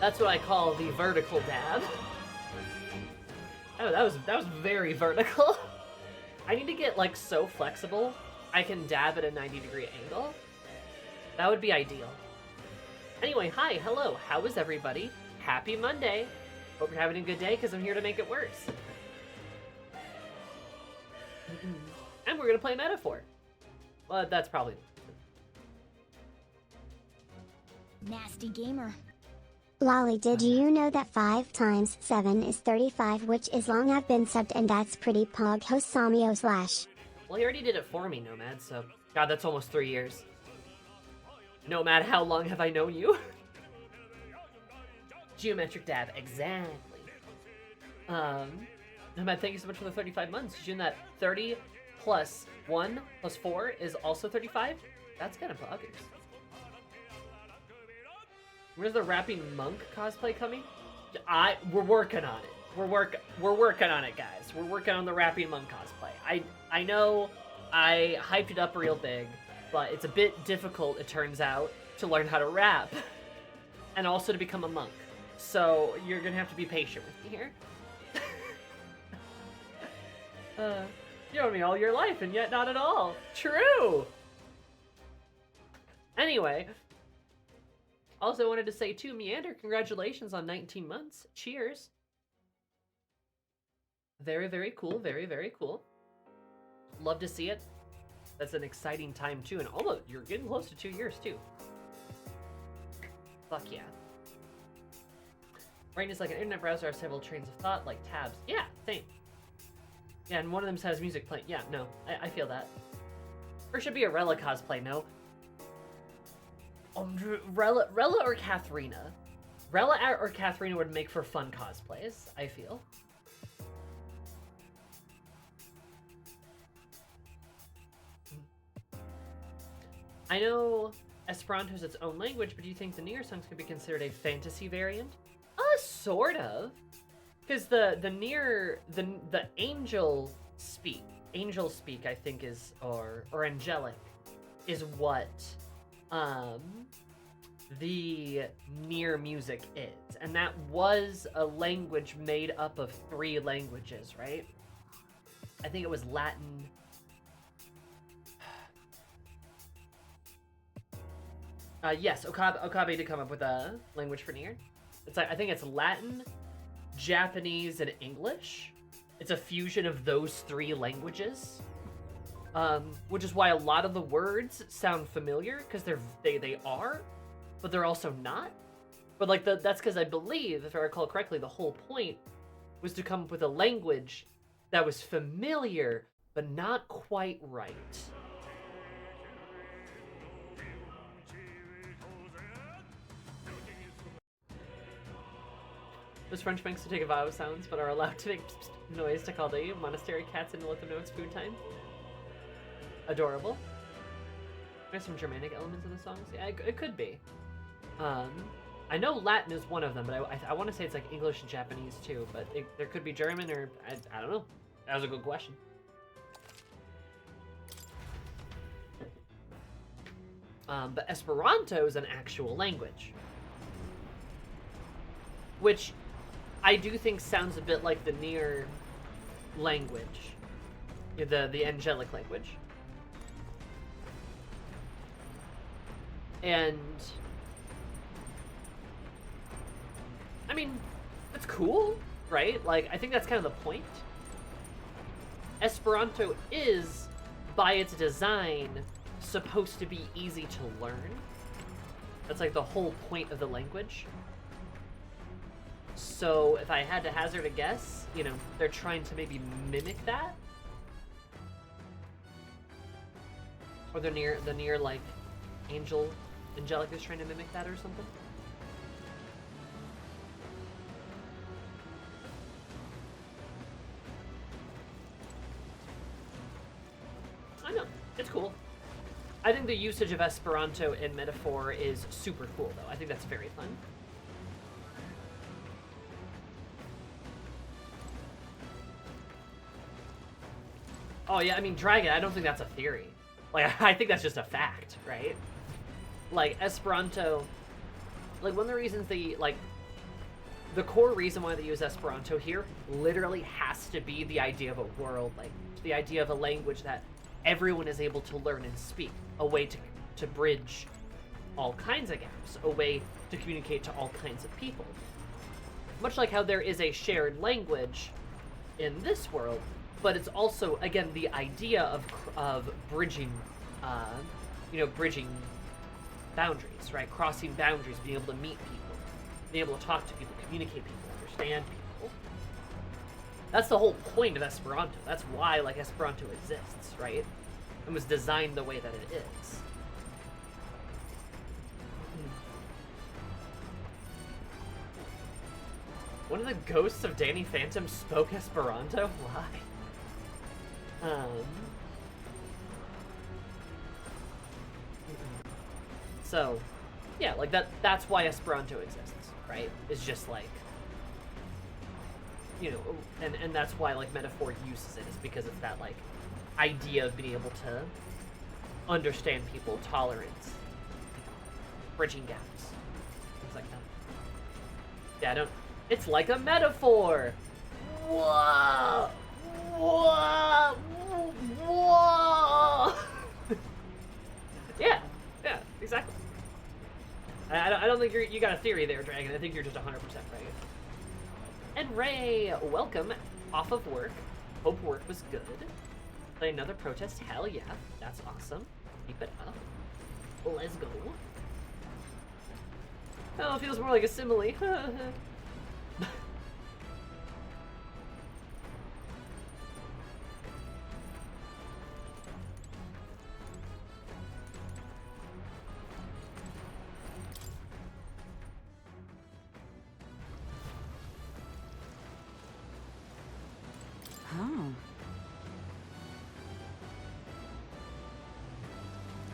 That's what I call the vertical dab. Oh, that was very vertical. I need to get like so flexible I can dab at a 90-degree angle. That would be ideal. Anyway, hi, hello, how is everybody? Happy Monday. Hope you're having a good day because I'm here to make it worse. And we're gonna play Metaphor. Well, that's probably... Nasty gamer. Lolly, did you know that 5 times 7 is 35, which is long? I've been subbed and that's pretty pog. Hosamio slash. Well, he already did it for me, Nomad, so... God, that's almost 3 years. Nomad, how long have I known you? Geometric dab, exactly. Nomad, thank you so much for the 35 months. Did you know that 30 plus 1 plus 4 is also 35? That's kind of poggers. Where's the rapping monk cosplay coming? We're working on it. We're working on it, guys. We're working on the rapping monk cosplay. I know I hyped it up real big, but it's a bit difficult, it turns out, to learn how to rap. And also to become a monk. So you're gonna have to be patient with me here. You know me all your life and yet not at all. True! Anyway. Also wanted to say too, Meander, congratulations on 19 months. Cheers. Very, very cool. Very, very cool. Love to see it. That's an exciting time too. And almost, you're getting close to 2 years too. Fuck yeah. Brain is like an internet browser, has several trains of thought, like tabs. Yeah, same. Yeah, and one of them has music playing. Yeah, no, I feel that. Or should be a Rella cosplay, no? Rella or Katharina? Rella or Katharina would make for fun cosplays, I feel. I know Esperanto is its own language, but do you think the Nier songs could be considered a fantasy variant? Sort of. Because the Nier, the angel speak, I think is, or angelic, is what the Nier music is. And that was a language made up of 3 languages, right? I think it was Latin. Yes, Okabe did come up with a language for Nier. It's like, I think it's Latin, Japanese, and English. It's a fusion of those 3 languages. Which is why a lot of the words sound familiar, because they are, but they're also not. But like that's because I believe, if I recall correctly, the whole point was to come up with a language that was familiar, but not quite right. Those French monks to take a vow of silence, but are allowed to make noise to call the monastery cats in to let them know it's food time. Adorable. There's some Germanic elements in the songs. Yeah, it could be. I know Latin is one of them, but I want to say it's like English and Japanese too, but there could be German or... I don't know. That was a good question. But Esperanto is an actual language. Which I do think sounds a bit like the Nier language. The angelic language. And I mean, it's cool, right? Like, I think that's kind of the point. Esperanto is, by its design, supposed to be easy to learn. That's like the whole point of the language. So if I had to hazard a guess, you know, they're trying to maybe mimic that. Or the near like angelic is trying to mimic that or something. I know, it's cool. I think the usage of Esperanto in Metaphor is super cool, though. I think that's very fun. Oh yeah, I mean, Dragon, I don't think that's a theory. Like, I think that's just a fact, right? Like, Esperanto, like, one of the reasons they, like, the core reason why they use Esperanto here literally has to be the idea of a world language, the idea of a language that everyone is able to learn and speak, a way to bridge all kinds of gaps, a way to communicate to all kinds of people. Much like how there is a shared language in this world, but it's also, again, the idea of bridging, bridging boundaries, right? Crossing boundaries, being able to meet people, being able to talk to people, communicate people, understand people. That's the whole point of Esperanto. That's why, like, Esperanto exists, right? And was designed the way that it is. One of the ghosts of Danny Phantom spoke Esperanto? Why? So, yeah, like that's why Esperanto exists, right? It's just like, you know, and that's why, like, Metaphor uses it, is because it's that, like, idea of being able to understand people, tolerance, bridging gaps, things like that. Yeah, I don't... It's like a metaphor! Whoa! Whoa! Whoa! Yeah, exactly. I don't think you got a theory there, Dragon. I think you're just 100% right. And Ray, welcome off of work. Hope work was good. Play another protest? Hell yeah. That's awesome. Keep it up. Let's go. Oh, it feels more like a simile. Oh.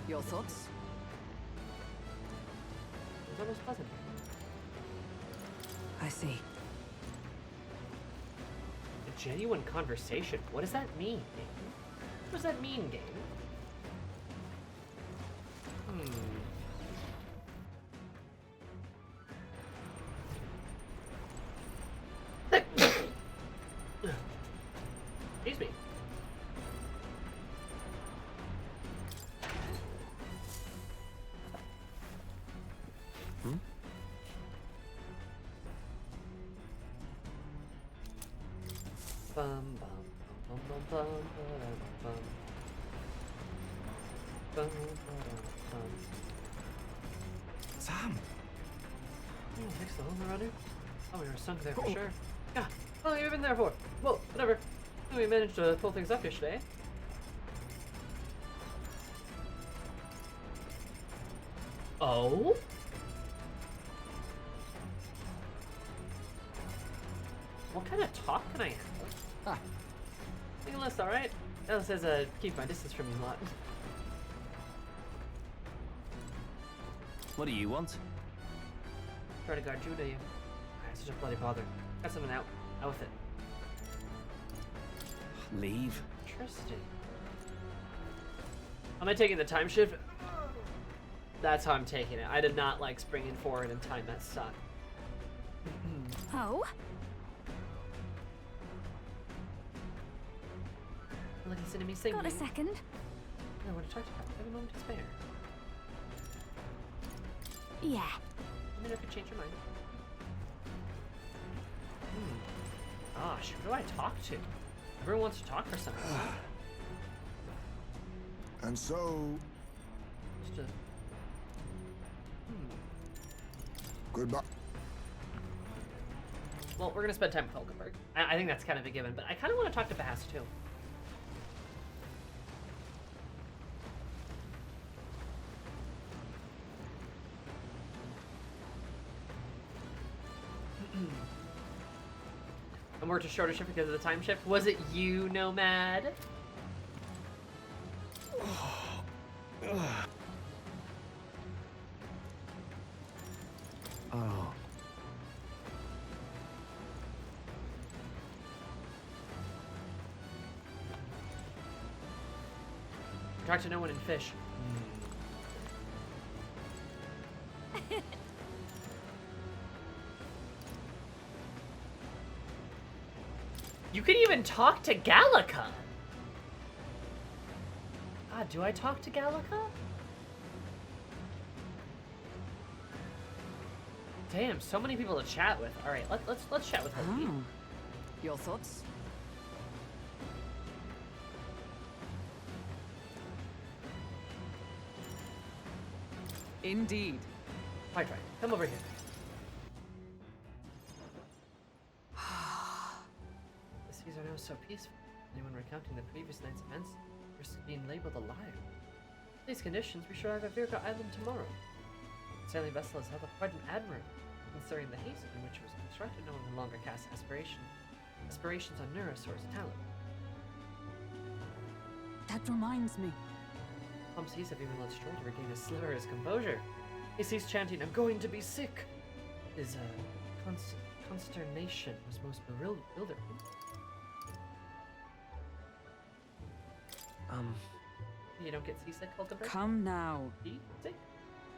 Your thoughts? It was almost pleasant. I see. A genuine conversation. What does that mean, game? What does that mean, game? Excuse me. Bum, bum, bum, bum, bum, bum, bum, bum. Sam! Oh, thanks for the home around here. Oh, we were sunk there for sure. Yeah. How long have you been there for? Well, whatever. We managed to pull things up yesterday. Oh? What kind of talk can I have? Ah. Make a list, alright? Ella says, keep my distance from you a lot. What do you want? Try to guard Judah, you. Alright, such a bloody bother. Got something out with it. Leave. Interesting. Am I taking the time shift? That's how I'm taking it. I did not like springing forward in time. That sucked. Oh? Look, he's sending me singing. Got a second? I want to talk to you. I have a moment to spare. Yeah. Let me know if you change your mind. Gosh, who do I talk to? Everyone wants to talk for something. And so, Just a... goodbye. Well, we're gonna spend time with Hulkenberg. I think that's kind of a given, but I kind of want to talk to Bass too. And worked a shorter shift because of the time shift. Was it you, Nomad? Oh. Talk to no one in fish. You can even talk to Gallica. God, do I talk to Gallica? Damn, so many people to chat with. All right, let's chat with Hoki. Your thoughts? Indeed. Try. Come over here. The seas are now so peaceful. Anyone recounting the previous night's events risks being labeled a liar. In these conditions, we should arrive at Virgo Island tomorrow. The sailing vessel has held up quite an admiral, considering the haste in which it was constructed. No one can longer cast aspirations on Neurosaur's talent. That reminds me. Calm seas have even allowed Stroll to regain a sliver of his composure. He ceased chanting, "I'm going to be sick." His consternation was most bewildering. You don't get seasick, Hulkenberg? Come now. Seasick?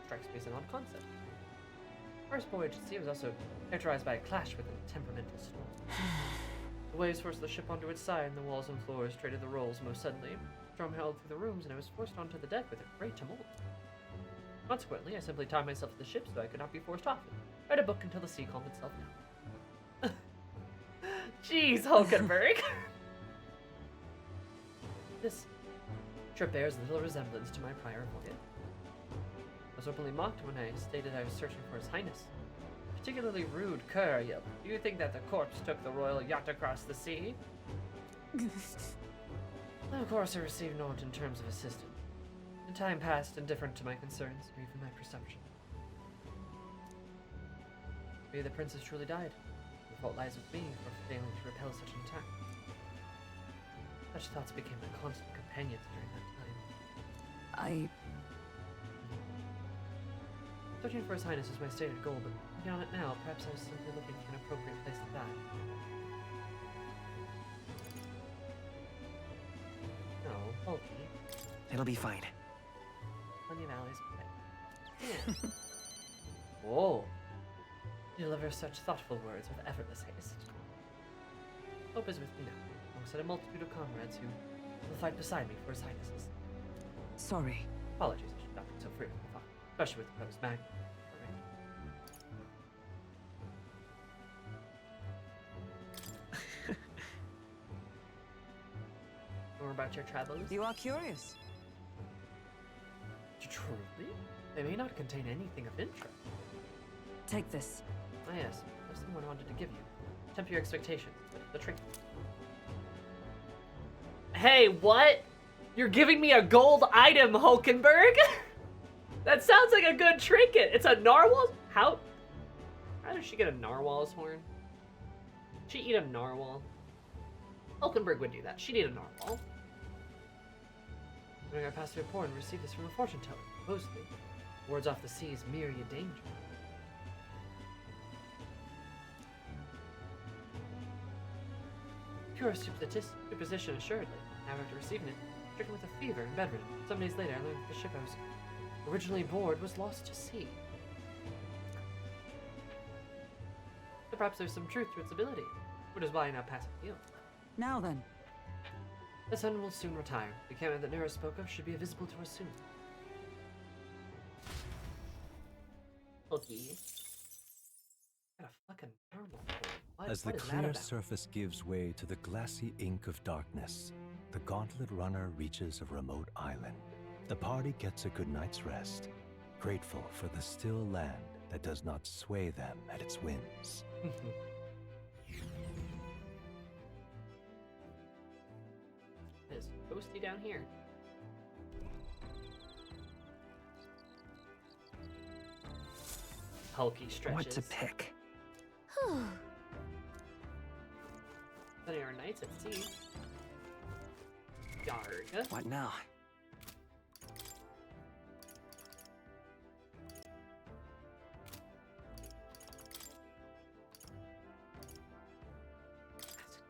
Strikes me as an odd concept. First voyage at sea was also characterized by a clash with a temperamental storm. The waves forced the ship onto its side, and the walls and floors traded the rolls most suddenly. The storm held through the rooms, and I was forced onto the deck with a great tumult. Consequently, I simply tied myself to the ship so I could not be forced off it. Read a book until the sea calmed itself down. Jeez, Hulkenberg! This trip bears little resemblance to my prior voyage. I was openly mocked when I stated I was searching for His Highness. A particularly rude cur yelled, "Do you think that the corpse took the royal yacht across the sea?" Of course, I received no in terms of assistance. And time passed, indifferent to my concerns, or even my perception. Maybe the princess truly died. The fault lies with me for failing to repel such an attack. Such thoughts became my constant companions during that time. Searching for His Highness is my stated goal, but beyond it now, perhaps I was simply looking for an appropriate place to die. No, bulky. It'll be fine. Plenty of allies. Yeah. Whoa. You deliver such thoughtful words with effortless haste. Hope is with me now, alongside a multitude of comrades who will fight beside me for His Highness's. Sorry. Apologies, I should not be so free with my thought, especially with the proposed magnet. More about your travels? You are curious. Truly? They may not contain anything of interest. Take this. Ah yes, there's someone I wanted to give you. Temper your expectations, but the trick. Hey, what? You're giving me a gold item, Hulkenberg? That sounds like a good trinket. It's a narwhal? How does she get a narwhal's horn? She eat a narwhal? Hulkenberg would do that. She'd eat a narwhal. When I passed through a port and received this from a fortune teller, supposedly. Wards off the sea's myriad danger. Pure superstition, assuredly. Now after receiving it, stricken with a fever and bedridden. Some days later, I learned that the ship I was originally aboard was lost to sea. So perhaps there's some truth to its ability, which is why I now pass it field. Now then. The sun will soon retire. The camera that Nero spoke of should be visible to us soon. Okay. Got a fucking normal form. As the what is that clear about? surface gives way to the glassy ink of darkness, the gauntlet runner reaches a remote island. The party gets a good night's rest, grateful for the still land that does not sway them at its whims. It's toasty down here. Hulky stretches. What to pick? Sunny our nights at sea. Yarg. What now?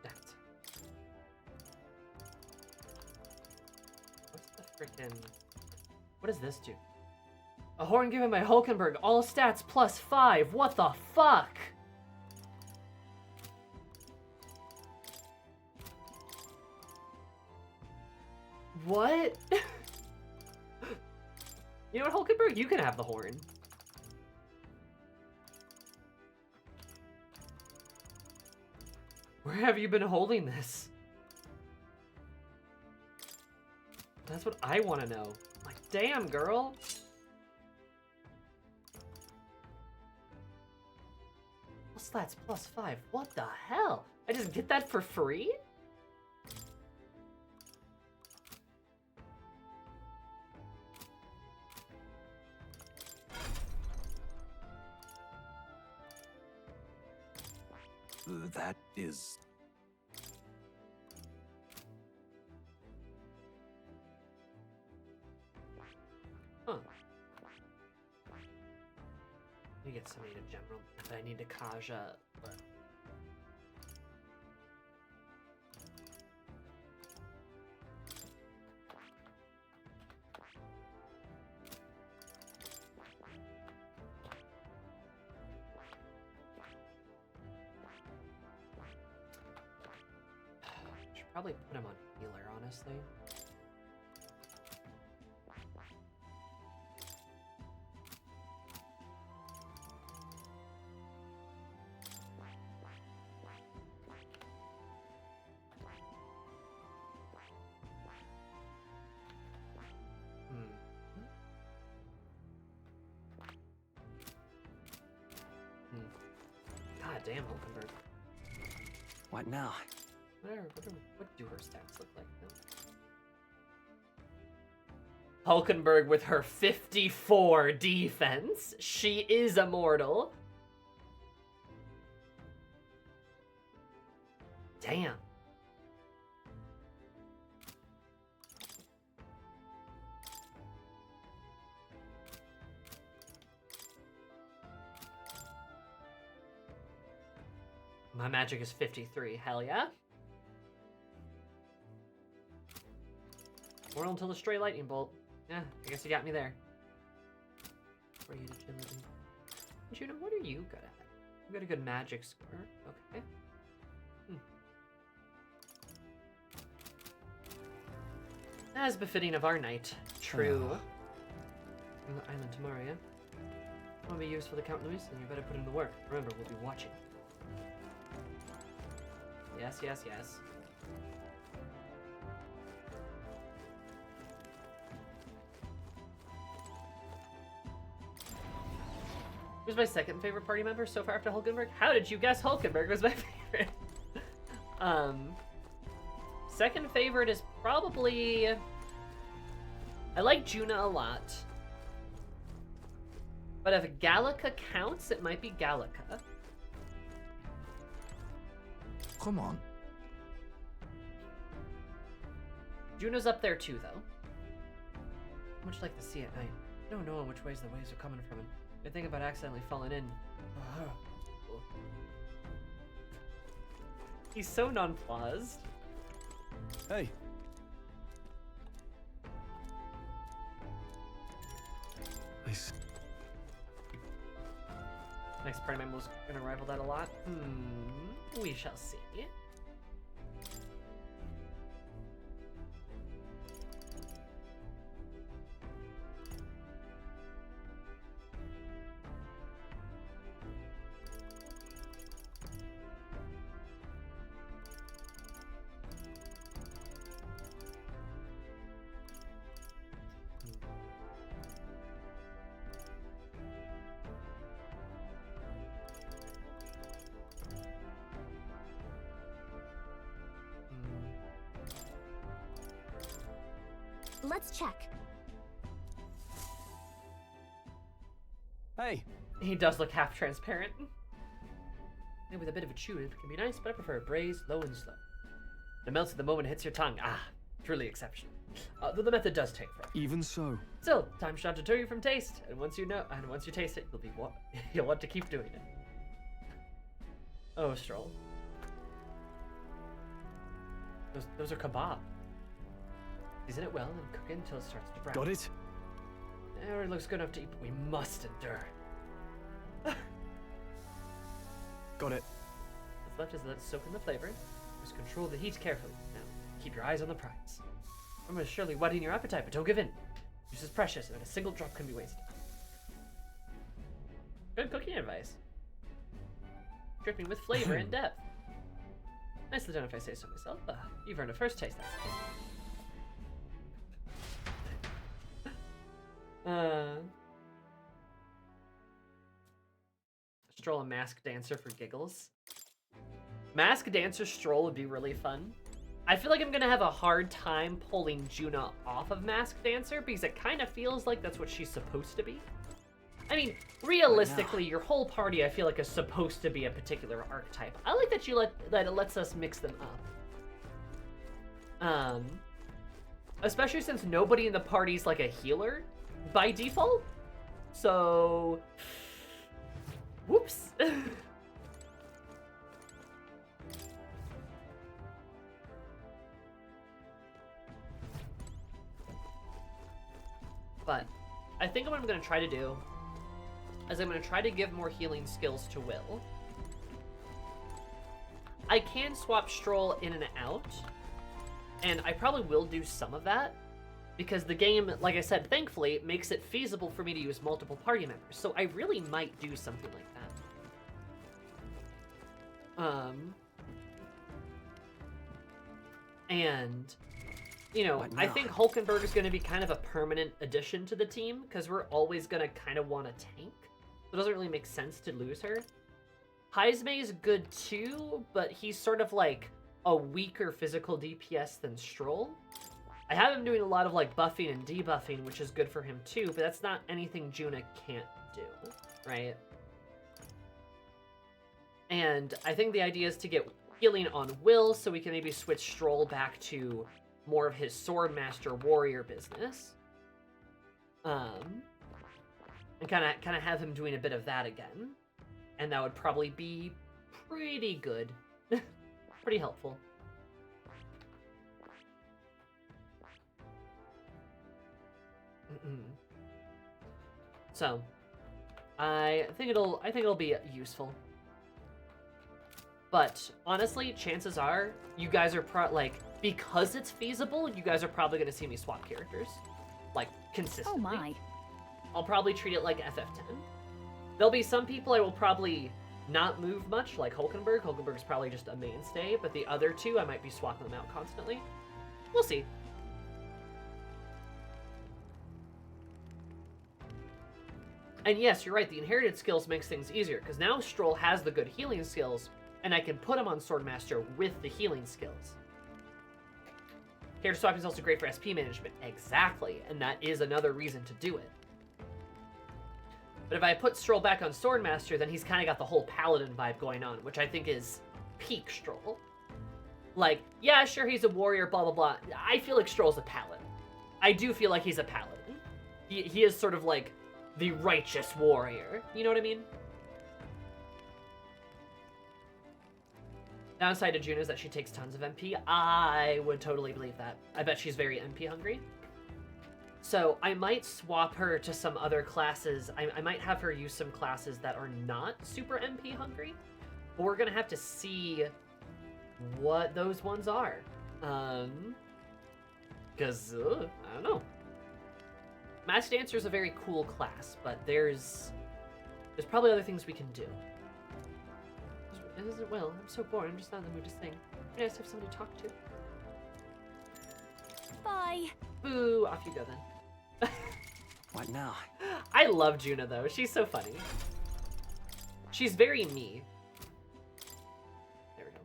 That's what's the frickin'... What does this do? A horn given by Hulkenberg. All stats +5. What the fuck? What? You know what, Hulkenberg? You can have the horn. Where have you been holding this? That's what I want to know. Like, damn, girl. Slats +5. What the hell? I just get that for free? That is... Huh. Let me get somebody to general, but I need to Kaja. But... Should probably put him on healer, honestly. God damn, Hulkenberg. What now? What do her stats look like now? Hulkenberg with her 54 defense. She is immortal. Damn. My magic is 53. Hell yeah. Mortal until the stray lightning bolt. Yeah, I guess you got me there. Afraid agility. Juno, what are you good at? You got a good magic score. Okay. As befitting of our knight. True. On the island tomorrow, yeah? Want to be useful to Count Louis? Then you better put in the work. Remember, we'll be watching. Yes, yes, yes. Who's my second favorite party member so far after Hulkenberg? How did you guess Hulkenberg was my favorite? Second favorite is probably... I like Juna a lot. But if Gallica counts, it might be Gallica. Come on. Juno's up there too, though. Much like the sea at night. You don't know which ways the waves are coming from. You think about accidentally falling in. He's so nonplussed. Hey. Nice. Next party member was gonna rival that a lot. We shall see. Let's check. Hey. He does look half transparent. And with a bit of a chew, it can be nice, but I prefer it braised, low and slow. It melts at the moment it hits your tongue. Ah, truly exceptional. Though the method does take forever. Even so. Still, time should not deter you from taste. And once you taste it, you'll want to keep doing it. Oh, Stroll. Those are kebab. Season it well and cook it until it starts to brown. Got it? It looks good enough to eat, but we must endure. Got it. What's left is let it soak in the flavor. Just control the heat carefully. Now, keep your eyes on the prize. I'm gonna surely widen your appetite, but don't give in. Juice is precious, and a single drop can be wasted. Good cooking advice. Dripping with flavor and depth. Nicely done if I say so myself. You've earned a first taste, that's Stroll a masked dancer for giggles. Masked dancer stroll would be really fun. I feel like I'm gonna have a hard time pulling Juna off of masked dancer because it kind of feels like that's what she's supposed to be. I mean, realistically, your whole party I feel like is supposed to be a particular archetype. I like that that it lets us mix them up. Especially since nobody in the party's like a healer by default. So, whoops. But I think what I'm going to try to do is I'm going to try to give more healing skills to Will. I can swap Stroll in and out, and I probably will do some of that, because the game, like I said, thankfully, makes it feasible for me to use multiple party members, so I really might do something like that. And, you know, I think Hulkenberg is going to be kind of a permanent addition to the team, because we're always going to kind of want a tank. It doesn't really make sense to lose her. Heismay is good too, but he's sort of like a weaker physical DPS than Stroll. I have him doing a lot of like buffing and debuffing, which is good for him too, but that's not anything Juna can't do, right? And I think the idea is to get healing on Will so we can maybe switch Stroll back to more of his Swordmaster warrior business. And kind of have him doing a bit of that again. And that would probably be pretty good. Pretty helpful. So, I think it'll be useful. But honestly, chances are you guys are because it's feasible, you guys are probably going to see me swap characters, like, consistently. Oh my. I'll probably treat it like FF10. There'll be some people I will probably not move much, like Hulkenberg. Hulkenberg's probably just a mainstay, but the other two, I might be swapping them out constantly. We'll see. And yes, you're right, the inherited skills makes things easier, because now Stroll has the good healing skills, and I can put him on Swordmaster with the healing skills. Character swapping is also great for SP management. Exactly, and that is another reason to do it. But if I put Stroll back on Swordmaster, then he's kind of got the whole Paladin vibe going on, which I think is peak Stroll. Like, yeah, sure, he's a warrior, blah, blah, blah. I feel like Stroll's a Paladin. I do feel like he's a Paladin. He is sort of like the righteous warrior. You know what I mean? Downside to June is that she takes tons of MP. I would totally believe that. I bet she's very MP hungry. So I might swap her to some other classes. I might have her use some classes that are not super MP hungry. But we're going to have to see what those ones are. Because, I don't know. Masked Dancer is a very cool class, but there's probably other things we can do. Well, I'm so bored. I'm just not in the mood to sing. I just have somebody to talk to. Bye. Boo! Off you go then. What now? I love Juna though. She's so funny. She's very me. There we go.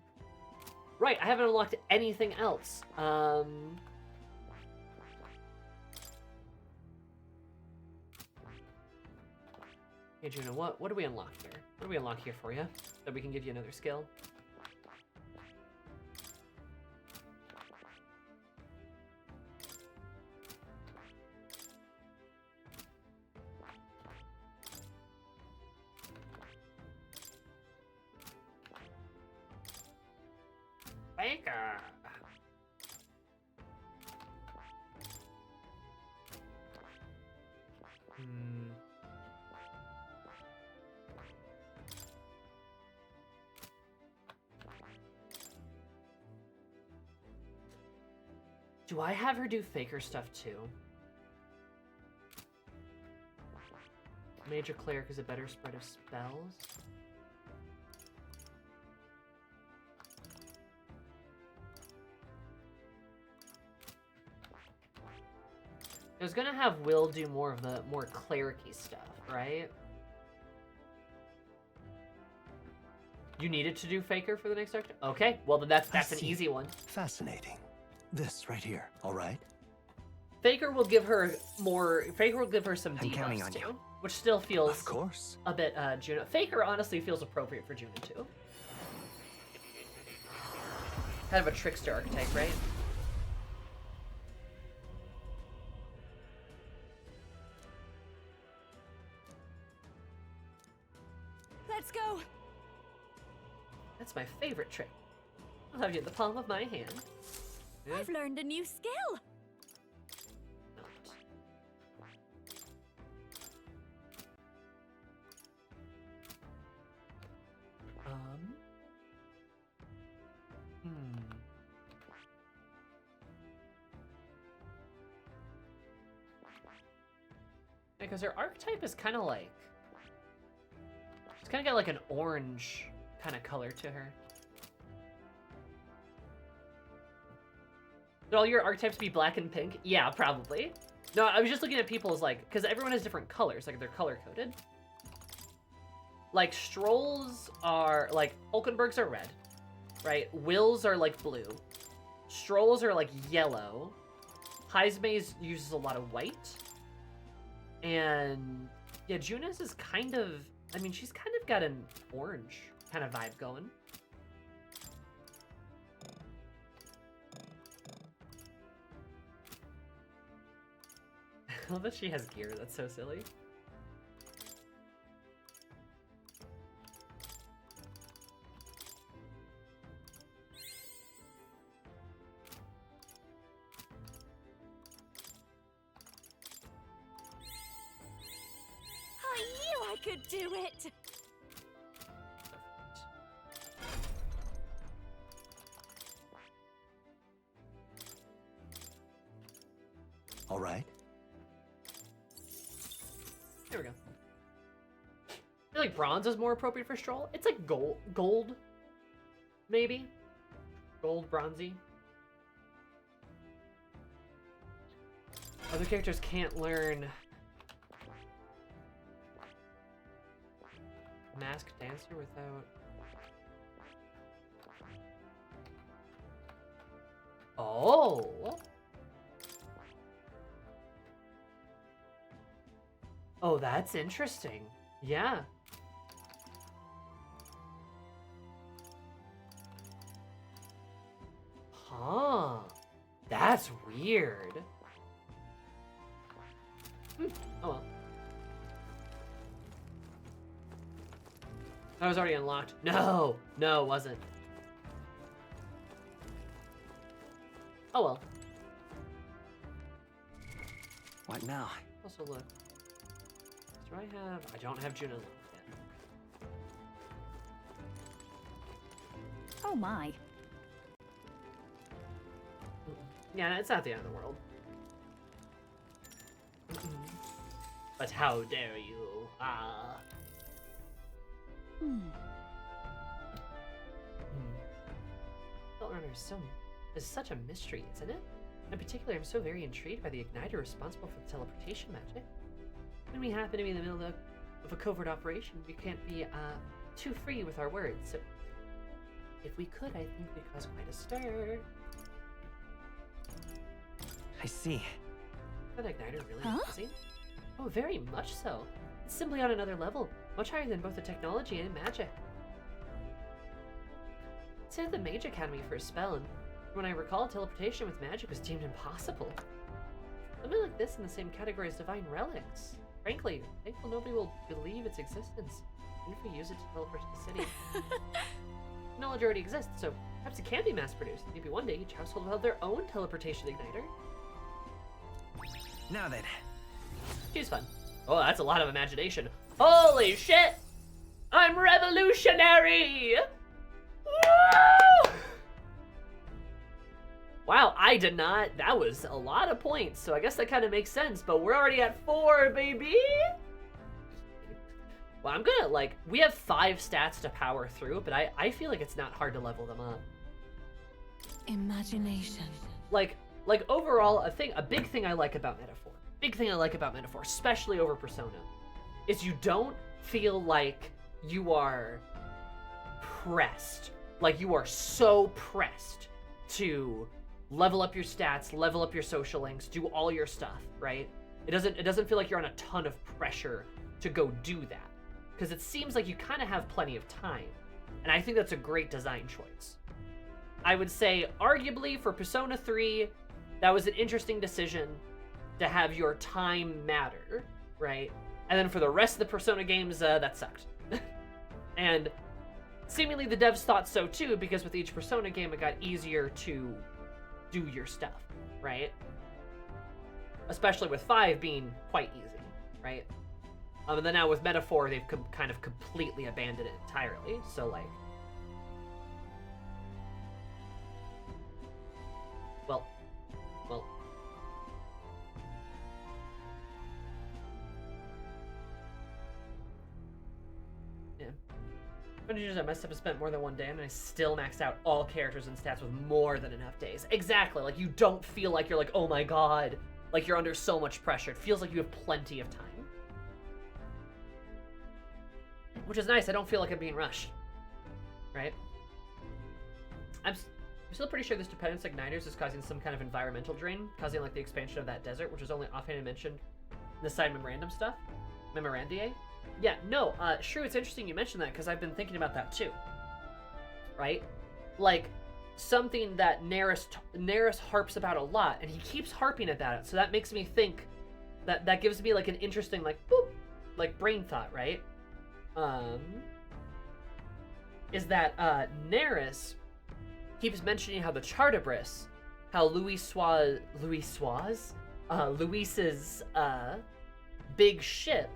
Right, I haven't unlocked anything else. Hey Juna, what do we unlock here? What do we unlock here for you? That we can give you another skill? Baker! Do I have her do faker stuff too? Major cleric is a better spread of spells. I was gonna have Will do more of the more cleric-y stuff, right? You needed to do faker for the next archetype? Okay, well then that's an see. easy one. Fascinating. This right here, all right? Faker will give her more. Faker will give her some I'm counting debuffs on too, you. which still feels Of course. a bit Juno. Faker honestly feels appropriate for Juno too. Kind of a trickster archetype, right? Let's go. That's my favorite trick. I'll have you in the palm of my hand. Yeah. I've learned a new skill. Because her archetype is kind of like... She's kind of got like an orange kind of color to her. Would all your archetypes be black and pink? Yeah, probably. No, I was just looking at people's like... Because everyone has different colors, like they're color-coded. Like, Strolls are... Like, Hulkenbergs are red, right? Wills are like blue. Strolls are like yellow. Heismays uses a lot of white. And yeah, Junas is kind of, I mean, she's kind of got an orange kind of vibe going. I love that she has gear. That's so silly. I knew I could do it. All right. There we go. I feel like bronze is more appropriate for Stroll. It's like gold, maybe? Gold, bronzy. Other characters can't learn Masked Dancer without... Oh! Oh, that's interesting. Yeah. Huh. That's weird. Oh well. That was already unlocked. No! No, it wasn't. Oh well. What now? Also look. Do I have... I don't have Juno yet. Oh my. Yeah, it's not the end of the world. But how dare you? Belt Runner is such a mystery, isn't it? In particular, I'm so very intrigued by the igniter responsible for the teleportation magic. When we happen to be in the middle of a covert operation, we can't be too free with our words. So, if we could, I think we'd cause quite a stir. I see. That igniter really amazing? Oh, very much so. It's simply on another level, much higher than both the technology and magic. It's at the Mage Academy for a spell, and when I recall, teleportation with magic was deemed impossible. Something like this in the same category as divine relics. Frankly, thankful nobody will believe its existence, even if we use it to teleport to the city. Knowledge already exists, so perhaps it can be mass-produced. Maybe one day each household will have their own teleportation igniter. Now then. She's fun. Oh, that's a lot of imagination. Holy shit! I'm revolutionary! Woo! Wow, I did not. That was a lot of points, so I guess that kind of makes sense, but we're already at 4, baby! Well, I'm gonna, like, we have 5 stats to power through, but I feel like it's not hard to level them up. Imagination. Like overall, a big thing I like about Metaphor, especially over Persona, is you don't feel like you are pressed. Like, you are so pressed to level up your stats, level up your social links, do all your stuff, right? It doesn't feel like you're on a ton of pressure to go do that, because it seems like you kind of have plenty of time, and I think that's a great design choice. I would say, arguably, for Persona 3, that was an interesting decision to have your time matter, right? And then for the rest of the Persona games, that sucked. And seemingly the devs thought so too, because with each Persona game, it got easier to do your stuff, right? Especially with 5 being quite easy, right? And then now with Metaphor, they've kind of completely abandoned it entirely, so like... Well... Yeah. Adventures I messed up and spent more than 1 day, and I still maxed out all characters and stats with more than enough days. Exactly, like, you don't feel like you're like, oh my god, like you're under so much pressure. It feels like you have plenty of time. Which is nice, I don't feel like I'm being rushed. Right? I'm still pretty sure this dependence igniters is causing some kind of environmental drain, causing like the expansion of that desert, which was only offhand mentioned in the side memorandum stuff. Memorandiae? Yeah, no, Shrew, it's interesting you mentioned that, because I've been thinking about that too. Right? Like, something that Neris harps about a lot, and he keeps harping about it, so that makes me think that gives me like an interesting, like, boop, like brain thought, right? Is that Neris keeps mentioning how the Chartibris, how Luis's big ship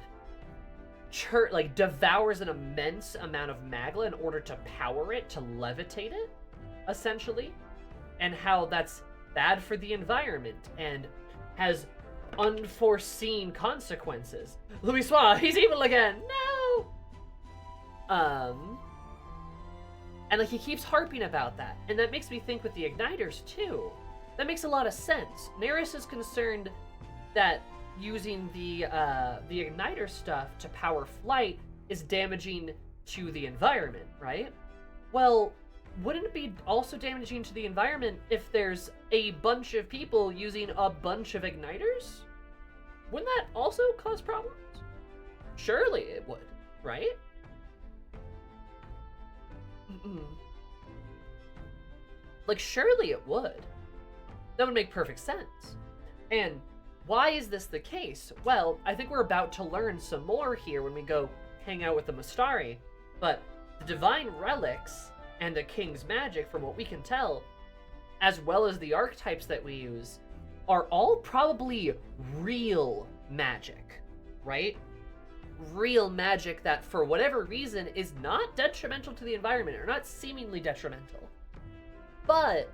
like devours an immense amount of magla in order to power it, to levitate it, essentially, and how that's bad for the environment and has unforeseen consequences. Luiswa, he's evil again! No! And like he keeps harping about that, and that makes me think with the igniters too. That makes a lot of sense. Neris is concerned that using the igniter stuff to power flight is damaging to the environment, right? Well, wouldn't it be also damaging to the environment if there's a bunch of people using a bunch of igniters? Wouldn't that also cause problems? Surely it would, right? Like, surely it would. That would make perfect sense. And why is this the case? Well, I think we're about to learn some more here when we go hang out with the Mystari, but the divine relics and the king's magic, from what we can tell, as well as the archetypes that we use, are all probably real magic, right? Real magic that, for whatever reason, is not detrimental to the environment, or not seemingly detrimental. But,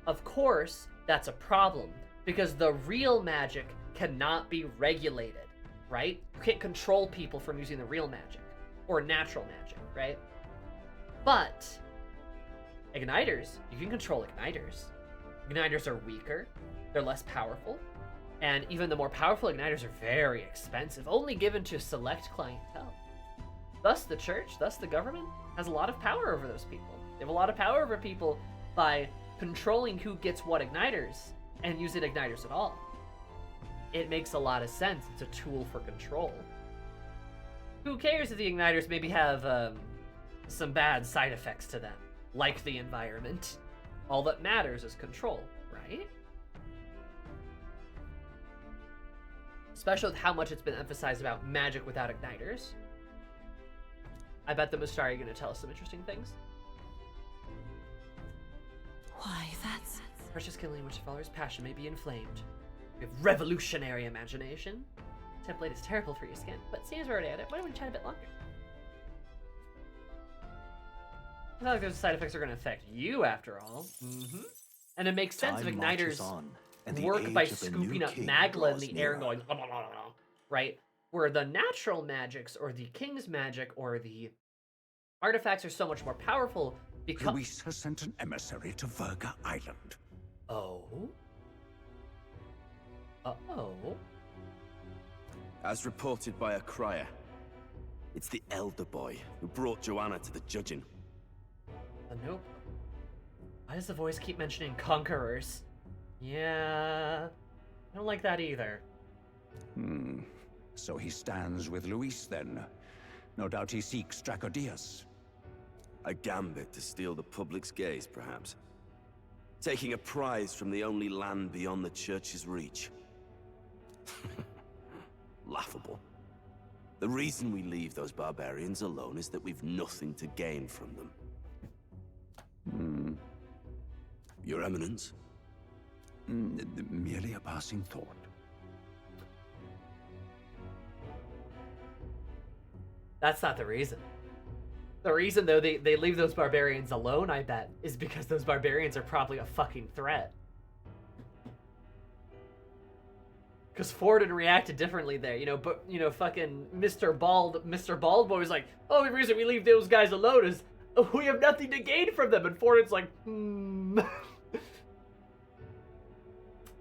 of course, that's a problem, because the real magic cannot be regulated, right? You can't control people from using the real magic, or natural magic, right? But igniters, you can control igniters. Igniters are weaker, they're less powerful, and even the more powerful igniters are very expensive, only given to select clientele. Thus the church, thus the government, has a lot of power over those people. They have a lot of power over people by controlling who gets what igniters, and using igniters at all. It makes a lot of sense. It's a tool for control. Who cares if the igniters maybe have some bad side effects to them, like the environment? All that matters is control, right? Especially with how much it's been emphasized about magic without igniters. I bet the Mystari are going to tell us some interesting things. Why, that's... Precious killing which follower's passion may be inflamed. We have revolutionary imagination. Template is terrible for your skin, but seems we're already at it. Why don't we chat a bit longer? I feel like those side effects are going to affect you after all. And it makes sense if Time marches igniters on, and the work age by of the new scooping up king magma in draws the air and nearer. going, "Blah, blah, blah, blah, blah," right? Where the natural magics or the king's magic or the artifacts are so much more powerful because. Luis has sent an emissary to Verga Island. Oh? Uh-oh. As reported by a crier. It's the elder boy who brought Joanna to the judging. Nope. Why does the voice keep mentioning conquerors? Yeah, I don't like that either. So he stands with Luis then. No doubt he seeks Dracodias. A gambit to steal the public's gaze, perhaps. Taking a prize from the only land beyond the church's reach. Laughable. The reason we leave those barbarians alone is that we've nothing to gain from them. Your Eminence? Merely a passing thought. That's not the reason. The reason, though, they leave those barbarians alone, I bet, is because those barbarians are probably a fucking threat. Because Ford had reacted differently there, you know, but, you know, fucking Mr. Baldboy was like, oh, the reason we leave those guys alone is we have nothing to gain from them, and Ford's like,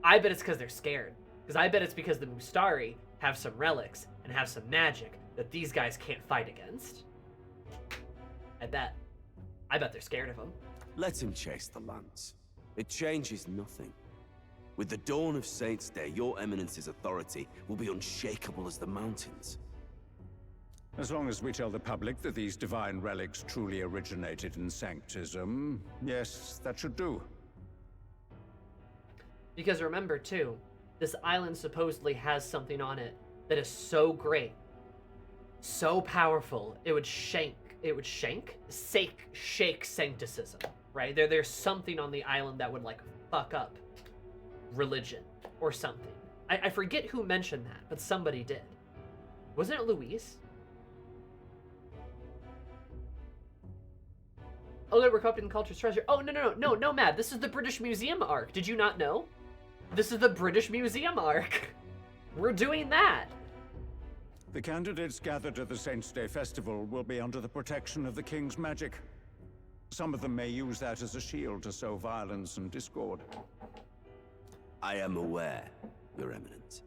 I bet it's because they're scared. Because I bet it's because the Mustari have some relics and have some magic that these guys can't fight against. I bet they're scared of him. Let him chase the lance. It changes nothing. With the dawn of Saints' Day, your Eminence's authority will be unshakable as the mountains. As long as we tell the public that these divine relics truly originated in Sanctism, yes, that should do. Because remember, too, this island supposedly has something on it that is so great, so powerful, it would shake sancticism, right? There's something on the island that would, like, fuck up religion or something. I forget who mentioned that, but somebody did. Wasn't it Louise? Oh, they were corrupting culture's treasure. Oh, no, Matt. This is the British Museum arc. Did you not know? This is the British Museum arc. We're doing that. The candidates gathered at the Saints' Day Festival will be under the protection of the King's magic. Some of them may use that as a shield to sow violence and discord. I am aware, Your Eminence.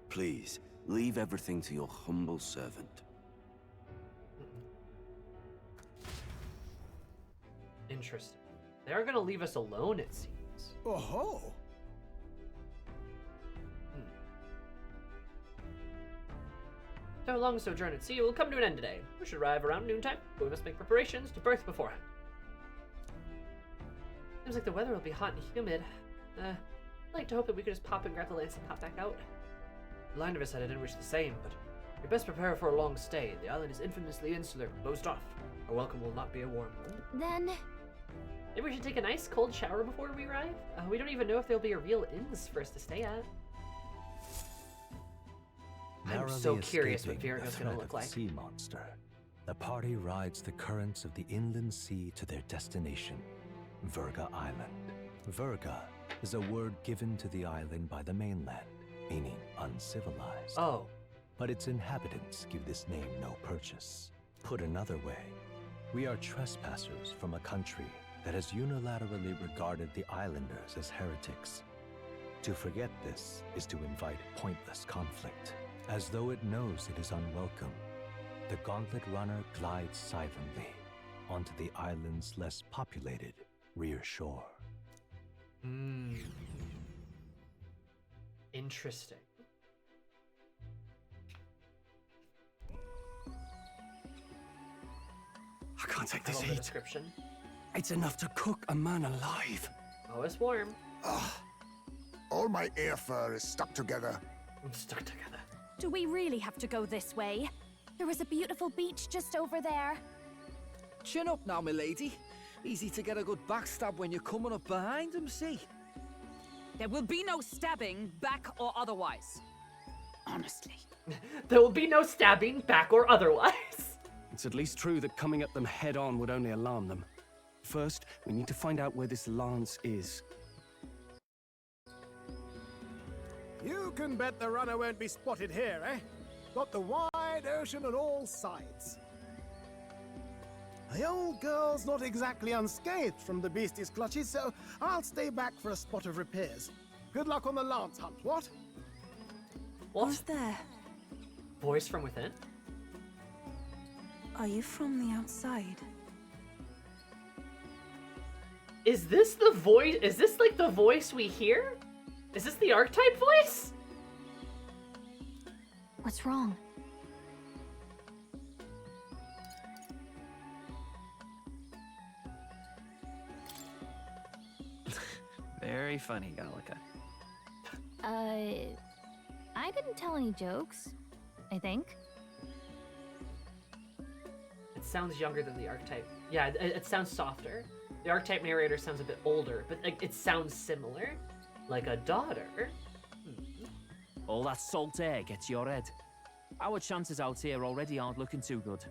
Please, leave everything to your humble servant. Interesting. They're gonna leave us alone, it seems. Oh-ho! So long sojourn at sea will come to an end today. We should arrive around noontime, but we must make preparations to berth beforehand. Seems like the weather will be hot and humid. I'd like to hope that we could just pop and grab the lance and pop back out. The line of us said I didn't wish the same, but we best prepare for a long stay. The island is infamously insular, closed off. Our welcome will not be a warm one. Then... maybe we should take a nice cold shower before we arrive? We don't even know if there'll be a real inns for us to stay at. I'm so curious what Virgo's gonna look like. Sea monster. The party rides the currents of the inland sea to their destination, Verga Island. Verga is a word given to the island by the mainland, meaning uncivilized. Oh. But its inhabitants give this name no purchase. Put another way, we are trespassers from a country that has unilaterally regarded the islanders as heretics. To forget this is to invite pointless conflict. As though it knows it is unwelcome, the Gauntlet Runner glides silently onto the island's less populated rear shore. Interesting. I can't take I this love the heat. description. It's enough to cook a man alive. Oh, it's warm. All my air fur is stuck together. I'm stuck together. do we really have to go this way? There was a beautiful beach just over there. Chin up now, milady. Easy to get a good backstab when you're coming up behind him, see? There will be no stabbing, back or otherwise. Honestly. There will be no stabbing, back or otherwise. It's at least true that coming at them head on would only alarm them. First, we need to find out where this lance is. You can bet the runner won't be spotted here, eh? Got the wide ocean on all sides. The old girl's not exactly unscathed from the beastie's clutches, so I'll stay back for a spot of repairs. Good luck on the lance hunt, what? Who's there? Voice from within? Are you from the outside? Is this the voice? Is this like the voice we hear? Is this the archetype voice? What's wrong? Very funny, Gallica. I didn't tell any jokes, I think. It sounds younger than the archetype. Yeah, it sounds softer. The archetype narrator sounds a bit older, but like, it sounds similar. Like a daughter. All that salt air gets your head. Our chances out here already aren't looking too good.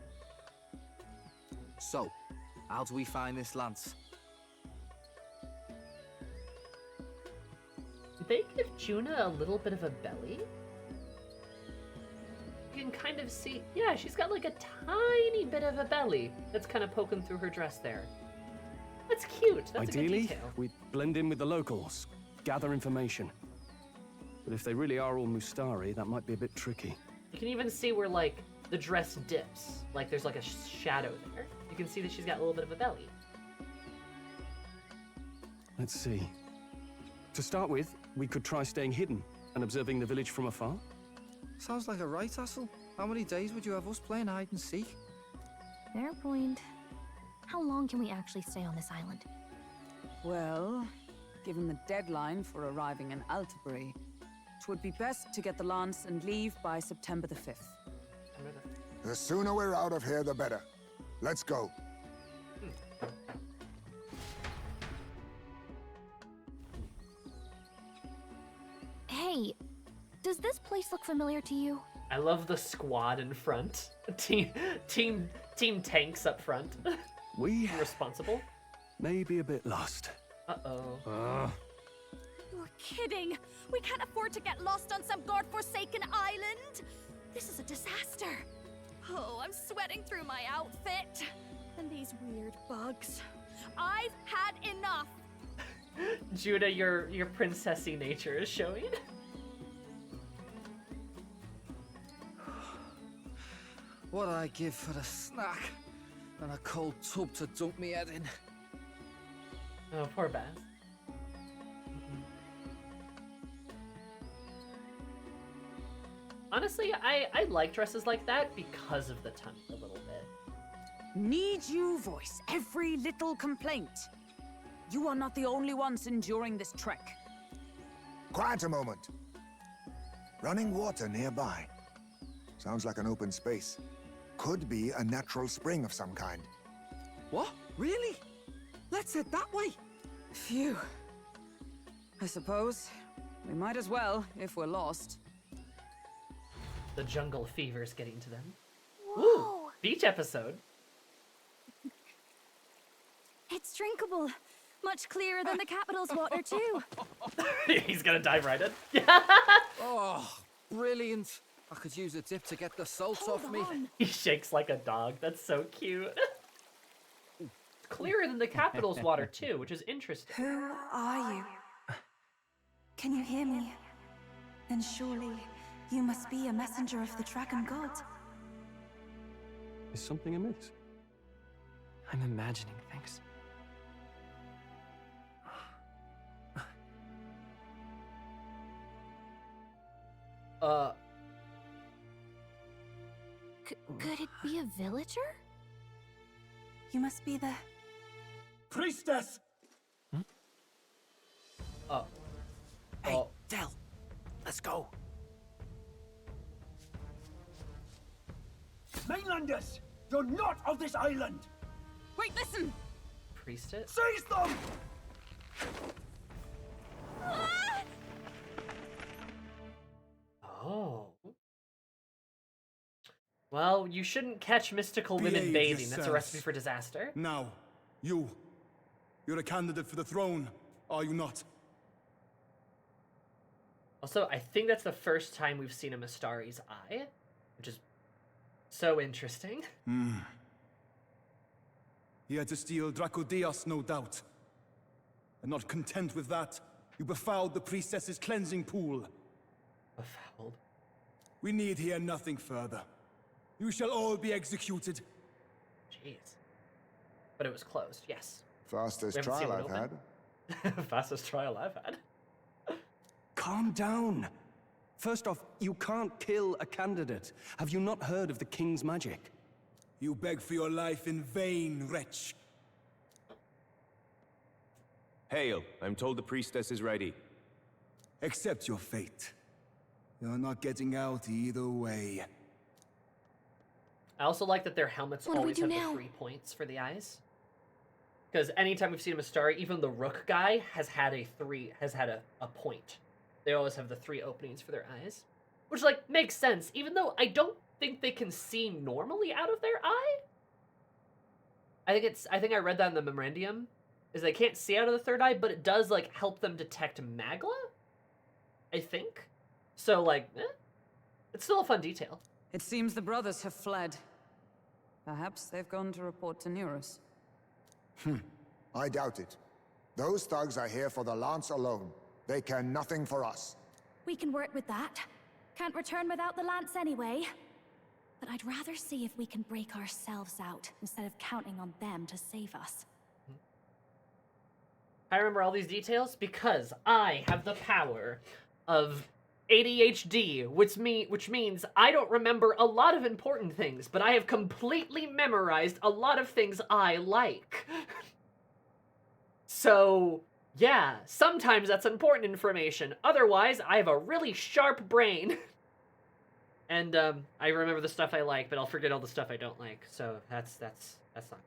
So, how do we find this lance? They give Juna a little bit of a belly. You can kind of see, yeah, she's got like a tiny bit of a belly that's kind of poking through her dress there. That's cute. That's a good Ideally, detail. we blend in with the locals, gather information. But if they really are all Mustari, that might be a bit tricky. You can even see where like the dress dips. Like there's like a shadow there. You can see that she's got a little bit of a belly. Let's see. To start with, we could try staying hidden and observing the village from afar. Sounds like a right hassle. How many days would you have us playing hide and seek? Fair point. How long can we actually stay on this island? Well, given the deadline for arriving in Altabury, it would be best to get the lance and leave by September the 5th. The sooner we're out of here, the better. Let's go. Hey, does this place look familiar to you? I love the squad in front. Team tanks up front. We responsible. May be a bit lost. Uh-oh. You're kidding! We can't afford to get lost on some godforsaken island! This is a disaster! Oh, I'm sweating through my outfit! And these weird bugs. I've had enough! Judah, your princessy nature is showing. What I give for a snack and a cold tub to dunk me head in. Oh, poor Baz. Honestly, I like dresses like that because of the tummy a little bit. Need you voice every little complaint. You are not the only ones enduring this trek. Quiet a moment. Running water nearby. Sounds like an open space. Could be a natural spring of some kind. What? Really? Let's head that way. Phew. I suppose we might as well if we're lost. The jungle fever's getting to them. Whoa. Ooh, beach episode. It's drinkable. Much clearer than the capital's water, too. He's gonna dive right in. Oh, brilliant. I could use a dip to get the salt off me. He shakes like a dog. That's so cute. Clearer than the capital's water, too, which is interesting. Who are you? Can you hear me? Then surely you must be a messenger of the dragon god. Is something amiss? I'm imagining things. Could it be a villager? You must be the... Priestess! Oh. Hey, Del, let's go. Mainlanders! You're not of this island! Wait, listen! Priestess? Seize them! Oh. Well, you shouldn't catch mystical women Behave bathing. That's a yourselves. recipe for disaster. Now, you're a candidate for the throne, are you not? Also, I think that's the first time we've seen a Mystari's eye, which is so interesting. Here to steal Dracodias, no doubt. And not content with that, you befouled the priestess's cleansing pool. Befouled? We need hear nothing further. You shall all be executed. Jeez. But it was closed, yes. Fastest trial I've had. Fastest trial I've had. Calm down. First off, you can't kill a candidate. Have you not heard of the king's magic? You beg for your life in vain, wretch. Hail, I'm told the priestess is ready. Accept your fate. You're not getting out either way. I also like that their helmets What do we always do have now? the 3 points for the eyes. Because anytime we've seen a Mystari, even the Rook guy has had a point. They always have the 3 openings for their eyes. Which, like, makes sense, even though I don't think they can see normally out of their eye. I think I read that in the memorandum, is they can't see out of the third eye, but it does, like, help them detect Magla? I think. So, like, it's still a fun detail. It seems the brothers have fled. Perhaps they've gone to report to Neurus. I doubt it. Those thugs are here for the lance alone. They care nothing for us. We can work with that. Can't return without the lance anyway. But I'd rather see if we can break ourselves out, instead of counting on them to save us. I remember all these details because I have the power of ADHD, which means I don't remember a lot of important things, but I have completely memorized a lot of things I like. So, yeah, sometimes that's important information. Otherwise, I have a really sharp brain. And I remember the stuff I like, but I'll forget all the stuff I don't like. So that's not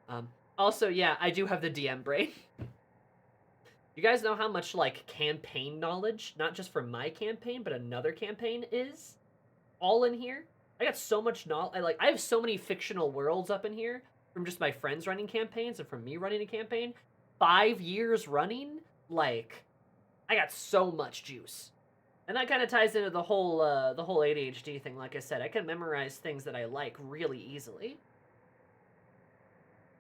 good. Also, yeah, I do have the DM brain. You guys know how much, like, campaign knowledge, not just from my campaign, but another campaign is all in here? I got so much knowledge. I have so many fictional worlds up in here from just my friends running campaigns and from me running a campaign. 5 years running, like, I got so much juice. And that kind of ties into the whole ADHD thing. Like I said, I can memorize things that I like really easily.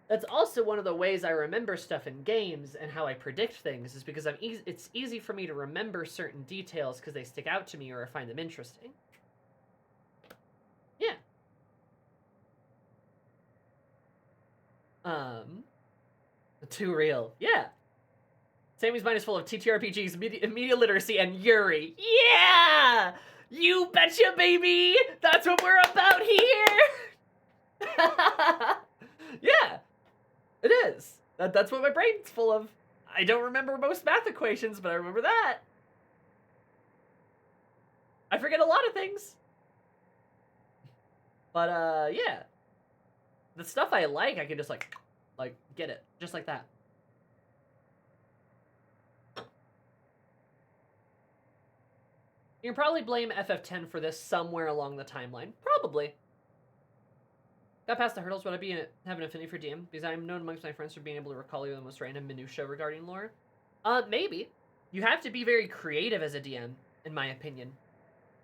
That's also one of the ways I remember stuff in games and how I predict things is because it's easy for me to remember certain details because they stick out to me or I find them interesting. Yeah. Too real. Yeah. Sammy's mind is full of TTRPGs, media literacy, and Yuri. Yeah! You betcha, baby! That's what we're about here! Yeah! It is. That's what my brain's full of. I don't remember most math equations, but I remember that. I forget a lot of things. But, yeah. The stuff I like, I can just, like, get it. Just like that. You can probably blame FF10 for this somewhere along the timeline. Probably. Got past the hurdles, would I have an affinity for DM? Because I'm known amongst my friends for being able to recall even the most random minutia regarding lore. Maybe. You have to be very creative as a DM, in my opinion.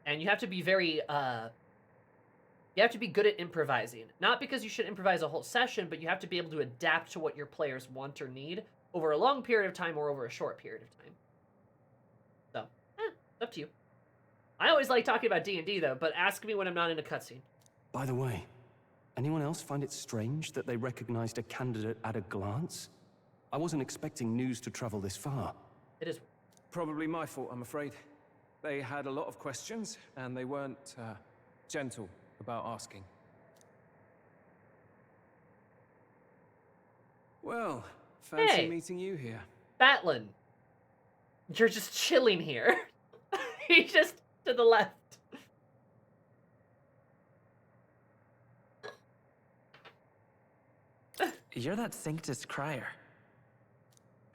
And you have to be very, you have to be good at improvising. Not because you should improvise a whole session, but you have to be able to adapt to what your players want or need over a long period of time or over a short period of time. So, it's up to you. I always like talking about D&D, though, but ask me when I'm not in a cutscene. By the way, anyone else find it strange that they recognized a candidate at a glance? I wasn't expecting news to travel this far. It is. Probably my fault, I'm afraid. They had a lot of questions, and they weren't gentle about asking. Well, fancy meeting you here. Batlin, you're just chilling here. He's just to the left. You're that Sanctus Crier.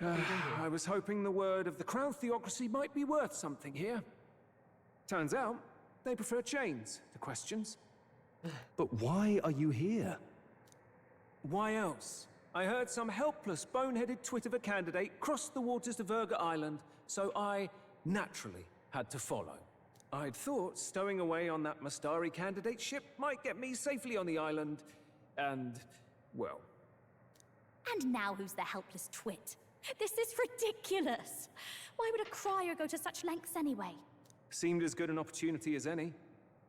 I was hoping the word of the Crown Theocracy might be worth something here. Turns out, they prefer chains to questions. But why are you here? Why else? I heard some helpless, boneheaded twit of a candidate crossed the waters to Verga Island, so I, naturally, had to follow. I'd thought stowing away on that Mastari candidate ship might get me safely on the island, and, well... And now who's the helpless twit? This is ridiculous! Why would a crier go to such lengths anyway? Seemed as good an opportunity as any.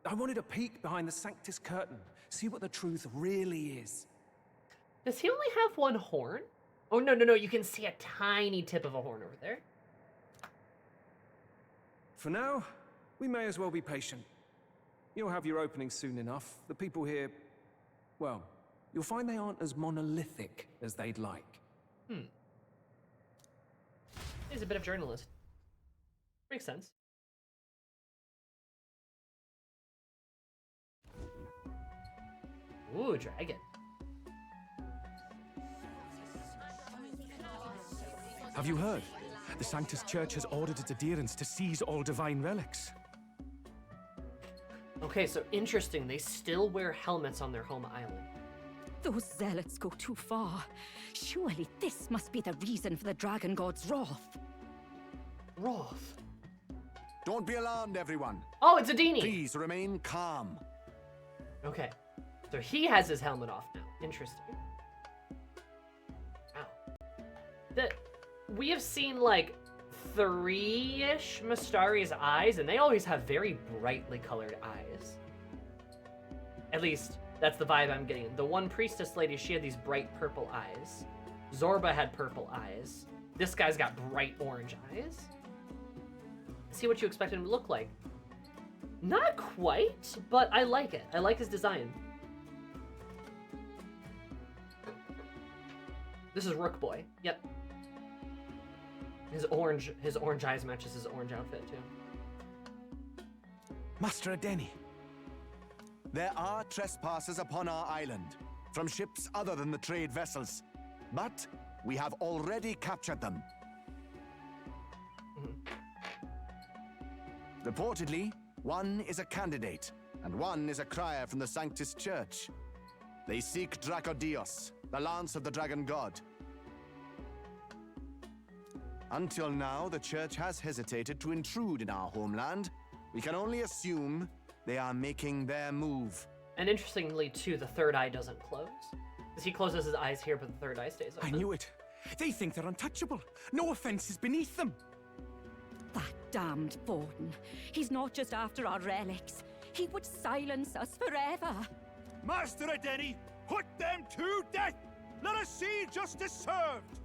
I wanted a peek behind the Sanctus curtain, see what the truth really is. Does he only have one horn? Oh, no, you can see a tiny tip of a horn over there. For now, we may as well be patient. You'll have your opening soon enough. The people here, well, you'll find they aren't as monolithic as they'd like. He's a bit of journalist. Makes sense. Ooh, dragon. Have you heard? The Sanctus Church has ordered its adherents to seize all divine relics. Okay, so interesting. They still wear helmets on their home island. Those zealots go too far. Surely this must be the reason for the Dragon God's wrath. Wrath? Don't be alarmed, everyone. Oh, it's a Dini. Please remain calm. Okay. So he has his helmet off now. Interesting. Wow. We have seen like 3-ish Mastari's eyes, and they always have very brightly colored eyes. At least, that's the vibe I'm getting. The one priestess lady, she had these bright purple eyes. Zorba had purple eyes. This guy's got bright orange eyes. See what you expect him to look like. Not quite, but I like it. I like his design. This is Rook Boy. Yep. His orange eyes matches his orange outfit too. Master Adeni, there are trespassers upon our island, from ships other than the trade vessels, but we have already captured them. Reportedly, one is a candidate, and one is a crier from the Sanctus Church. They seek Dracodios, the lance of the Dragon God. Until now, the Church has hesitated to intrude in our homeland. We can only assume they are making their move. And interestingly, too, the third eye doesn't close. Because he closes his eyes here, but the third eye stays open. I knew it. They think they're untouchable. No offense is beneath them. That damned Borden. He's not just after our relics. He would silence us forever. Master Adeni, put them to death! Let us see justice served!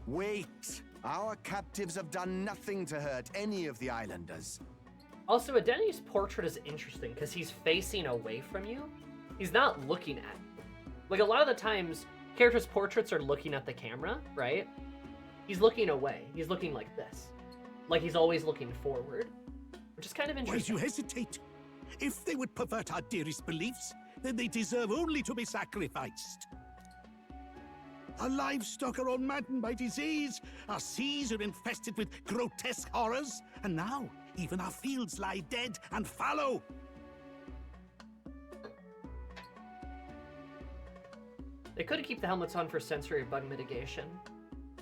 Wait! Our captives have done nothing to hurt any of the islanders. Also, Adeni's portrait is interesting because he's facing away from you. He's not looking at you. Like, a lot of the times, characters' portraits are looking at the camera, right? He's looking away. He's looking like this. Like he's always looking forward, which is kind of interesting. Why do you hesitate? If they would pervert our dearest beliefs, then they deserve only to be sacrificed. Our livestock are all maddened by disease, our seas are infested with grotesque horrors, and now even our fields lie dead and fallow. They could keep the helmets on for sensory bug mitigation.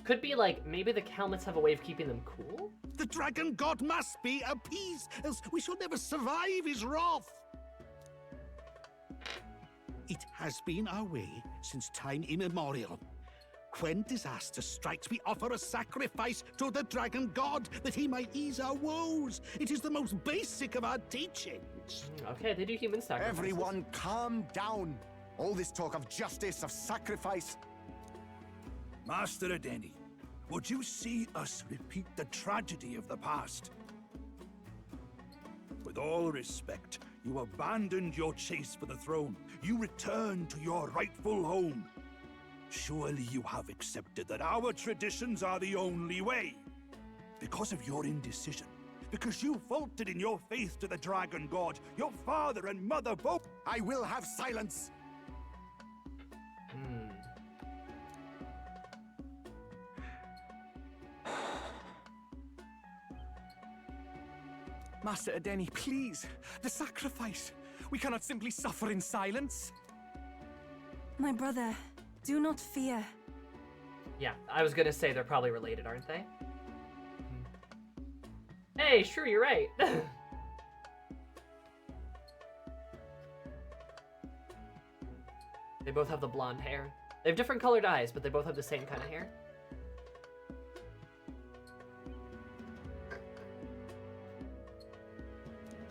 Could be like, maybe the helmets have a way of keeping them cool? The Dragon God must be appeased, else we shall never survive his wrath. It has been our way since time immemorial. When disaster strikes, we offer a sacrifice to the Dragon God that he might ease our woes. It is the most basic of our teachings. Okay, they do human sacrifices. Everyone calm down. All this talk of justice, of sacrifice. Master Adeni, would you see us repeat the tragedy of the past? With all respect, you abandoned your chase for the throne. You returned to your rightful home. Surely you have accepted that our traditions are the only way. Because of your indecision, because you faltered in your faith to the Dragon God, your father and mother both— I will have silence! Master Adeni, please, the sacrifice. We cannot simply suffer in silence. My brother, do not fear. Yeah, I was gonna say they're probably related, aren't they? Hey, sure, you're right. They both have the blonde hair. They have different colored eyes, but they both have the same kind of hair.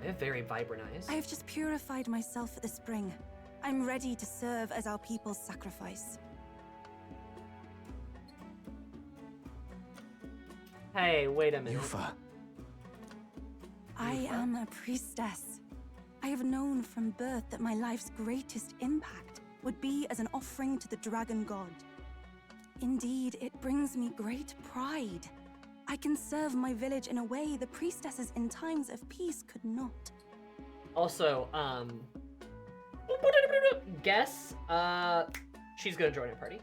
They have very vibrant eyes. I have just purified myself for the spring. I'm ready to serve as our people's sacrifice. Hey, wait a minute. Eupha. I am a priestess. I have known from birth that my life's greatest impact would be as an offering to the dragon god. Indeed, it brings me great pride. I can serve my village in a way the priestesses in times of peace could not. Also, guess, she's gonna join our party.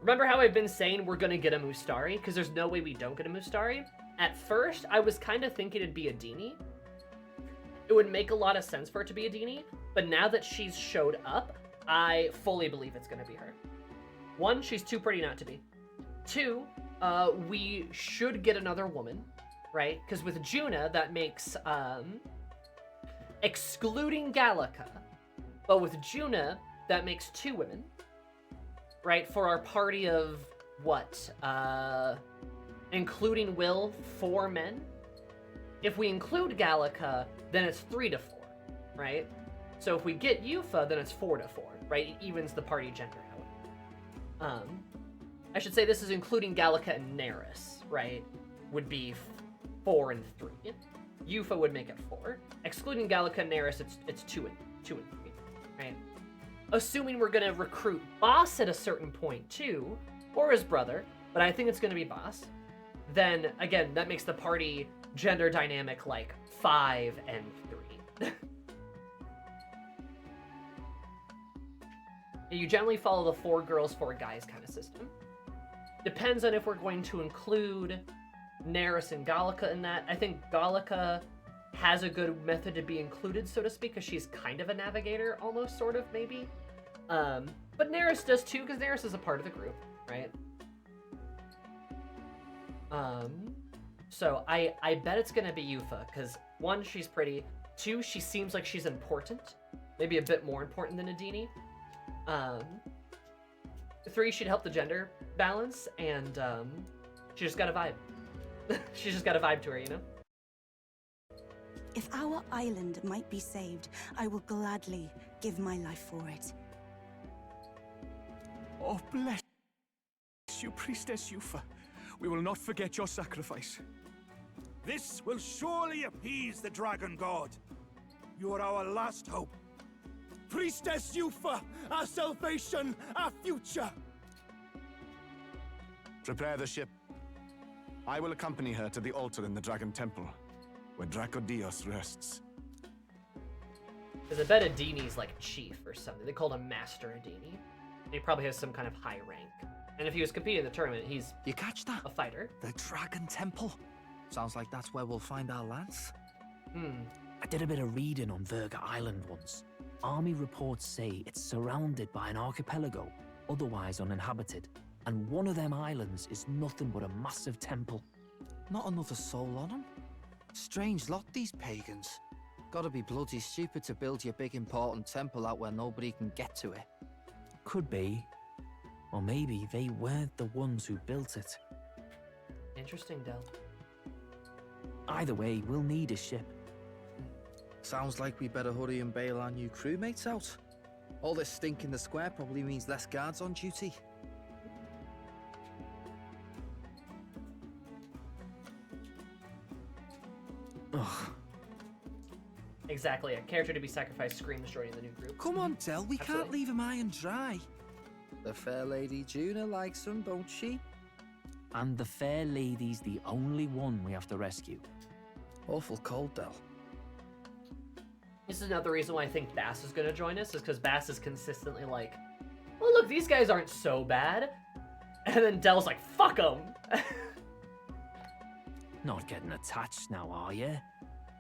Remember how I've been saying we're gonna get a Mustari? Because there's no way we don't get a Mustari. At first, I was kind of thinking it'd be a Dini. It would make a lot of sense for it to be a Dini, but now that she's showed up, I fully believe it's gonna be her. One, she's too pretty not to be. Two, we should get another woman, right? Because with Juna, that makes, excluding Gallica, but with Juna, that makes 2 women, right? For our party of, what, including Will, 4 men? If we include Gallica, then it's 3 to 4, right? So if we get Eupha, then it's 4 to 4, right? It evens the party gender out. I should say this is including Gallica and Neris, right? Would be 4 and 3. Eupha would make it 4. Excluding Gallica and Neris, it's 2 and 3, right? Assuming we're gonna recruit Boss at a certain point too, or his brother, but I think it's gonna be Boss. Then again, that makes the party gender dynamic like 5 and 3. You generally follow the 4 girls, 4 guys kind of system. Depends on if we're going to include Neris and Gallica in that. I think Gallica has a good method to be included, so to speak, because she's kind of a navigator, almost, sort of, maybe. But Neris does too, because Neris is a part of the group, right? So I bet it's gonna be Eupha, because 1, she's pretty. 2, she seems like she's important. Maybe a bit more important than Adini. 3, she'd help the gender balance, and she just got a vibe. She's just got a vibe to her, you know? If our island might be saved, I will gladly give my life for it. Oh, bless you, Priestess Eupha. We will not forget your sacrifice. This will surely appease the dragon god. You are our last hope. Priestess Eupha, our salvation, our future. Prepare the ship. I will accompany her to the altar in the Dragon Temple, where Dracodios rests. Because I bet Adini's like chief or something. They called him Master Adini. And he probably has some kind of high rank. And if he was competing in the tournament, he's You catch that? a fighter. The Dragon Temple. Sounds like that's where we'll find our lance. I did a bit of reading on Verga Island once. Army reports say it's surrounded by an archipelago, otherwise uninhabited. And one of them islands is nothing but a massive temple. Not another soul on them. Strange lot, these pagans. Gotta be bloody stupid to build your big important temple out where nobody can get to it. Could be. Or maybe they weren't the ones who built it. Interesting, Del. Either way, we'll need a ship. Sounds like we better hurry and bail our new crewmates out. All this stink in the square probably means less guards on duty. Ugh. Exactly, a character to be sacrificed screams joining the new group. Come on, Del, we Absolutely. can't leave him high and dry. The fair lady Juna likes him, don't she? And the fair lady's the only one we have to rescue. Awful cold, Del. This is another reason why I think Bass is going to join us, is because Bass is consistently like, oh look, these guys aren't so bad. And then Del's like, fuck them. Not getting attached now, are you?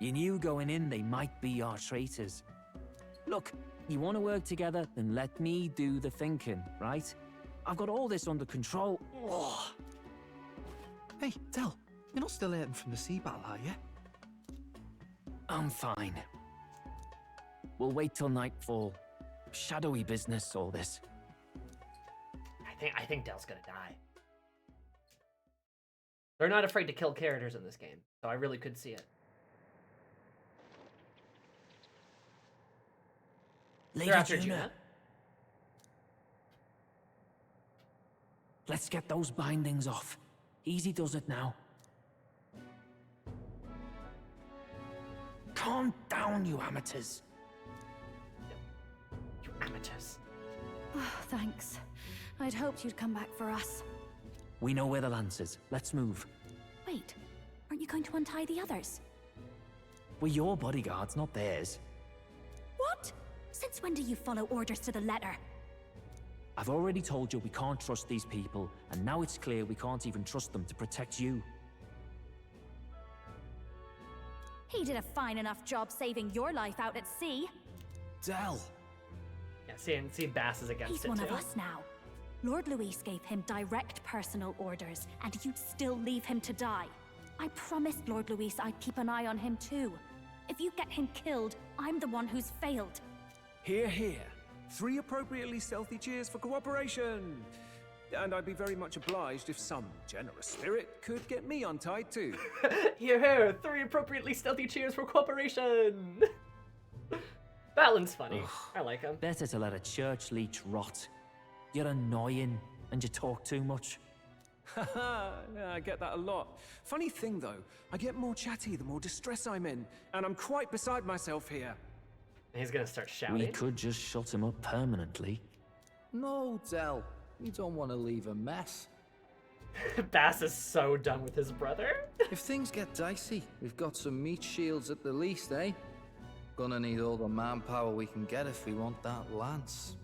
You knew going in they might be our traitors. Look, you want to work together, then let me do the thinking, right? I've got all this under control. Ugh. Hey, Del, You're not still hurting from the sea battle, are you? I'm fine. We'll wait till nightfall. Shadowy business, all this. I think Dell's gonna die. They're not afraid to kill characters in this game, so I really could see it. Lady They're after Juna. Juna. Let's get those bindings off. Easy does it now. Calm down, you amateurs. You amateurs. Oh, thanks. I'd hoped you'd come back for us. We know where the lance is. Let's move. Wait, aren't you going to untie the others? We're your bodyguards, not theirs. What? Since when do you follow orders to the letter? I've already told you we can't trust these people, and now it's clear we can't even trust them to protect you. He did a fine enough job saving your life out at sea. Dell! Yeah, see Bass is against He's it one too. of us now. Lord Luis gave him direct personal orders, and you'd still leave him to die. I promised Lord Luis I'd keep an eye on him too. If you get him killed, I'm the one who's failed. Hear, hear. 3 appropriately stealthy cheers for cooperation. And I'd be very much obliged if some generous spirit could get me untied too. Here, here, 3 appropriately stealthy cheers for cooperation. Battlin's funny. I like him. Better to let a church leech rot. You're annoying, and you talk too much. Haha, yeah, I get that a lot. Funny thing though, I get more chatty the more distress I'm in, and I'm quite beside myself here. He's gonna start shouting. We could just shut him up permanently. No, Dell. You don't want to leave a mess. Bass is so done with his brother. If things get dicey, we've got some meat shields at the least, eh? Gonna need all the manpower we can get if we want that lance.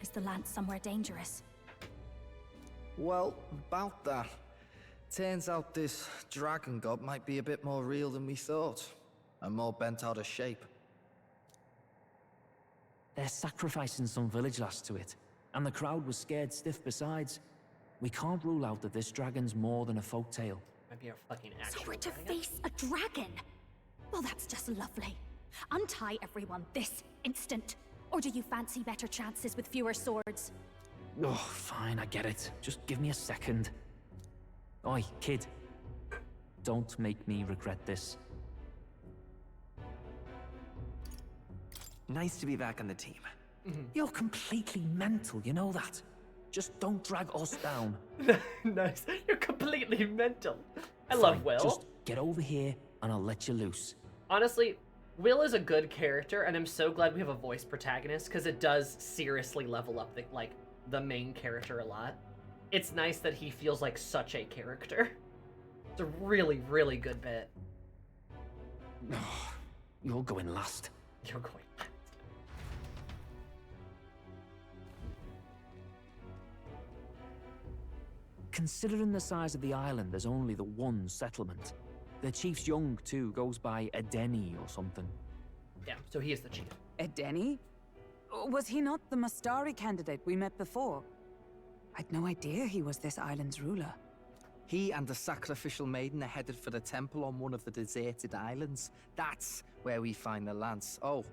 Is the lance somewhere dangerous? Well, about that. Turns out this dragon god might be a bit more real than we thought. And more bent out of shape. They're sacrificing some village lass to it, and the crowd was scared stiff besides. We can't rule out that this dragon's more than a folktale. Might be a fucking actual So we're to dragon. face a dragon? Well, that's just lovely. Untie everyone this instant. Or do you fancy better chances with fewer swords? Oh, fine, I get it. Just give me a second. Oi, kid. Don't make me regret this. Nice to be back on the team. You're completely mental, you know that? Just don't drag us down. Nice. You're completely mental. I love Fine, Will. Just get over here and I'll let you loose. Honestly, Will is a good character, and I'm so glad we have a voice protagonist because it does seriously level up the main character a lot. It's nice that he feels like such a character. It's a really, really good bit. You're going last. You're going. Considering the size of the island, there's only the one settlement. The chief's young, too, goes by Edeni or something. Yeah, so he is the chief. Edeni? Was he not the Mastari candidate we met before? I'd no idea he was this island's ruler. He and the sacrificial maiden are headed for the temple on one of the deserted islands. That's where we find the lance. Oh,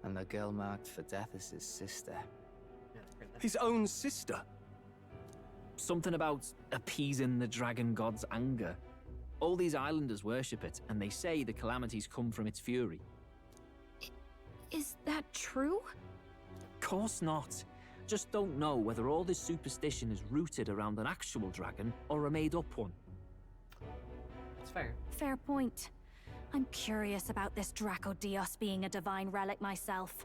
and the girl marked for death is his sister. His own sister? Something about appeasing the dragon god's anger. All these islanders worship it, and they say the calamities come from its fury. Is that true? Course not. Just don't know whether all this superstition is rooted around an actual dragon or a made-up one. That's fair. Fair point. I'm curious about this Dracodios being a divine relic myself.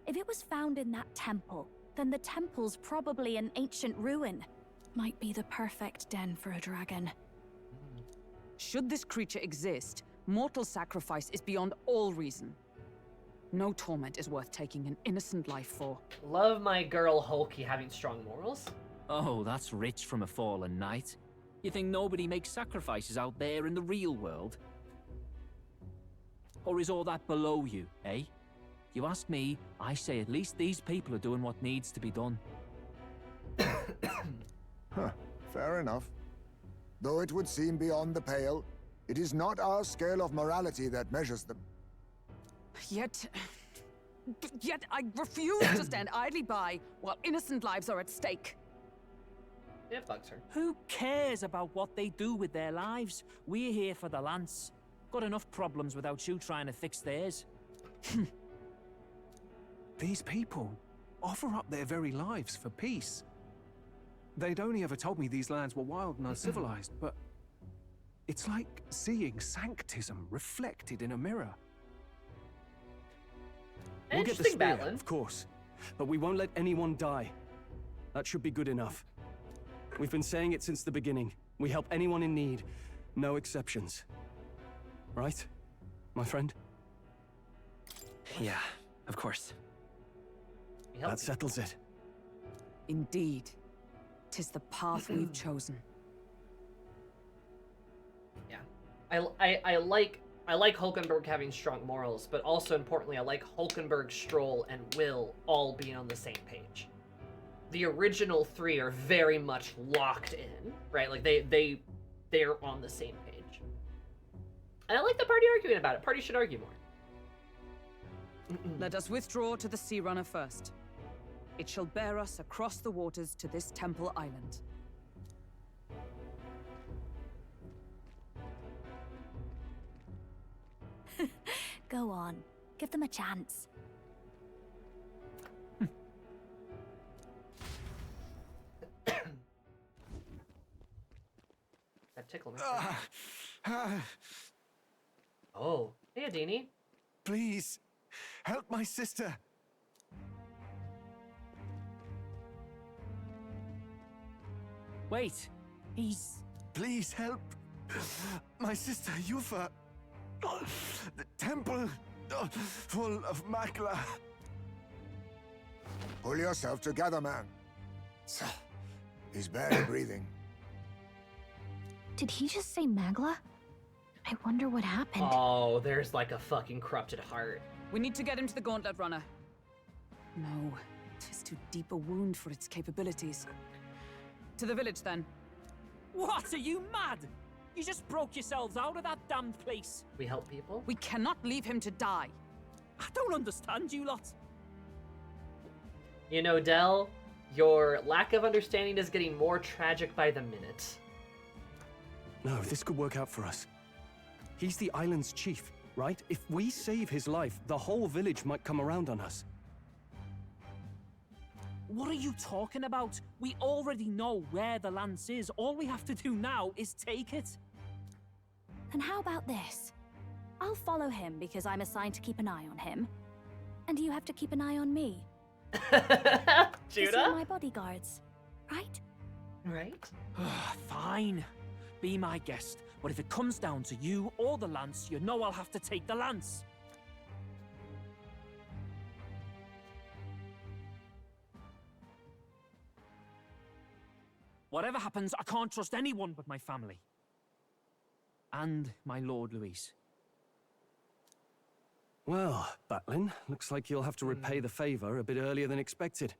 If it was found in that temple, then the temple's probably an ancient ruin. Might be the perfect den for a dragon. Should this creature exist, mortal sacrifice is beyond all reason. No torment is worth taking an innocent life for. Love my girl Hulky having strong morals. Oh, that's rich from a fallen knight. You think nobody makes sacrifices out there in the real world? Or is all that below you, eh? You ask me, I say at least these people are doing what needs to be done. Huh, fair enough. Though it would seem beyond the pale, it is not our scale of morality that measures them. Yet I refuse to stand idly by while innocent lives are at stake. It bugs her. Who cares about what they do with their lives? We're here for the lance. Got enough problems without you trying to fix theirs. These people offer up their very lives for peace. They'd only ever told me these lands were wild and uncivilized, but it's like seeing sanctism reflected in a mirror. We'll get the Interesting spear, balance. of course, but we won't let anyone die. That should be good enough. We've been saying it since the beginning. We help anyone in need, no exceptions. Right, my friend? Yeah, of course. That settles it. Indeed. 'Tis the path we've chosen. Yeah. I like Hulkenberg having strong morals, but also importantly, I like Hulkenberg, Stroll, and Will all being on the same page. The original three are very much locked in, right? Like they're on the same page. And I like the party arguing about it. Party should argue more. Let us withdraw to the Sea Runner first. It shall bear us across the waters to this temple island. Go on. Give them a chance. That tickle me. Oh, hey, Adini. Please, help my sister. Wait, he's... Please help. My sister, Eupha. The temple full of Magla. Pull yourself together, man. He's barely breathing. Did he just say Magla? I wonder what happened. Oh, there's like a fucking corrupted heart. We need to get him to the Gauntlet Runner. No, 'tis too deep a wound for its capabilities. To the village, then. What, are you mad? You just broke yourselves out of that damned place. We help people? We cannot leave him to die. I don't understand you lot. You know, Del, your lack of understanding is getting more tragic by the minute. No, this could work out for us. He's the island's chief, right? If we save his life, the whole village might come around on us. What are you talking about? We already know where the lance is. All we have to do now is take it. And how about this? I'll follow him because I'm assigned to keep an eye on him. And you have to keep an eye on me. Because you're my bodyguards, right? Right? Fine. Be my guest. But if it comes down to you or the lance, you know I'll have to take the lance. Whatever happens, I can't trust anyone but my family. And my Lord Luis. Well, Batlin, looks like you'll have to repay the favor a bit earlier than expected.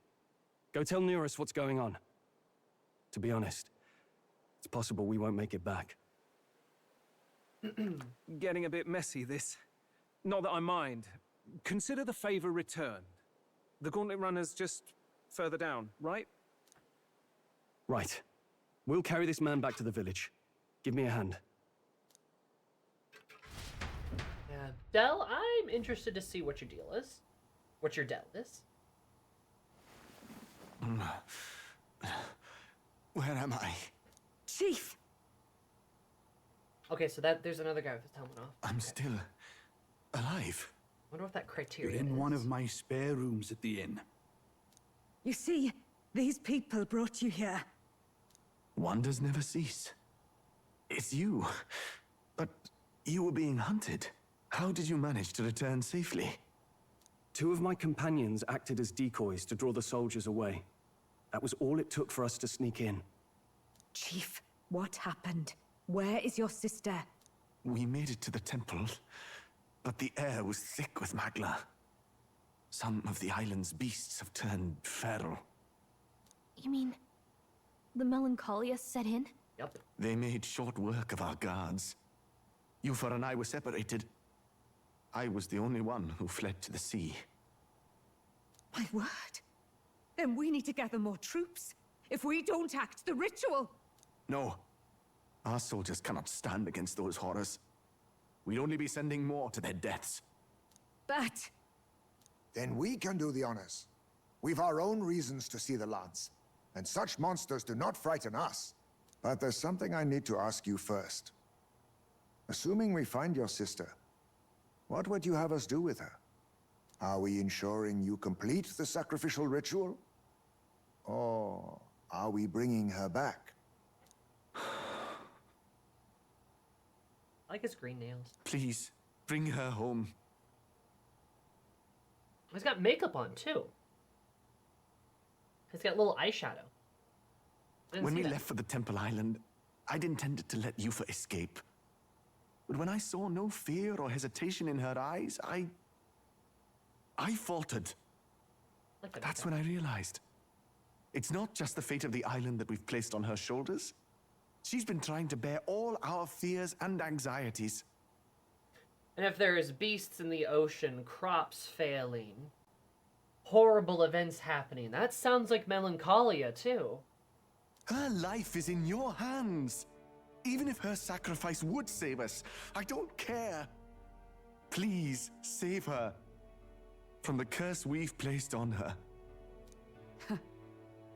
Go tell Neurus what's going on. To be honest, it's possible we won't make it back. Getting a bit messy, this. Not that I mind. Consider the favor returned. The Gauntlet Runner's just further down, right? Right. We'll carry this man back to the village. Give me a hand. Yeah. Del, I'm interested to see what your deal is. What your deal is. Where am I? Chief! Okay, so there's another guy with his helmet off. I'm still alive. Wonder what that criteria You're in is. one of my spare rooms at the inn. You see, these people brought you here. Wonders never cease. It's you. But you were being hunted. How did you manage to return safely? 2 of my companions acted as decoys to draw the soldiers away. That was all it took for us to sneak in. Chief, what happened? Where is your sister? We made it to the temple, but the air was thick with Magla. Some of the island's beasts have turned feral. You mean The melancholia set in? Yep. They made short work of our guards. Eupha and I were separated. I was the only one who fled to the sea. My word. Then we need to gather more troops. If we don't act, the ritual... No. Our soldiers cannot stand against those horrors. We'd only be sending more to their deaths. But... Then we can do the honors. We've our own reasons to see the lance, and such monsters do not frighten us. But there's something I need to ask you first. Assuming we find your sister, what would you have us do with her? Are we ensuring you complete the sacrificial ritual? Or are we bringing her back? I like his green nails. Please, bring her home. He's got makeup on, too. He's got a little eyeshadow. When we left for the Temple Island, I'd intended to let Eupha escape. But when I saw no fear or hesitation in her eyes, I faltered. That's when I realized. It's not just the fate of the island that we've placed on her shoulders. She's been trying to bear all our fears and anxieties. And if there's beasts in the ocean, crops failing, horrible events happening, that sounds like melancholia, too. Her life is in your hands. Even if her sacrifice would save us, I don't care. Please, save her from the curse we've placed on her.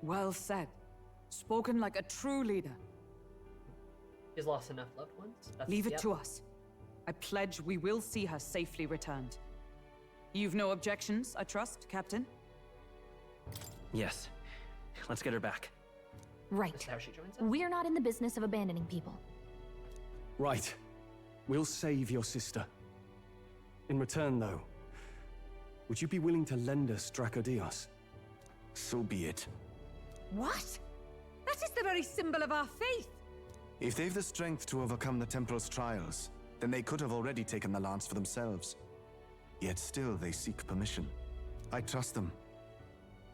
Well said. Spoken like a true leader. He's lost enough loved ones. Leave it to us. I pledge we will see her safely returned. You've no objections, I trust, Captain? Yes. Let's get her back. Right. We're not in the business of abandoning people. Right. We'll save your sister. In return, though, would you be willing to lend us Dracodios? So be it. What? That is the very symbol of our faith. If they've the strength to overcome the Temple's trials, then they could have already taken the lance for themselves. Yet still they seek permission. I trust them.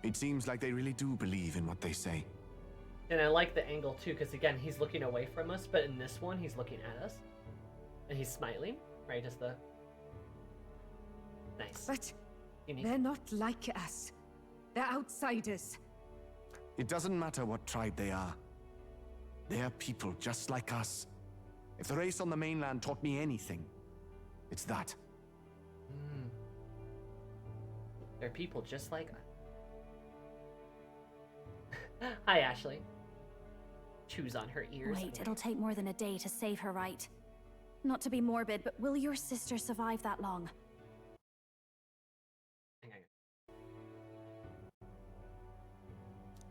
It seems like they really do believe in what they say. And I like the angle, too, because, again, he's looking away from us, but in this one, he's looking at us. And he's smiling, right, as the... Nice. But unique. They're not like us. They're outsiders. It doesn't matter what tribe they are. They're people just like us. If the race on the mainland taught me anything, it's that. They're people just like us. Hi, Ashley. Chews on her ears. Wait, it'll take more than a day to save her, right? Not to be morbid, but will your sister survive that long?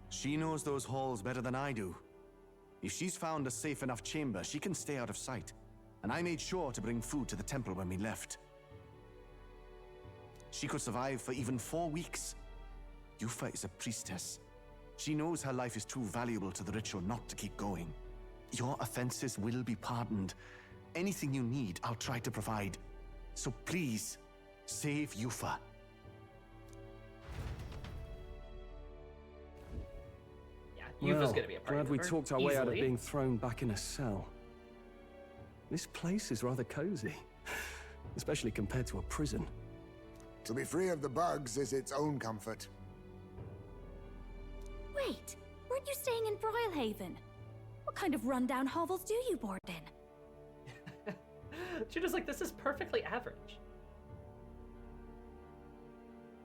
She knows those halls better than I do. If she's found a safe enough chamber, she can stay out of sight. And I made sure to bring food to the temple when we left. She could survive for even 4 weeks. Eupha is a priestess. She knows her life is too valuable to the ritual not to keep going. Your offenses will be pardoned. Anything you need, I'll try to provide. So please, save Eupha. Eupha's gonna be a party glad we member, talked our way out of easily. being thrown back in a cell. This place is rather cozy, especially compared to a prison. To be free of the bugs is its own comfort. Wait, weren't you staying in Broilhaven? What kind of rundown hovels do you board in? Judah's like, this is perfectly average.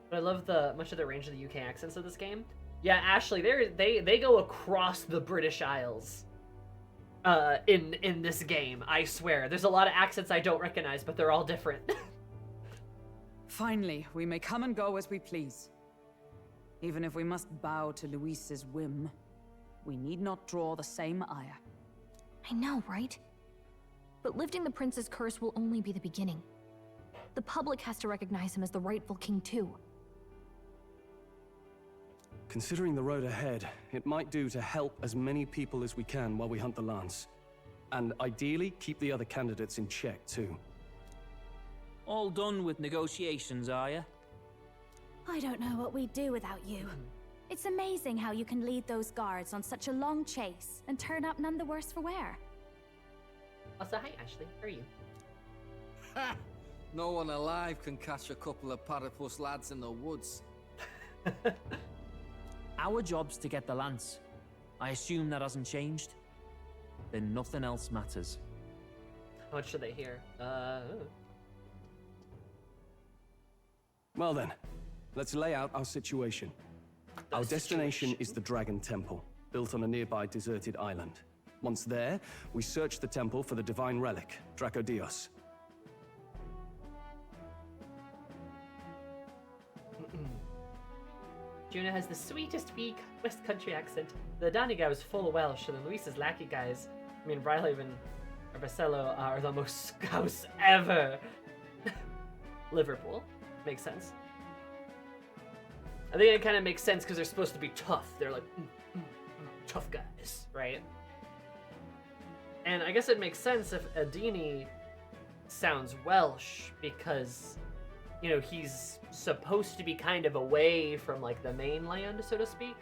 But I love the much of the range of the UK accents of this game. Yeah, Ashley, they go across the British Isles in this game, I swear. There's a lot of accents I don't recognize, but they're all different. Finally, we may come and go as we please. Even if we must bow to Luis's whim, we need not draw the same ire. I know, right? But lifting the prince's curse will only be the beginning. The public has to recognize him as the rightful king too. Considering the road ahead, it might do to help as many people as we can while we hunt the lance. And ideally, keep the other candidates in check, too. All done with negotiations, are ya? I don't know what we'd do without you. It's amazing how you can lead those guards on such a long chase and turn up none the worse for wear. Also, hi Ashley, how are you? No one alive can catch a couple of platypus lads in the woods. Our job's to get the lance. I assume that hasn't changed? Then nothing else matters. How much should they hear? Well then, let's lay out our situation. Our destination is the Dragon Temple, built on a nearby deserted island. Once there, we search the temple for the divine relic, Dracodios. Juna has the sweetest West Country accent. The Danny guy was full Welsh, and the Luis's lackey guys, I mean, Rylehaven or Basello, are the most scouse ever. Liverpool. Makes sense. I think it kind of makes sense because they're supposed to be tough. They're like, tough guys, right? And I guess it makes sense if Adini sounds Welsh because, you know, he's supposed to be kind of away from, like, the mainland, so to speak.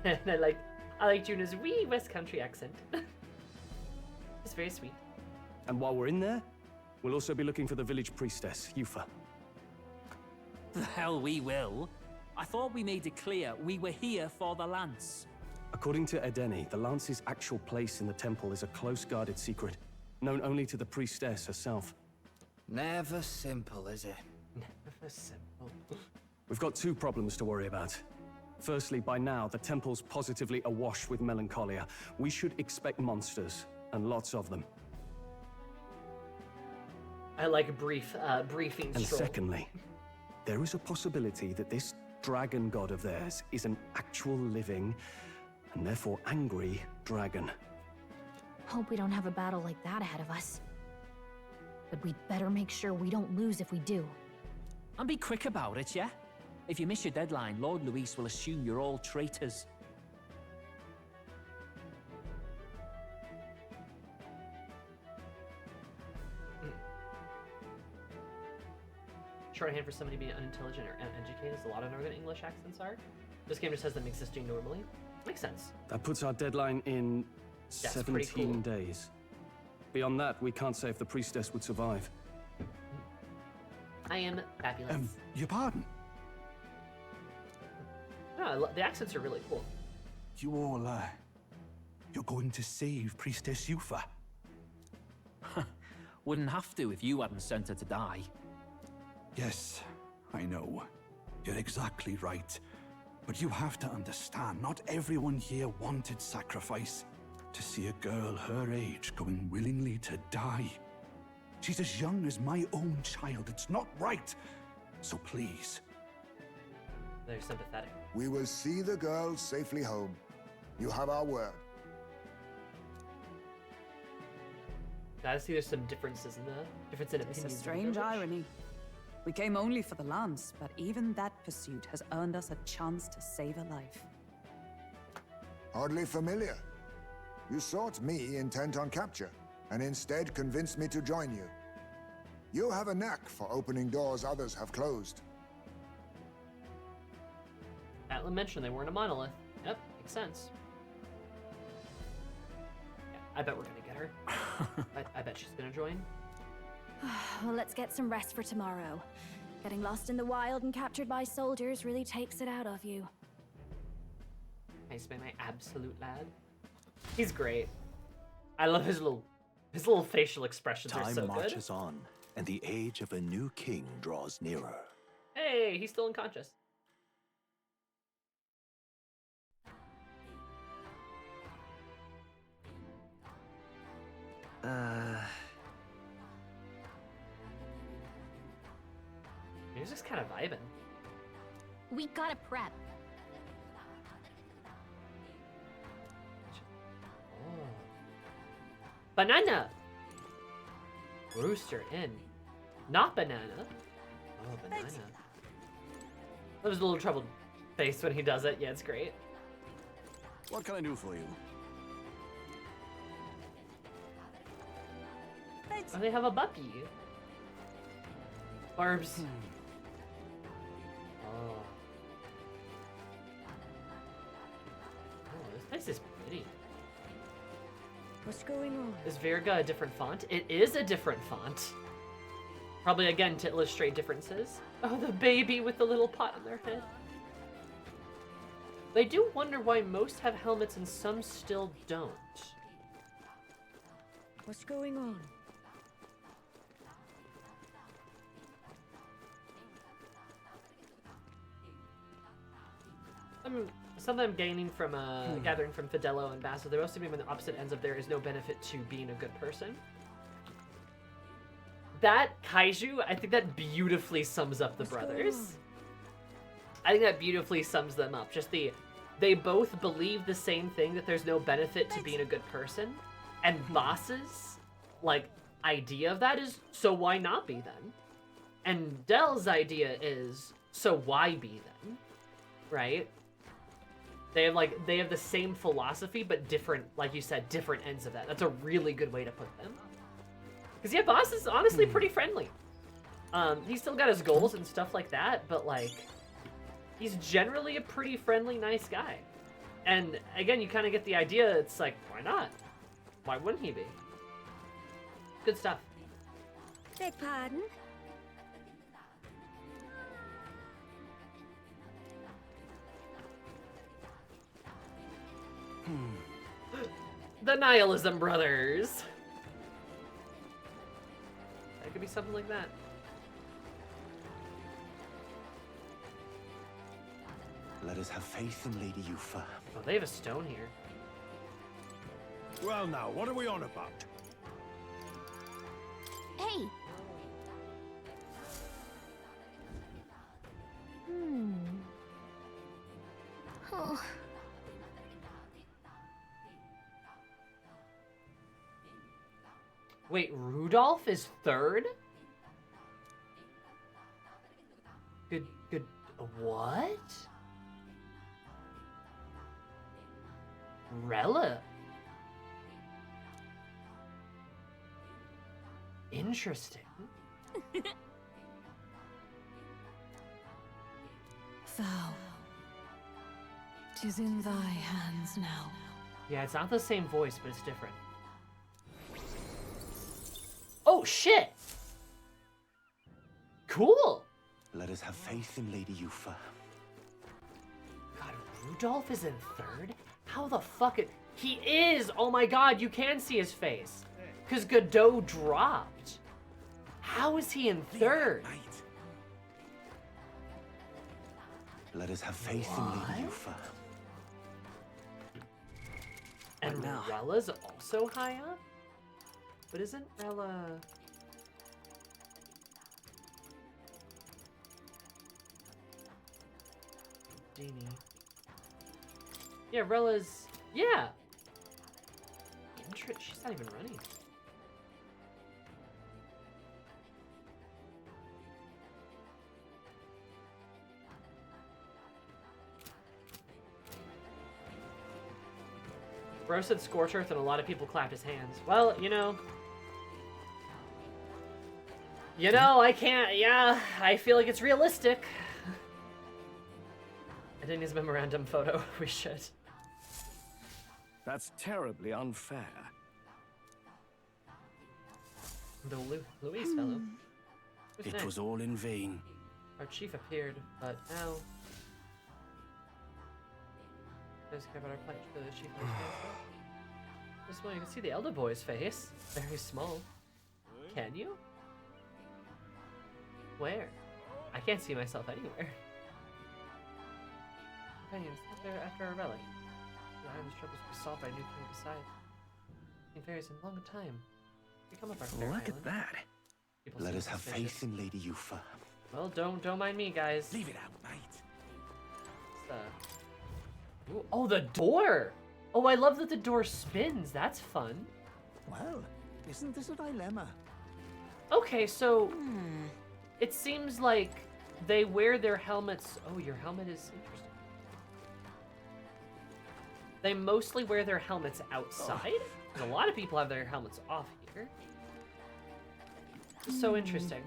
And I like Juna's wee West Country accent. It's very sweet. And while we're in there, we'll also be looking for the village priestess, Eupha. The hell we will. I thought we made it clear we were here for the lance. According to Edeni, the lance's actual place in the temple is a close-guarded secret, known only to the priestess herself. Never simple, is it? Never simple. We've got two problems to worry about. Firstly, by now, the temple's positively awash with melancholia. We should expect monsters, and lots of them. I like a briefing And stroll. secondly, there is a possibility that this dragon god of theirs is an actual living, and therefore angry, dragon. Hope we don't have a battle like that ahead of us. But we'd better make sure we don't lose if we do. And be quick about it, yeah? If you miss your deadline, Lord Luis will assume you're all traitors. Shorthand for somebody being unintelligent or uneducated, as a lot of Northern English accents are. This game just has them existing normally. Makes sense. That puts our deadline in That's 17 pretty cool. days. Beyond that, we can't say if the priestess would survive. I am fabulous. Your pardon? No, the accents are really cool. You all, you're going to save Priestess Eupha? Wouldn't have to if you hadn't sent her to die. Yes, I know. You're exactly right. But you have to understand, not everyone here wanted sacrifice. To see a girl her age going willingly to die. She's as young as my own child. It's not right. So please. They're sympathetic. We will see the girl safely home. You have our word. Gotta see there's some differences in It's opinions. a in the strange village. irony. We came only for the lance, but even that pursuit has earned us a chance to save a life. Hardly familiar. You sought me intent on capture, and instead convinced me to join you. You have a knack for opening doors others have closed. Atlan mentioned they weren't a monolith. Yep, makes sense. Yeah, I bet we're gonna get her. I bet she's gonna join. Well, let's get some rest for tomorrow. Getting lost in the wild and captured by soldiers really takes it out of you. Nice by my absolute lad. He's great. I love his little facial expressions. Are Time so marches good. on, and the age of a new king draws nearer. Hey, he's still unconscious. Music's kind of vibing. We gotta prep. Oh. Banana! Rooster in. Not banana. Oh, banana. That was a little troubled face when he does it. Yeah, it's great. What can I do for you? Oh, they have a Bucky. Barbs. Oh. This is pretty. What's going on? Is Virga a different font? It is a different font. Probably again to illustrate differences. Oh, the baby with the little pot on their head. They do wonder why most have helmets and some still don't. What's going on? Something I'm gaining from gathering from Fidello and Basil, they mostly mean on the opposite ends of there is no benefit to being a good person. That kaiju, I think that beautifully sums up the brothers. I think that beautifully sums them up. Just they both believe the same thing, that there's no benefit to being a good person. And Boss's, like, idea of that is, so why not be then? And Dell's idea is, so why be then? Right? They have the same philosophy, but different, like you said, different ends of that. That's a really good way to put them. Because yeah, Boss is honestly pretty friendly. He's still got his goals and stuff like that, but like, he's generally a pretty friendly, nice guy. And again, you kind of get the idea, it's like, why not? Why wouldn't he be? Good stuff. Beg pardon? The Nihilism Brothers. That could be something like that. Let us have faith in Lady Eupha. Oh, they have a stone here. Well now, what are we on about? Hey! Oh. Wait, Rudolph is third? Good, what? Rella? Interesting. Thou. 'Tis in thy hands now. Yeah, it's not the same voice, but it's different. Oh, shit! Cool! Let us have faith in Lady Eupha. God, Rudolph is in third? How the fuck he is! Oh my god, you can see his face. Because Godot dropped. How is he in third? Let us have faith in Lady Eupha. And Rella's also high up? But isn't Rella... Genie. Yeah, Rella's... Yeah! She's not even running. Bro said Scorch Earth and a lot of people clapped his hands. Well, you know, I can't, yeah, I feel like it's realistic. I didn't use a memorandum photo. We should. That's terribly unfair. The Louise fellow. Who's It next? was all in vain. Our chief appeared, but now... Does care about our plight for the chief understands. This one, you can see the elder boy's face. Very small. Can you? Where? I can't see myself anywhere. Companions, not there after a relic. The island's troubles will be solved by a new king beside. King fairies in a long time. Become of our fair Look island. at that. People Let seem us have suspicious. faith in Lady Eupha. Well, don't mind me, guys. Leave it out, mate. Ooh, oh, the door! Oh, I love that the door spins. That's fun. Well, isn't this a dilemma? Okay, so it seems like they wear their helmets. Oh, your helmet is interesting. They mostly wear their helmets outside. And a lot of people have their helmets off here. This is so interesting.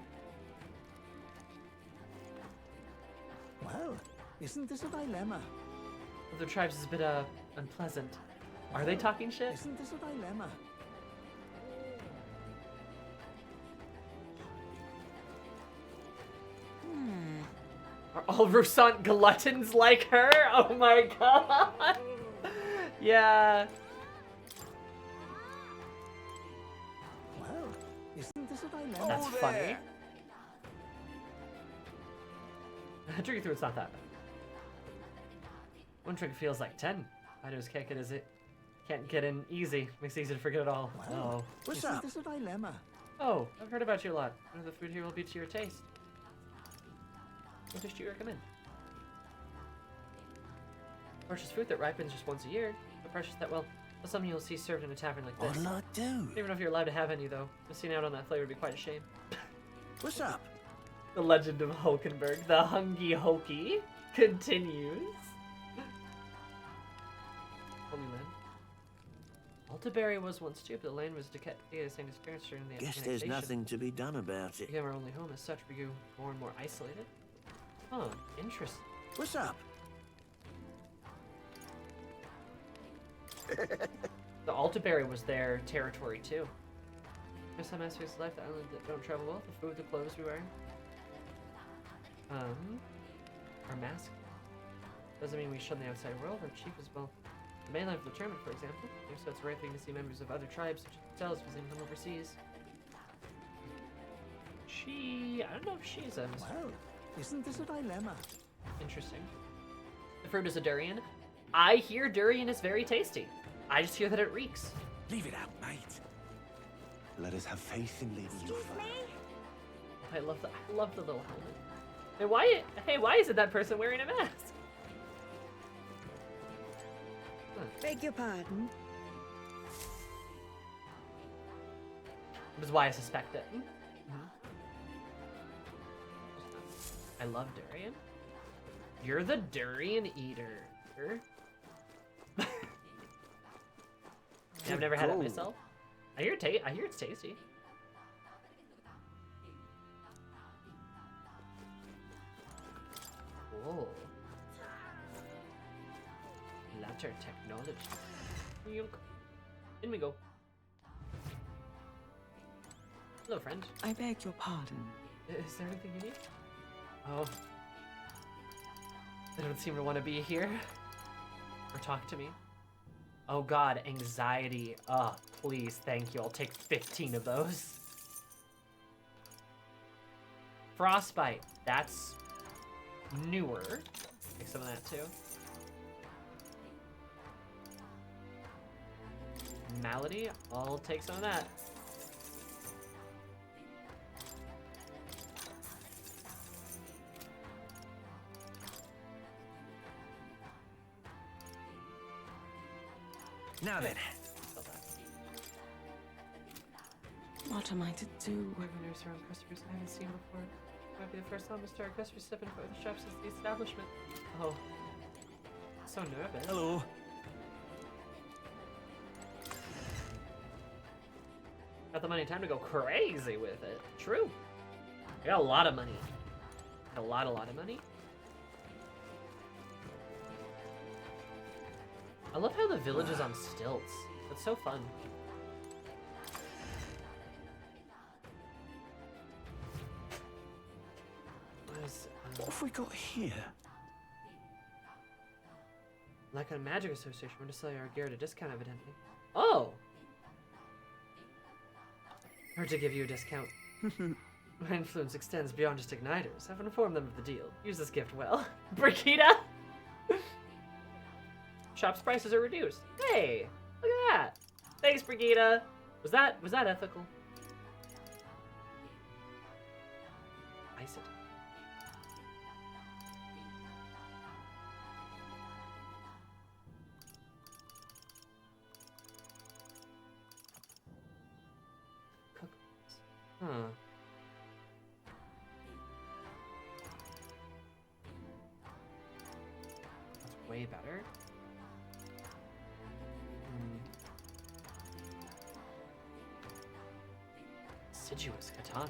Well, isn't this a dilemma? Other tribes is a bit unpleasant. Are they talking shit? Isn't this a dilemma? Are all Rusant gluttons like her? Oh my god! Yeah. Well, isn't this a dilemma? That's funny. Drinking through it's not that bad. One drink feels like 10. I just can't get in easy. Makes it easy to forget it all. Well, Oh. isn't this a dilemma? Oh, I've heard about you a lot. None of the food here will be to your taste. What dish do you recommend? Precious food that ripens just once a year. But precious that, well, that's something you'll see served in a tavern like this. What'll I do? I don't even know if you're allowed to have any, though. Missing out on that flavor would be quite a shame. What's up? The legend of Hulkenberg, the Hungy Hokey, continues. Holy land. Altaberry was once too, but the land was decayed the same experience during the Guess there's annexation. nothing to be done about it. Became our only home. As such, we grew more and more isolated. Oh, interesting. What's up? The Altaberry was their territory too. There's some aspects of life, the island that don't travel well. The food, the clothes we wear. Our mask. Doesn't mean we shun the outside world. Our chief as well. The mainland for the tournament, for example. So it's a rare thing to see members of other tribes, such as themselves, visiting from overseas. I don't know if she's a... Well, isn't this a dilemma? Interesting. The fruit is a durian. I hear durian is very tasty. I just hear that it reeks. Leave it out, mate. Let us have faith in Lady Eupha. I love the little helmet. And why isn't that person wearing a mask? Beg your pardon? Which is why I suspect it. I love durian. You're the durian eater. Yeah, I've never had it myself. I hear it's tasty. Whoa. Latter technology. In we go. Hello, friend. I beg your pardon. Is there anything you need? Oh. They don't seem to want to be here. Or talk to me. Oh god, anxiety. Please, thank you. I'll take 15 of those. Frostbite. That's newer. Take some of that too. Malady. I'll take some of that. Now then. What am I to do? Revenues around customers I haven't seen before. Might be the first time Mr. Customers step in front of the shop since the establishment. Oh. So nervous. Hello. Got the money, time to go crazy with it. True. I got a lot of money. A lot of money. I love how the village is on stilts. It's so fun. What have we got here? Like a magic association, we're to sell our gear at a discount, evidently. Oh! Or to give you a discount. My influence extends beyond just igniters. I've informed them of the deal. Use this gift well. Brigida! Shop's prices are reduced. Hey! Look at that! Thanks, Brigida! Was that ethical? Ice it. Huh. That's way better. Deciduous katana.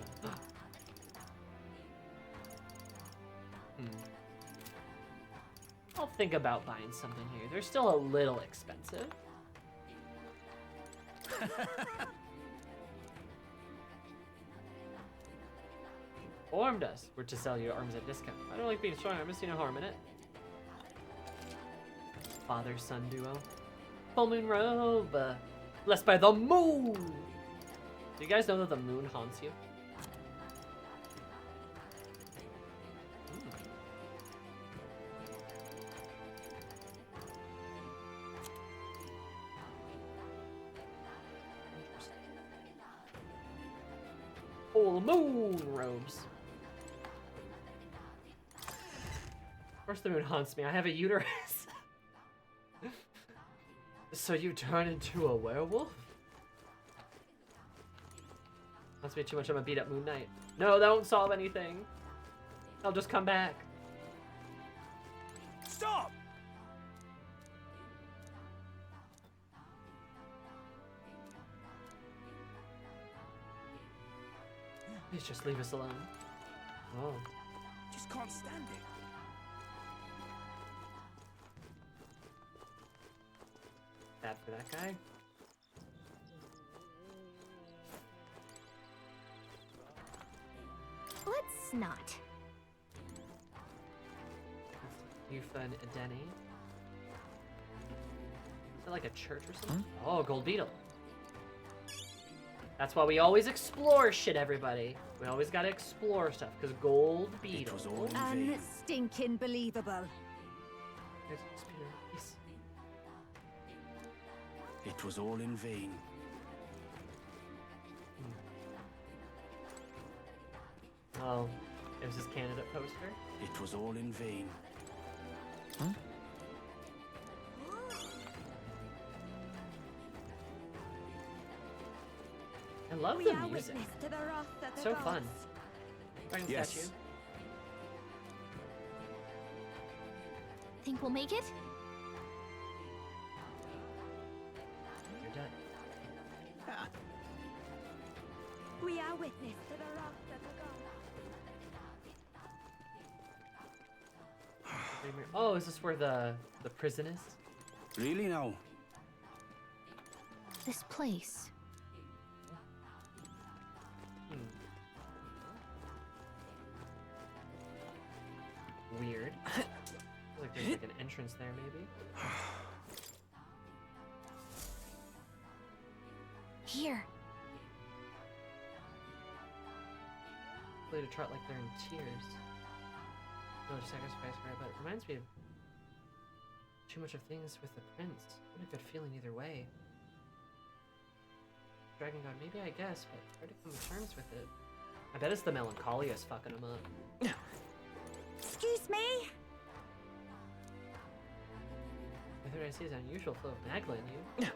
I'll think about buying something here. They're still a little expensive. Informed us we're to sell you arms at discount. I don't like being strong. I haven't seen no harm in it. Father-son duo. Full moon robe. Blessed by the moon. Do you guys know that the moon haunts you? Full moon robes. Of course the moon haunts me. I have a uterus. So you turn into a werewolf? Must be too much. I'm a beat up Moon Knight. No, that won't solve anything. I'll just come back. Stop! Please just leave us alone. Oh. Just can't stand it. Bad for that guy. Let's not. Eupha and Edeni. Is that like a church or something? Oh, gold beetle. That's why we always explore shit, everybody. We always gotta explore stuff, because gold beetle. Unstinking believable. It was all in vain. Oh, it was his candidate poster? It was all in vain. I love the music. So fun. Dragon Yes. statue. Think we'll make it? You're dead. We are witness to the wrath of the gods. Oh, is this where the prison is? Really now? This place. Weird. Feels like there's like an entrance there, maybe. Here. Play to trot like they're in tears. No sacrifice for it, but it reminds me of too much of things with the prince. What a good feeling either way. Dragon God, maybe I guess, but it's hard to come to terms with it. I bet it's the Melancholia's fucking him up. Excuse me? The third I see is an unusual flow of Magla in you.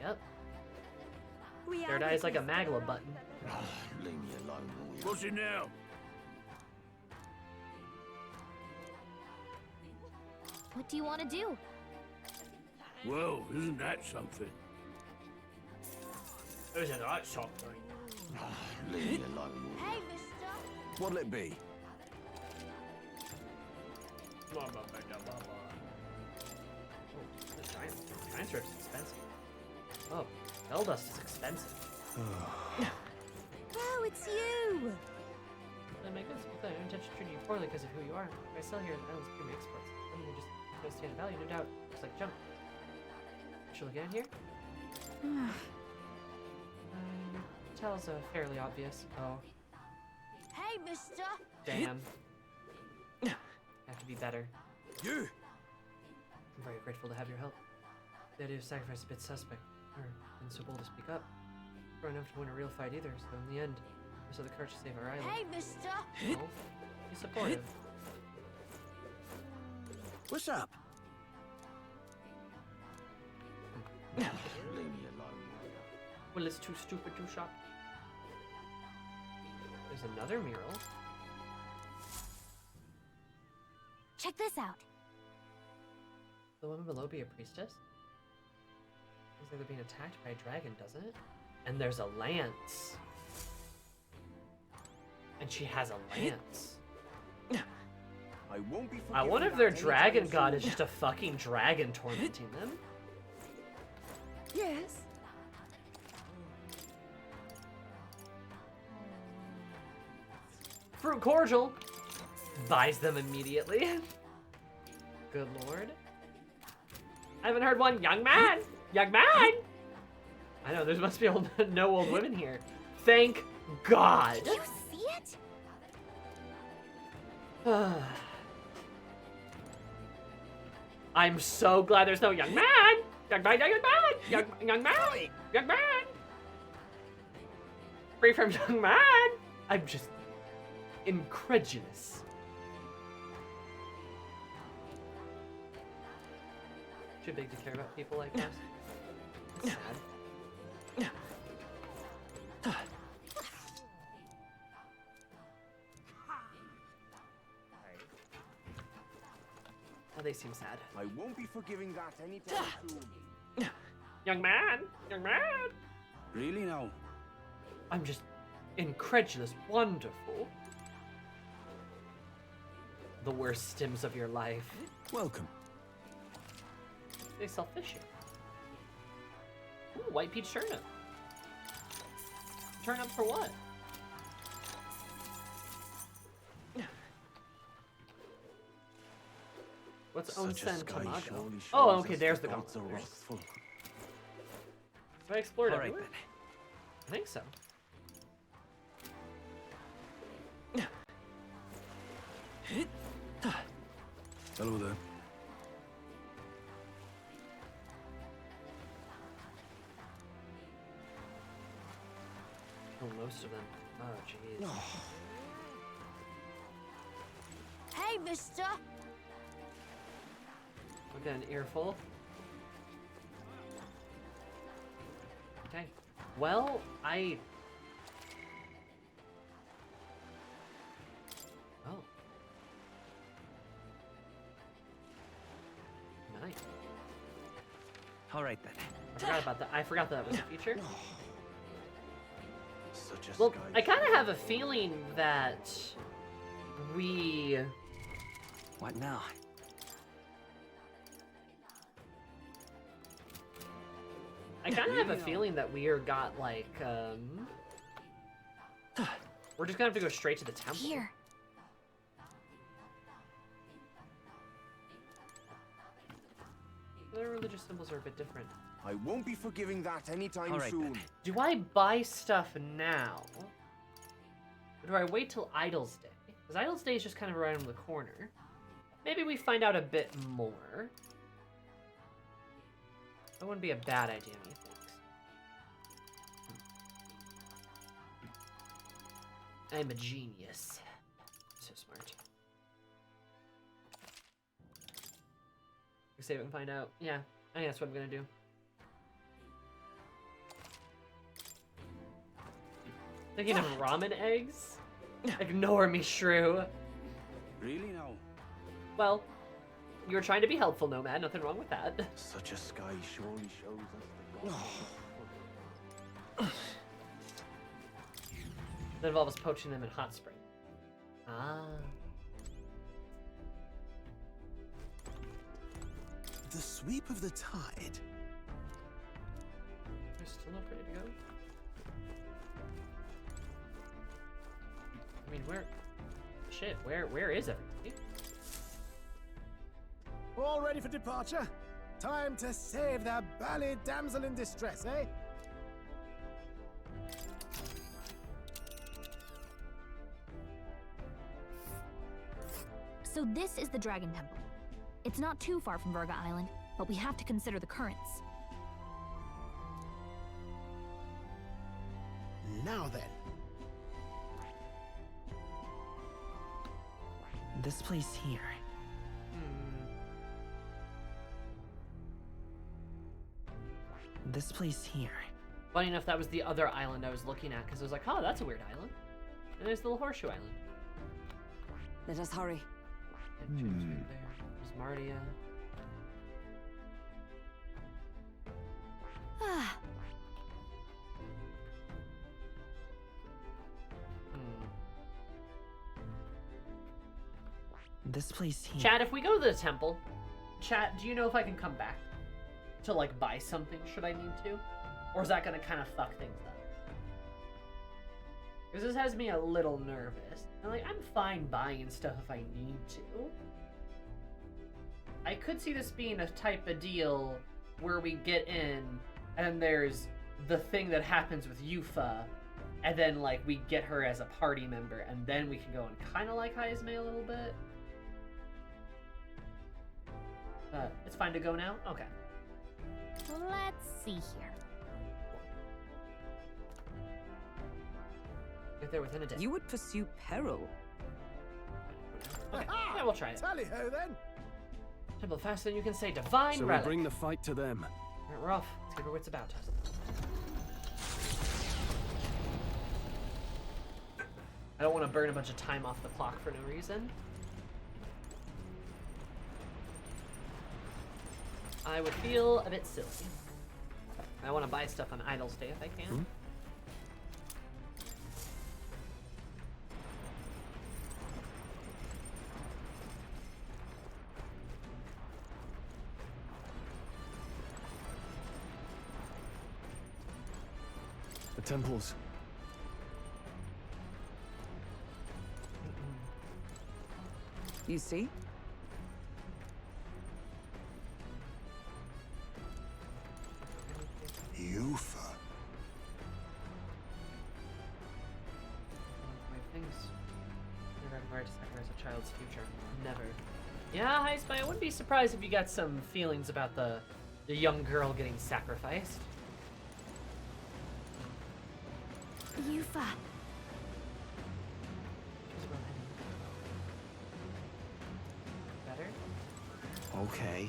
Yep. Third eye is like a Magla button. Leave me alone. What's it now? What do you want to do? Well, isn't that something? Isn't that something? Leave me alone. Hey, mister. What'll it be? Giant strip's expensive. Oh, Eldust is expensive. Oh, it's you! I make this with an intention to treat you poorly because of who you are. I sell here in the island's premium exports. I mean, you just don't stand in value, no doubt. Looks like a jump. Should we get in here? Tells fairly obvious. Oh, Hey, mister. damn. Have to be better. You! I'm very grateful to have your help. The idea of sacrifice is a bit suspect. Or been so bold to speak up. Not enough to win a real fight either, so in the end, we saw the courage to save our island. Hey, mister. Well, be supportive. What's up? Leave me alone. Well, it's too stupid to shop. There's another mural. Check this out. The woman below be a priestess? Looks like they're being attacked by a dragon, doesn't it? And there's a lance. And she has a lance. I wonder if their dragon god is just a fucking dragon tormenting them. Yes. Fruit cordial. Buys them immediately. Good lord. I haven't heard one. Young man! Young man! I know, there must be no old women here. Thank God. Did you see it? I'm so glad there's no young man! Young man, young man! Young man! Young man! Free from young man! I'm just incredulous. Too big to care about people like us. It's sad. Oh, they seem sad. I won't be forgiving that anytime soon. Young man! Young man! Really now? I'm just incredulous. Wonderful. The worst stims of your life. Welcome. They sell fish here. Ooh, white peach turnip. Turnip for what? What's onsen tamago? Oh, okay, there's the gauntlet. Have I explored All right, everywhere? I think so. Hello there. Oh, most of them. Oh, jeez. Hey, mister. Look at an earful. Okay. Well, Oh. Nice. All right then. I forgot about that. I forgot that was a feature. Such a Well, I kind of have a feeling that we... What now? I kind of have a feeling that we got like, we're just gonna have to go straight to the temple. Here. Their religious symbols are a bit different. I won't be forgiving that anytime All right, soon. then. Do I buy stuff now? Or do I wait till Idol's Day? Because Idol's Day is just kind of right around the corner. Maybe we find out a bit more. That wouldn't be a bad idea, methinks. I'm a genius. So smart. We save it and find out. Yeah, I think that's what I'm gonna do. Thinking of ramen eggs? Ignore me, Shrew. Really now? Well, you were trying to be helpful, Nomad. Nothing wrong with that. Such a sky surely shows us the That involves poaching them in hot spring. Ah. The sweep of the tide. They're still not ready to go. I mean, where? Shit, where is everybody? All ready for departure? Time to save the bally damsel in distress, eh? So this is the Dragon Temple. It's not too far from Virga Island, but we have to consider the currents. Now then. This place here. This place here. Funny enough, that was the other island I was looking at, because I was like, oh, that's a weird island. And there's the little horseshoe island. Let us hurry. There's Mardia. Ah. This place here. Chad, if we go to the temple, Chad, do you know if I can come back to, like, buy something should I need to? Or is that gonna kind of fuck things up? Because this has me a little nervous. I'm like, I'm fine buying stuff if I need to. I could see this being a type of deal where we get in, and there's the thing that happens with Eupha, and then, like, we get her as a party member, and then we can go and kind of like Heismay a little bit. It's fine to go now? Okay. Let's see here. If they're within a day. You would pursue peril. Okay. Yeah, we'll try it. Tally-ho then. Temple faster than you can say divine So we relic. bring the fight to them. Alright, we're off. Let's give her what's about us. I don't want to burn a bunch of time off the clock for no reason. I would feel a bit silly. I want to buy stuff on Idle Stay if I can. The temples. You see? Eupha. My things. Never required to sacrifice a child's future. Never. Yeah, Heismay, I wouldn't be surprised if you got some feelings about the young girl getting sacrificed. Eupha. Better? Okay.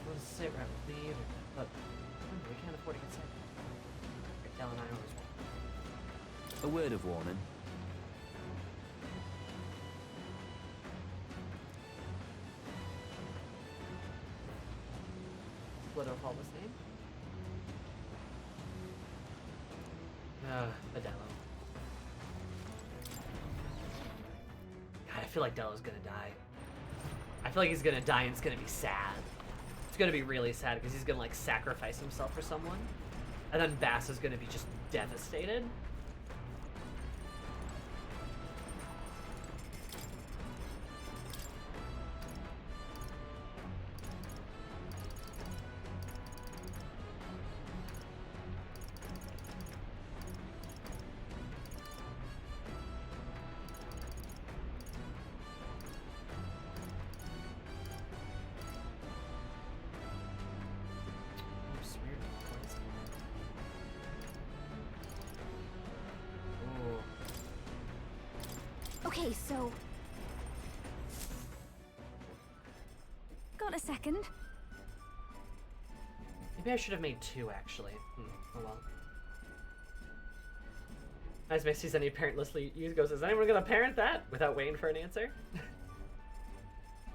We'll sit right with leave. Look, remember, we can't afford to get sick. Del and I always want. A word of warning. Split Oak this name. Modello. God, I feel like Delo's gonna die. I feel like he's gonna die and it's gonna be sad. It's gonna be really sad because he's gonna like sacrifice himself for someone. And then Bass is gonna be just devastated. Okay, so... Got a second? Maybe I should have made two, actually. Oh well. As Mace sees any parentlessly use goes, is anyone gonna parent that? Without waiting for an answer?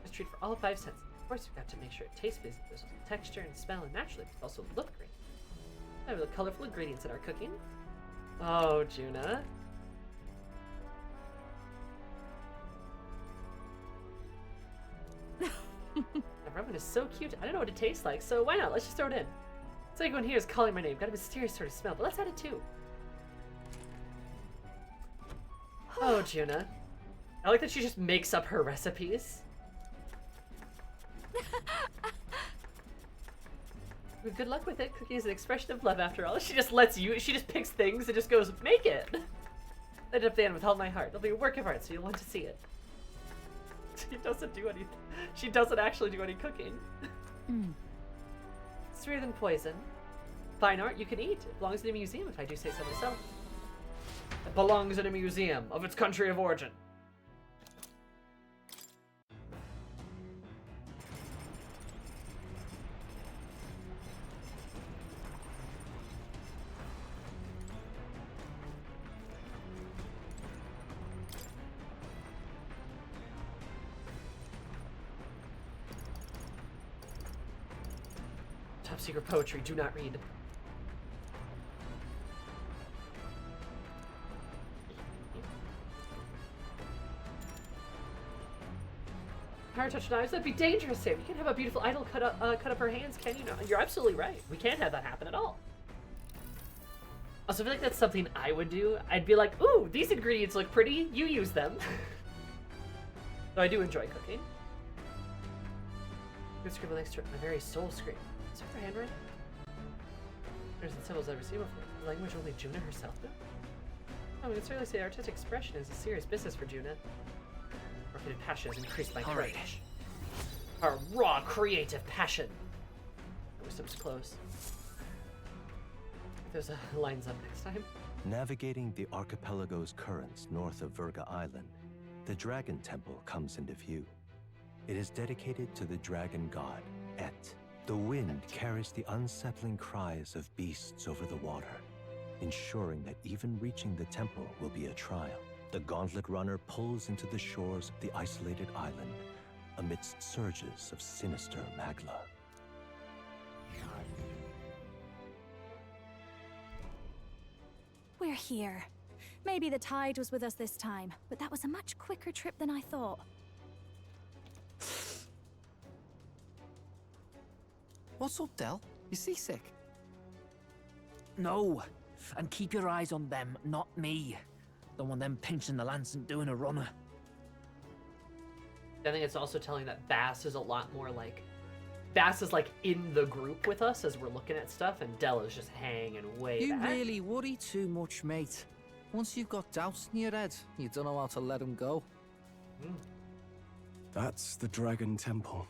Just treat for all 5 cents. Of course, we've got to make sure it tastes pleasing. There's texture and smell, and naturally, it also look great. I have the colorful ingredients in our cooking. Oh, Juna. The ramen is so cute. I don't know what it tastes like, so why not? Let's just throw it in. It's like everyone here is calling my name. Got a mysterious sort of smell, but let's add it too. Oh, Juna. I like that she just makes up her recipes. Well, good luck with it. Cooking is an expression of love after all. She just lets you, she just picks things and just goes, make it. I did up the end with all my heart. It'll be a work of art, so you'll want to see it. She doesn't do anything. She doesn't actually do any cooking. Sweeter than poison. Fine art you can eat. It belongs in a museum, if I do say so myself. It belongs in a museum of its country of origin. Top secret poetry, do not read. Power touch knives? That'd be dangerous, Sam. You can't have a beautiful idol cut up her hands, can you? No, you're absolutely right. We can't have that happen at all. Also, I feel like that's something I would do. I'd be like, ooh, these ingredients look pretty. You use them. So I do enjoy cooking. Good scribble next to my very soul scream. Is that her handwriting? There's the symbols I've ever seen before. The language only Juna herself knew. Oh, we can certainly say artistic expression is a serious business for Juna. Orchid passion has increased my courage. Our raw, creative passion. Wisdom's close. There's a lines up next time. Navigating the archipelago's currents north of Virga Island, the Dragon Temple comes into view. It is dedicated to the dragon god, Et. The wind carries the unsettling cries of beasts over the water, ensuring that even reaching the temple will be a trial. The gauntlet runner pulls into the shores of the isolated island amidst surges of sinister magla. We're here. Maybe the tide was with us this time, but that was a much quicker trip than I thought. What's up, Del? You seasick? No. And keep your eyes on them, not me. Don't want them pinching the lance and doing a runner. I think it's also telling that Bass is a lot more like... Bass is like in the group with us as we're looking at stuff, and Del is just hanging way You back. really worry too much, mate. Once you've got doubts in your head, you don't know how to let them go. That's the Dragon Temple.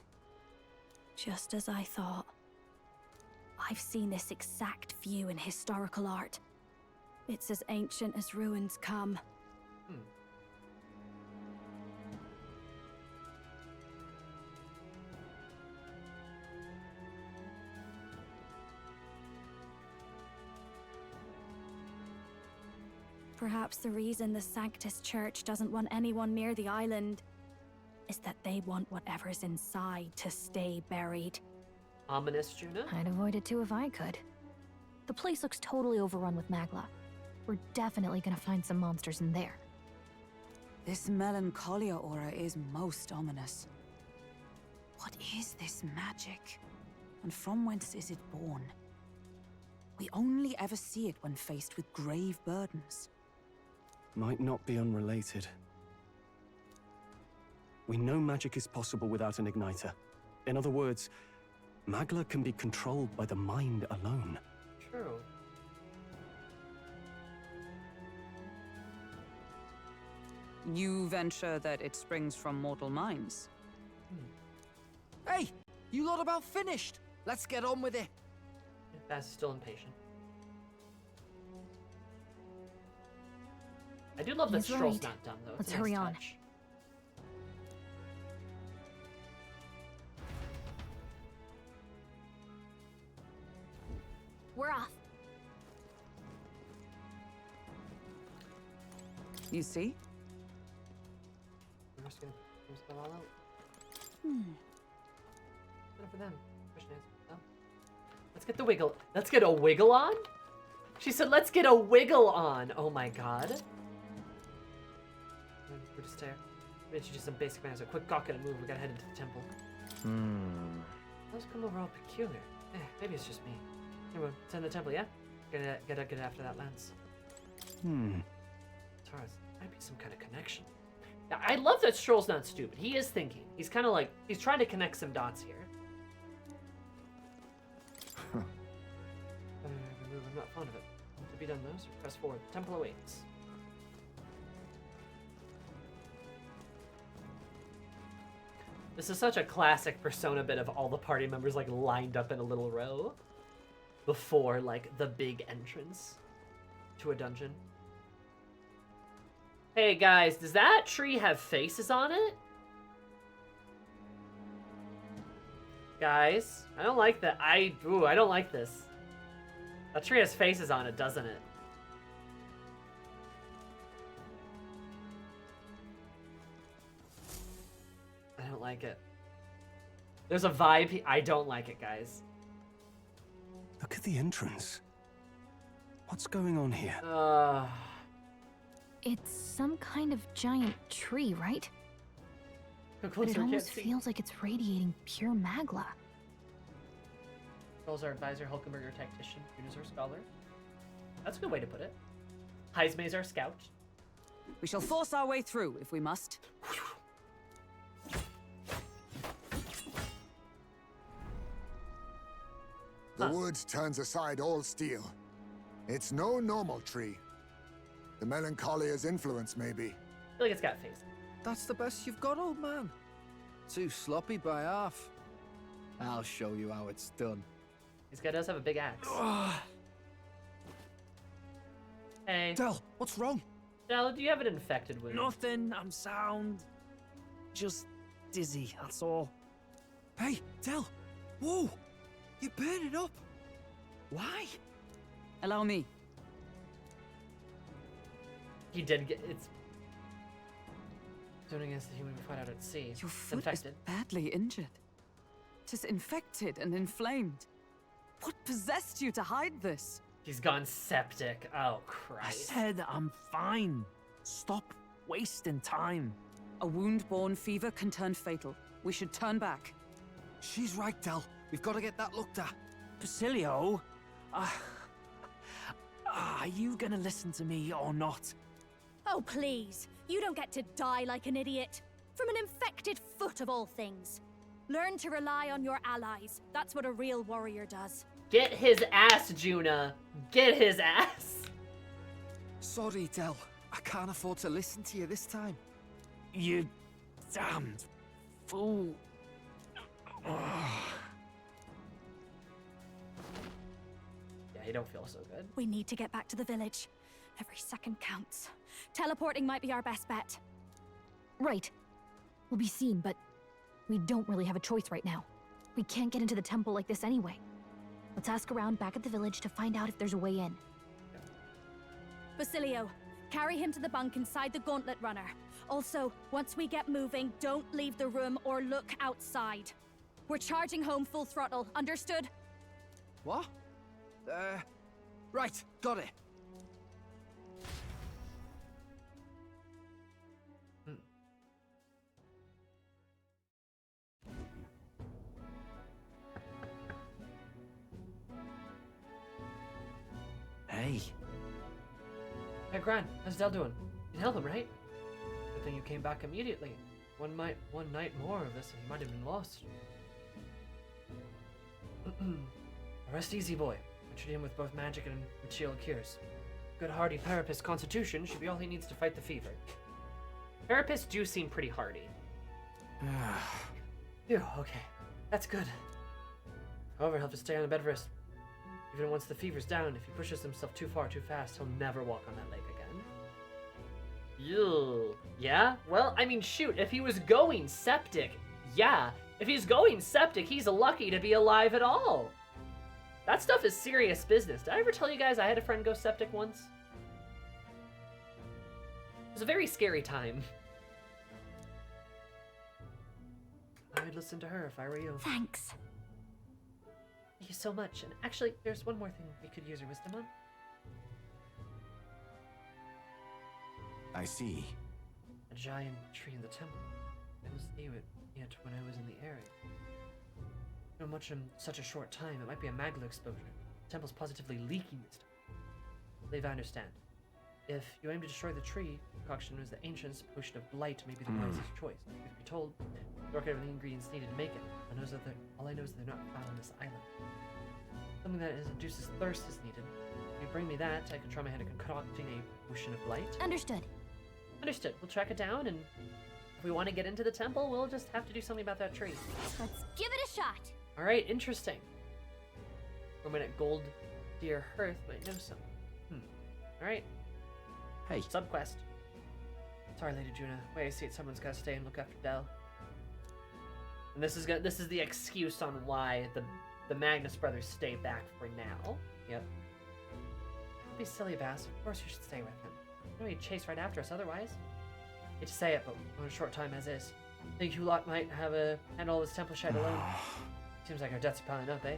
Just as I thought. I've seen this exact view in historical art. It's as ancient as ruins come. Perhaps the reason the Sanctus Church doesn't want anyone near the island is that they want whatever's inside to stay buried. Ominous, Juna? I'd avoid it too if I could. The place looks totally overrun with magla. We're definitely gonna find some monsters in there. This melancholia aura is most ominous. What is this magic? And from whence is it born? We only ever see it when faced with grave burdens. Might not be unrelated. We know magic is possible without an igniter. In other words, magla can be controlled by the mind alone. True. You venture that it springs from mortal minds? Hey, you lot about finished. Let's get on with it. Bass is still impatient. I do love that He's Stroll's right. not done, though. Let's It's a nice hurry on. touch. We're off. You see? I'm just gonna go all out. Good for them. Question is, no. Let's get the wiggle. Let's get a wiggle on? She said, let's get a wiggle on. Oh my god. We're just there. We introduce some basic manners. A quick gawk and a move. We gotta head into the temple. Those come over all peculiar. Maybe it's just me. Anyway, it's in the temple, yeah? Gotta get after that lance. Taurus, might be some kind of connection. Now, I love that Stroll's not stupid. He is thinking. He's kind of like, he's trying to connect some dots here. I'm not fond of it. To be done though, so press forward. Temple awaits. This is such a classic Persona bit of all the party members like lined up in a little row before like the big entrance to a dungeon. Hey guys, does that tree have faces on it? Guys, I don't like that. I don't like this. That tree has faces on it, doesn't it? I don't like it. There's a vibe. I don't like it, guys. Look at the entrance. What's going on here? It's some kind of giant tree, right? but closer, it can't almost see. feels like it's radiating pure magla. Trolls are advisor, Hulkenberger tactician, Judas our scholar. That's a good way to put it. Heisme's our scout. We shall force our way through if we must. The woods turns aside all steel. It's no normal tree. The Melancholia's influence, maybe. I feel like it's got face. That's the best you've got, old man. Too sloppy by half. I'll show you how it's done. This guy does have a big axe. Hey. Del, what's wrong? Del, do you have an infected wound? Nothing, I'm sound. Just dizzy, that's all. Hey, Del! Whoa! You're burning up! Why? Allow me. He did get it's doing against the human we fight out at sea. Your It's foot infected. is badly injured. Tis infected and inflamed. What possessed you to hide this? He's gone septic. Oh I Christ. said I'm fine. Stop wasting time. A wound-borne fever can turn fatal. We should turn back. She's right, Del. We've got to get that looked at. Basilio, are you gonna listen to me or not? Oh, please. You don't get to die like an idiot. From an infected foot of all things. Learn to rely on your allies. That's what a real warrior does. Get his ass, Juna. Get his ass. Sorry, Del. I can't afford to listen to you this time. You damned fool. Yeah, you don't feel so good. We need to get back to the village. Every second counts. Teleporting might be our best bet. Right. We'll be seen, but we don't really have a choice right now. We can't get into the temple like this anyway. Let's ask around back at the village to find out if there's a way in. Basilio, carry him to the bunk inside the gauntlet runner. Also, once we get moving, don't leave the room or look outside. We're charging home full throttle, understood? What? Right, got it. Hey. Hey, Gran, how's Del doing? You can help him, right? Good thing you came back immediately. One night more of this and he might have been lost. Rest easy, boy. I treat him with both magic and material cures. Good hardy Parapist's constitution should be all he needs to fight the fever. Parapists do seem pretty hardy. Phew, okay. That's good. However, he'll have to stay on the bed rest. Even once the fever's down, if he pushes himself too far too fast, he'll never walk on that lake again. Ew. Yeah? Well, I mean, shoot, if he was going septic, yeah. If he's going septic, he's lucky to be alive at all. That stuff is serious business. Did I ever tell you guys I had a friend go septic once? It was a very scary time. I'd listen to her if I were you. Thanks. Thank you so much. And actually, there's one more thing we could use her wisdom on. I see. A giant tree in the temple. I was near it when I was in the area. So much in such a short time, it might be a magla exposure. The temple's positively leaking this time. I believe I understand. If you aim to destroy the tree, the concoction was the ancient's potion of blight may be the wisest choice. If be told, work out the ingredients needed to make it. All I know is that they're not found on this island. Something that induces thirst is needed. If you bring me that, I can try my hand at concocting a potion of blight. Understood. Understood. We'll track it down, and if we want to get into the temple, we'll just have to do something about that tree. Let's give it a shot. All right, interesting. Woman at Gold Deer Hearth might know some. All right. Hey. Subquest. Sorry, Lady Juna. Wait, I see it. Someone's got to stay and look after Del. And this is the excuse on why the Magnus brothers stay back for now. Yep. Don't be silly, Bass. Of course you should stay with him. You know he'd chase right after us otherwise. Hate to say it, but on a short time as is. Think you lot might handle all this temple shite alone. Seems like our debts are piling up, eh?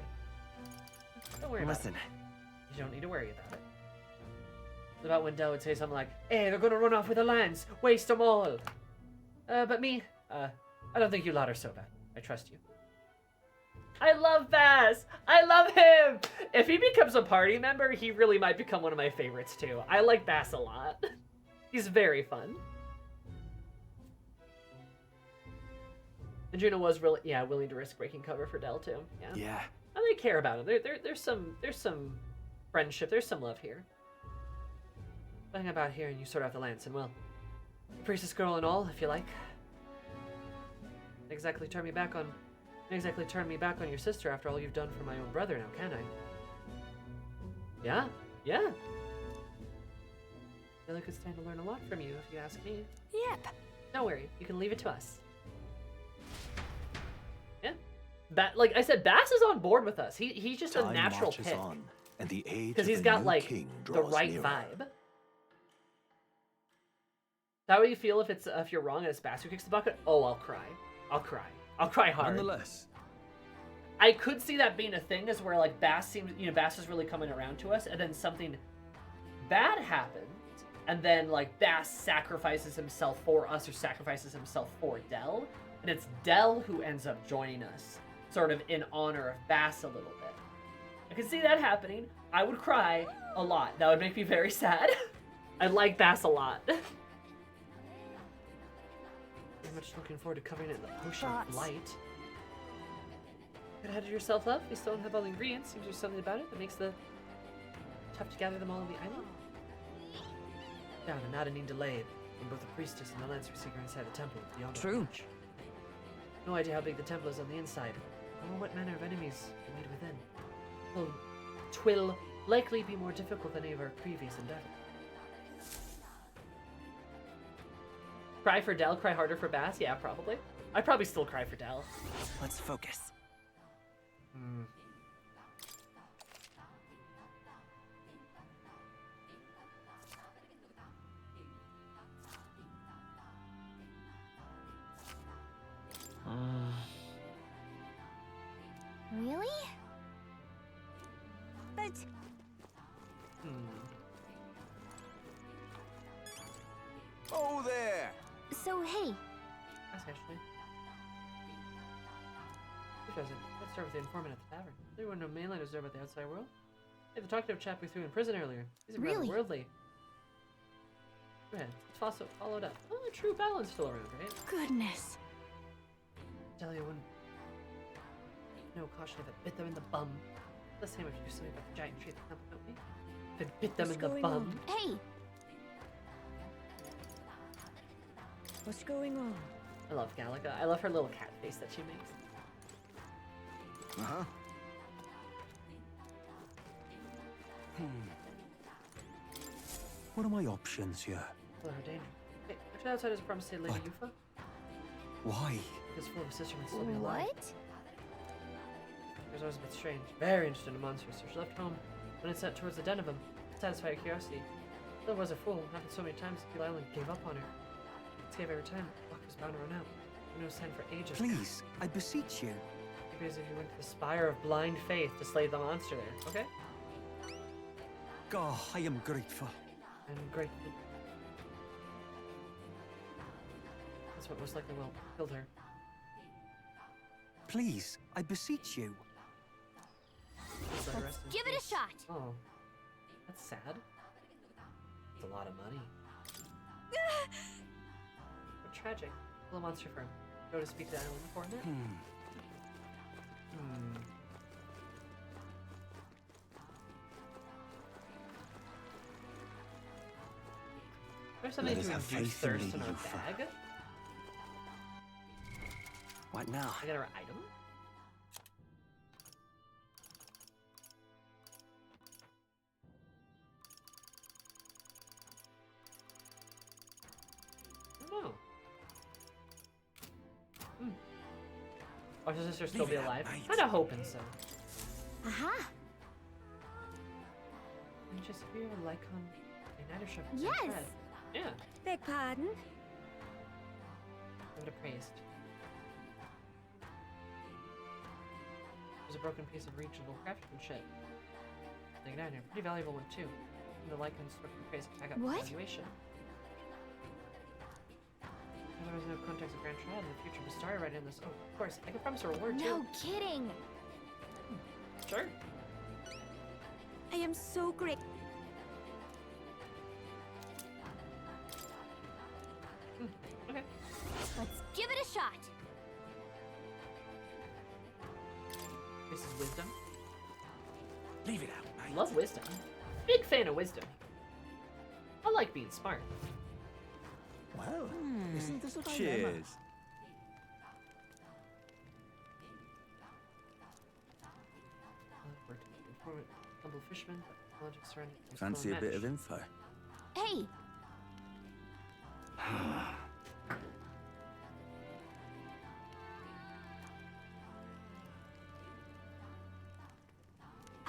Don't worry about it. You don't need to worry about it. It's about when Del would say something like, "Hey, they're gonna run off with the lands. Waste them all." But me, I don't think you lot are so bad. I trust you. I love Bass! I love him! If he becomes a party member, he really might become one of my favorites too. I like Bass a lot. He's very fun. And Juno was really, willing to risk breaking cover for Del too. Yeah. And they care about him. There's some friendship. There's some love here. Hang about here and you sort out the lance, and well, priestess girl and all, if you like. Didn't exactly turn me back on your sister after all you've done for my own brother, now can I? Yeah. I feel I could stand to learn a lot from you if you ask me. Yep. Don't worry, you can leave it to us. Yeah. Like I said, Bass is on board with us. He's just a natural pick. On, and the age because he's got like the right vibe. How do you feel if you're wrong and it's Bass who kicks the bucket? Oh, I'll cry. I'll cry hard. Nonetheless, I could see that being a thing, is where like Bass is really coming around to us, and then something bad happens, and then like Bass sacrifices himself for us or sacrifices himself for Del, and it's Del who ends up joining us, sort of in honor of Bass a little bit. I can see that happening. I would cry a lot. That would make me very sad. I like Bass a lot. Very much looking forward to covering it in the potion of light. Could have yourself up. We still don't have all the ingredients. Seems there's something about it that makes the tough to gather them all on the island. Down and not any delay from both the priestess and the lancer seeker inside the temple beyond our reach. No idea how big the temple is on the inside, or what manner of enemies are laid within. Well, 'twill likely be more difficult than any of our previous endeavors. Cry for Del, cry harder for Bass? Yeah, probably. I'd probably still cry for Del. Let's focus. Really? But... Oh, there! So, hey. That's actually. Who doesn't? Let's start with the informant at the tavern. There were no mainlanders there about the outside world. Hey, the talkative chap we threw in prison earlier. He's rather worldly. Go ahead. Let's follow it up. Oh, the true balance still around, right? Goodness. Delia wouldn't. No caution if it bit them in the bum. The same if you do something about the giant tree at the temple, don't we? If it bit them in the bum. Hey! What's going on? I love Galaga. I love her little cat face that she makes. Uh-huh. What are my options here? Well, her danger. Hey, if the outsiders promised to save Lady Eupha, Why? because former sister might still be alive. What? It was always a bit strange. Very interested in monsters, so she left home when it set towards the den of them. To satisfy her curiosity. There was a fool. Happened so many times that the island gave up on her. Escape every time. Luck was bound to run out. No sign for ages. Please, I beseech you. Maybe as if you went to the spire of blind faith to slay the monster there. Okay? God, I am grateful. I'm grateful. That's what most likely will have killed her. Please, I beseech you. Let's give it a shot. Oh, that's sad. That's a lot of money. But tragic. Little monster firm. Go to speak to the island informant. There's something to induce thirst in our bag. What now? I got our item. Oh. Oh, should sister still be alive? Kinda hoping so. Aha! And just here, like on a night shop. Yes! Yeah. Beg pardon? I'm appraised. There's a broken piece of regional craftsmanship. Take it out here. Pretty valuable one too. And the Lycan's broken praise back up What? valuation. There always no contacts of Grand Triad in the future, but started right in this. Oh, of course. I can promise a reward too. No kidding. Sure. I am so great. Okay. Let's give it a shot. This is wisdom. Leave it out, mate. Love wisdom. Big fan of wisdom. I like being smart. Well, isn't this a dilemma? Cheers. Humble fisherman, but logic surrounding. Fancy a bit of info? Hey,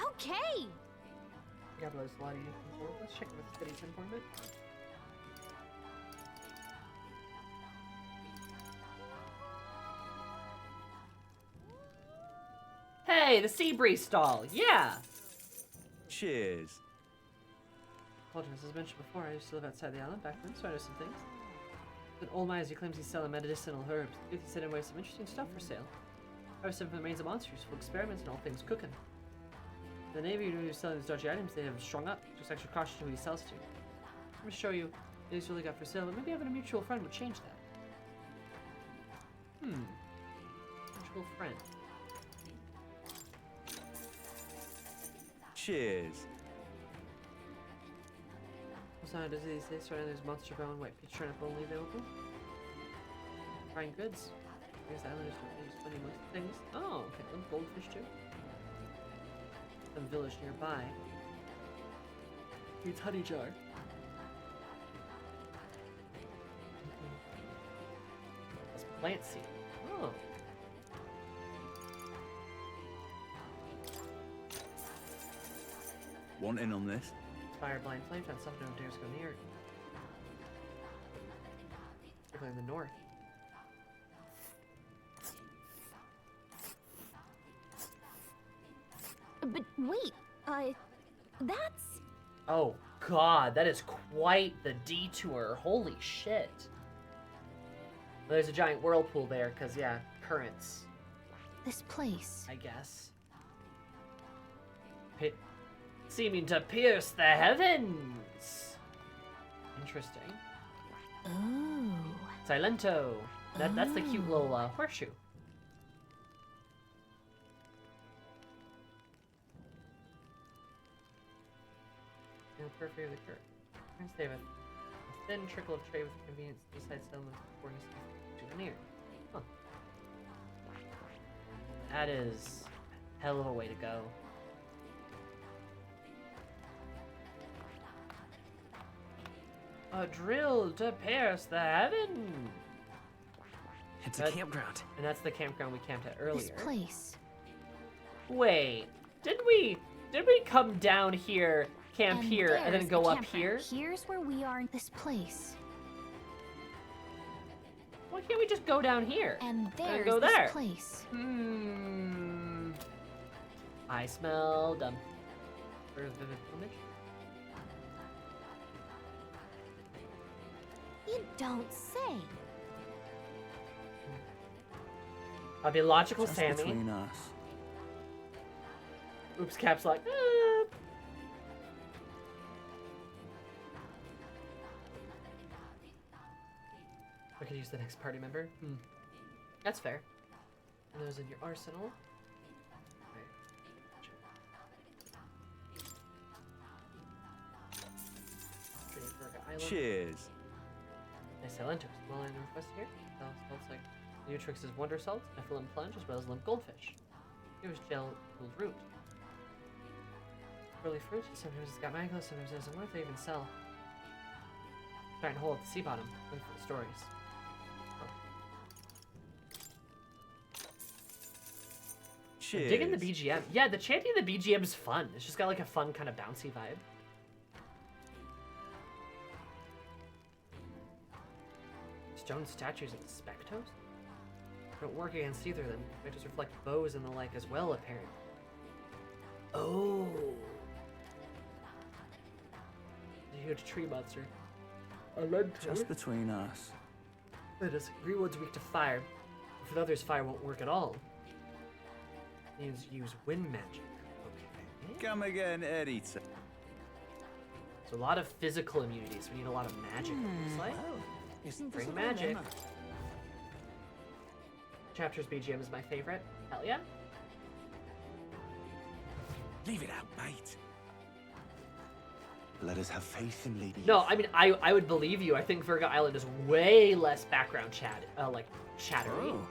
okay. Gabriel's Lottie. Let's check with City's informant. Hey, the sea breeze stall. Yeah. Cheers. Apologies, as mentioned before, I used to live outside the island back then, so I know some things. But old Myers, he claims he's selling medicinal herbs. He said anyway some interesting stuff for sale. Harvesting from the remains of monsters, full experiments and all things cooking. The Navy who's selling these dodgy items, they have strung up. Just extra cautious who he sells to. I'm gonna show you what he's really got for sale, but maybe having a mutual friend would change that. Mutual friend. Cheers. What's on disease days? Right now there's monster bone, white peach turnip only available. Frying goods. There's islanders who use funny most things. Oh, okay. Them goldfish too. Some village nearby. Needs honey jar. That's plant seed. Oh. Want in on this? Fire blind flame found something no dares go near. Particularly in the north. But wait, that's... Oh god, that is quite the detour. Holy shit. There's a giant whirlpool there, because, yeah, currents. This place. I guess. Seeming to pierce the heavens. Interesting. Ooh. Silento. That's the cute little horseshoe. And the periphery of the curve. Turns David. A thin trickle of trade with convenience seaside settlements before he to the near. Huh. That is a hell of a way to go. A drill to pierce the heaven. It's a campground. And that's the campground we camped at earlier. This place. Wait, did we come down here, camp here, and then go up here? Here's where we are in this place. Why can't we just go down here? And there's go this there? place. I smell dumb. Where's vivid plumage? You don't say. I'll be logical, Just Sammy. between us. Oops, caps lock. I could use the next party member. That's fair. And those in your arsenal. Cheers. Nice Silentos. Well, in northwest here. Salts like Nutrix's Wonder Salt, Nephilim Plunge, as well as limp goldfish. Here's gel cooled root. Early fruit. Sometimes it's got mango, sometimes it doesn't. What if they even sell? Trying to hole at the sea bottom, looking for the stories. Cheers. Digging the BGM. Yeah, the chanting of the BGM is fun. It's just got like a fun kind of bouncy vibe. Stone statues of the Spectos? Don't work against either of them. Spectos reflect bows and the like as well, apparently. Oh. The huge tree monster. A lead Just between us. That is, Greenwood's weak to fire. For the others, fire won't work at all. Use wind magic. Okay. Come again, Erita. So a lot of physical immunities. We need a lot of magic, it looks like. Bring magic. Chapter's BGM is my favorite. Hell yeah. Leave it out, mate. Let us have faith in Lady. No, I mean, I would believe you. I think Virga Island is way less background chattery. Oh.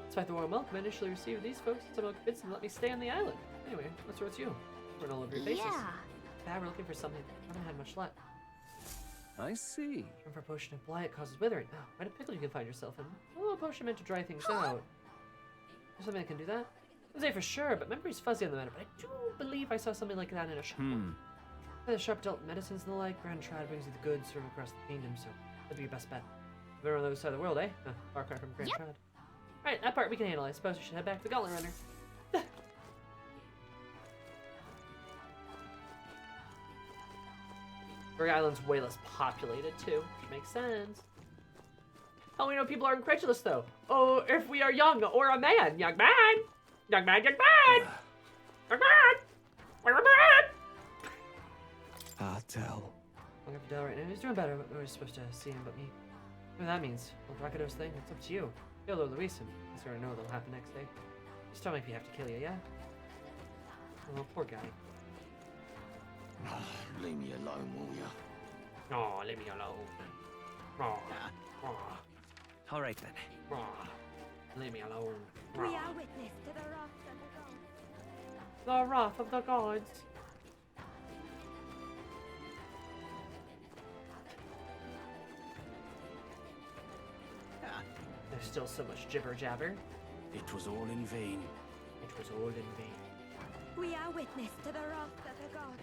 Despite the warm welcome I initially received, these folks somehow convinced them to let me stay on the island. Anyway, what's wrong with you? We're all over your faces. Yeah. Bad, we're looking for something. I haven't had much luck. I see. Looking for a potion of blight causes withering. Oh, what a pickle you can find yourself in. Oh, a potion meant to dry things out. There's something that can do that? I wouldn't say for sure, but memory's fuzzy on the matter. But I do believe I saw something like that in a shop. The shop dealt medicines and the like. Grand Trad brings you the goods from across the kingdom, so that'd be your best bet. Better on the other side of the world, eh? Far cry from Grand Trad. Alright, that part we can handle. I suppose we should head back to the Gauntlet Runner. Virga Island's way less populated, too, which makes sense. Oh, we know people are incredulous, though. Oh, if we are young or a man. Young man! Young man, young man! Young man! We're a man! I'll tell. I'm gonna Del right now. He's doing better. We're supposed to see him but me. What that means? Well, Rakado's thing, it's up to you. Kill or release him. I sort of know what'll happen next day. Just don't make me have to kill you, yeah? Oh, poor guy. Leave me alone, will ya? Oh, leave me alone. Oh, oh, All right then. oh. Leave me alone. We are witness to the wrath of the gods. The wrath of the gods. There's still so much jibber jabber. It was all in vain. It was all in vain. We are witness to the wrath of the gods.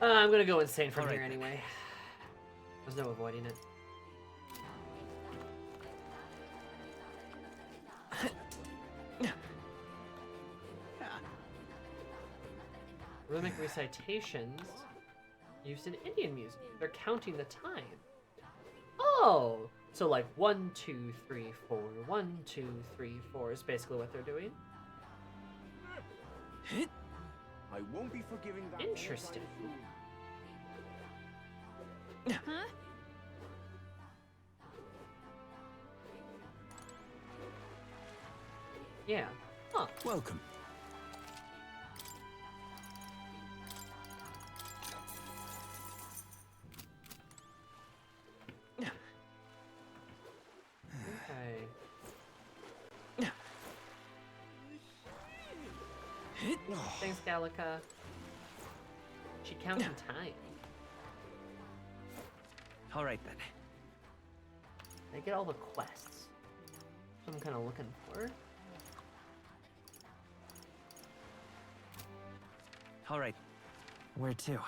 I'm gonna go insane from All right, here anyway. There's no avoiding it. Rhythmic recitations used in Indian music. They're counting the time. Oh! So like 1, 2, 3, 4, 1, 2, 3, 4 is basically what they're doing. I won't be forgiving that. Interesting. Huh? Yeah. Huh. Welcome. Okay. Thanks, Gallica. She counting time. All right then. I get all the quests. So I'm kind of looking for. All right. Where to?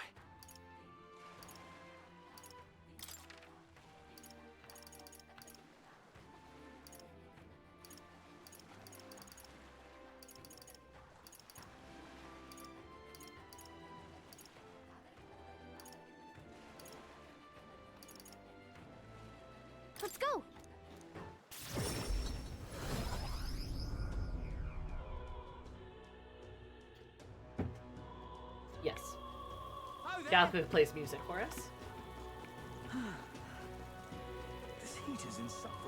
Let's go! Yes. Gallica plays music for us. This heat is insufferable.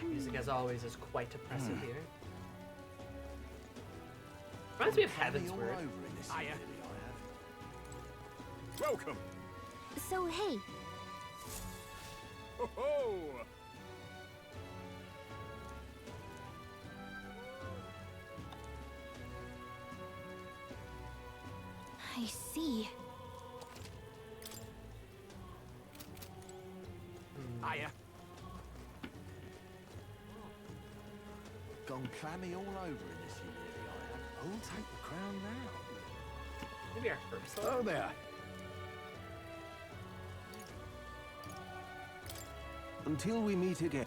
Music, as always, is quite oppressive here. Reminds me of Heaven's Word. Welcome. So, hey, Ho ho! I see. Hiya. Gone clammy all over in this humidity, I have. Who'll take the crown now? Maybe our first one. Oh there. Until we meet again.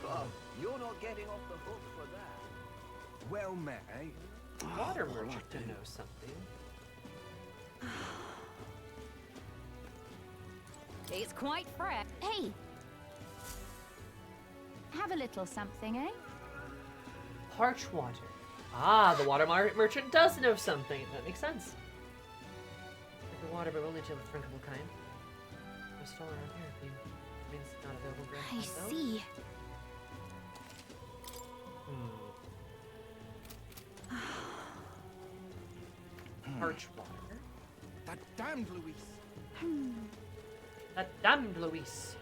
Oh, you're not getting off the hook for that. Well met, eh? Water merchant to know something. It's quite fresh. Hey! Have a little something, eh? Parch water. Ah, the water merchant does know something. That makes sense. Drink water, but only to the drinkable kind. A stall around here if you means it's not available for I see. Parch water. That damned Luis. That damned Luis.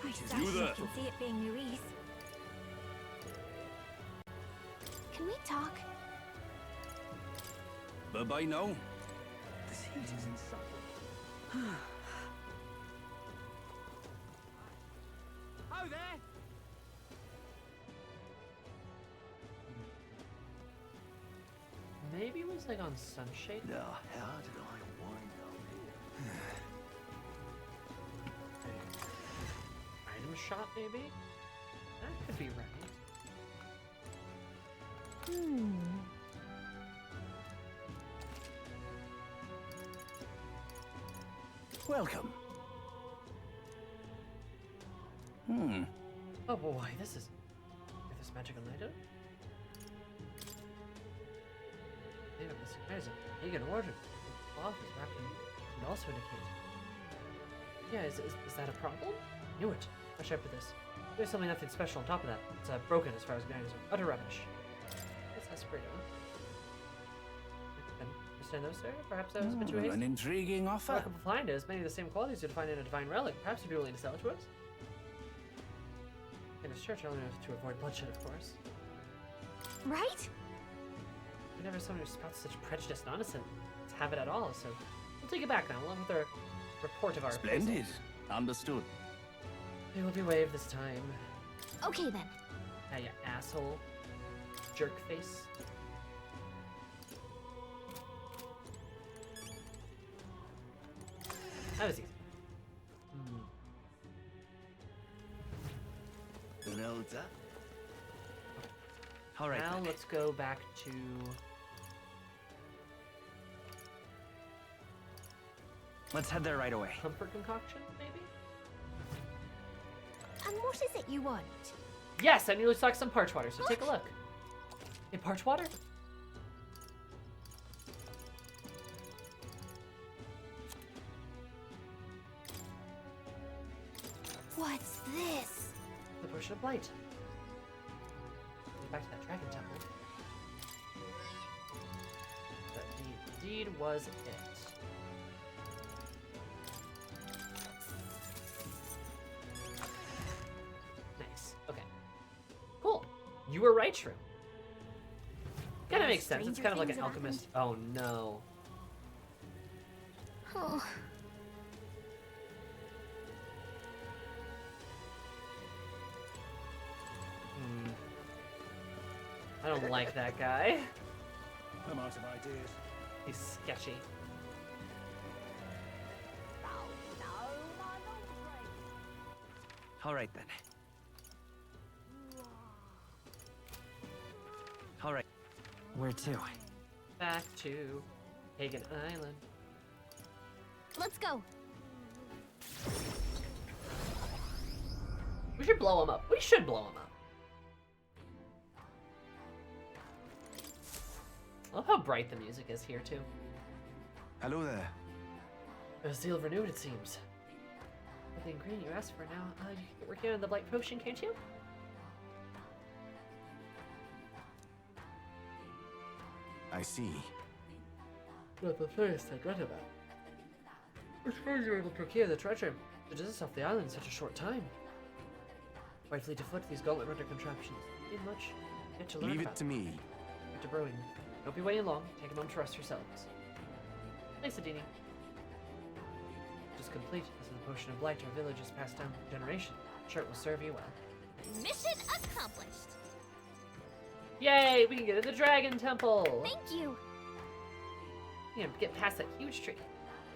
I there. can see it being Luis. Can we talk? Bye-bye now. This heat is insufferable. Oh, there! Maybe it was like on sunshade. The hell did I wind up Item shop, maybe? That could be right. Welcome. Oh boy, this is magical item. Name of this guy's a pagan origin. Cloth is wrapped in also indicate. Yeah, is that a problem? Knew it. How should I put this? There's something nothing special on top of that. It's broken as far as guidance are. Utter rubbish. That's pretty good. Understand those, sir? Perhaps I was a bit too hasty. An intriguing offer. What I could find is many of the same qualities you'd find in a divine relic. Perhaps you'd be willing to sell it to us. In this church, only to avoid bloodshed, of course. Right? We're never someone who spouts such prejudice and innocent to have it at all, so we'll take it back now, along with our report of our Splendid. appraisal. Understood. It will be waived this time. Okay then. Ah, you asshole. Jerk face. That was easy. Zelda. All right. Now then. let's go back to... Let's head there right away. Comfort concoction, maybe? And what is it you want? Yes, I nearly stocked some parch water, so take a look. Hey, parch water? What's this? The potion of blight. Back to that dragon temple. That indeed was it. Nice. Okay. Cool. You were right, Shrew. Kinda makes sense. It's kind of like an alchemist. Oh no. Oh. I don't like that guy. I'm out of ideas. He's sketchy. All right then. All right. Where to? Back to Pagan Island. Let's go. We should blow him up. We should blow him up. I love how bright the music is here, too. Hello there. A zeal renewed, it seems. With the ingredient you asked for now, you can get working on the blight potion, can't you? I see. Not the first I read about. I suppose you were able to procure the treasure to just off the island in such a short time. Rightfully to foot these gauntlet runner contraptions. Ain't much yet to learn Leave about. it to me. Back to brewing. Don't be waiting long. Take a moment to rest yourselves. Thanks, Adini. Just complete. This is the potion of blight our village has passed down for generations. Sure, it will serve you well. Mission accomplished. Yay! We can get to the Dragon Temple! Thank you. Yeah, get past that huge tree.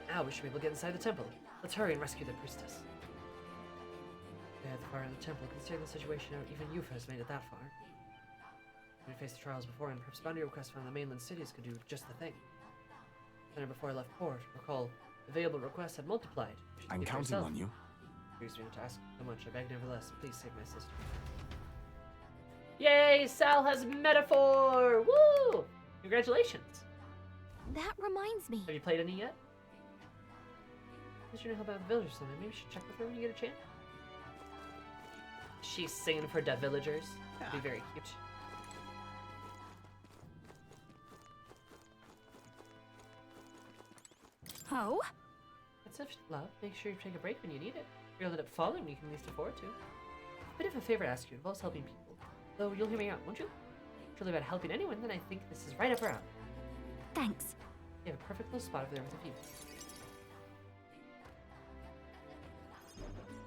Now we should be able to get inside the temple. Let's hurry and rescue the priestess. At the far end of the temple, considering the situation out, even Eupha has made it that far. When we faced the trials before, and perhaps boundary requests from the mainland cities could do just the thing. And before I left port, recall available requests had multiplied. You should I'm keep counting yourself. on you. Excuse me to ask so much. I beg nevertheless. Please save my sister. Yay! Sal has metaphor! Woo! Congratulations. That reminds me. Have you played any yet? Did you know about the village or something? Maybe you should check with her when you get a chance. She's singing for the villagers. That'd be very cute. Oh? That's such love. Make sure you take a break when you need it. If you'll end up falling, you can at least afford to. A bit of a favor to ask you involves helping people. Though you'll hear me out, won't you? If you're really about helping anyone, then I think this is right up our alley. Thanks. You have a perfect little spot over there with a view.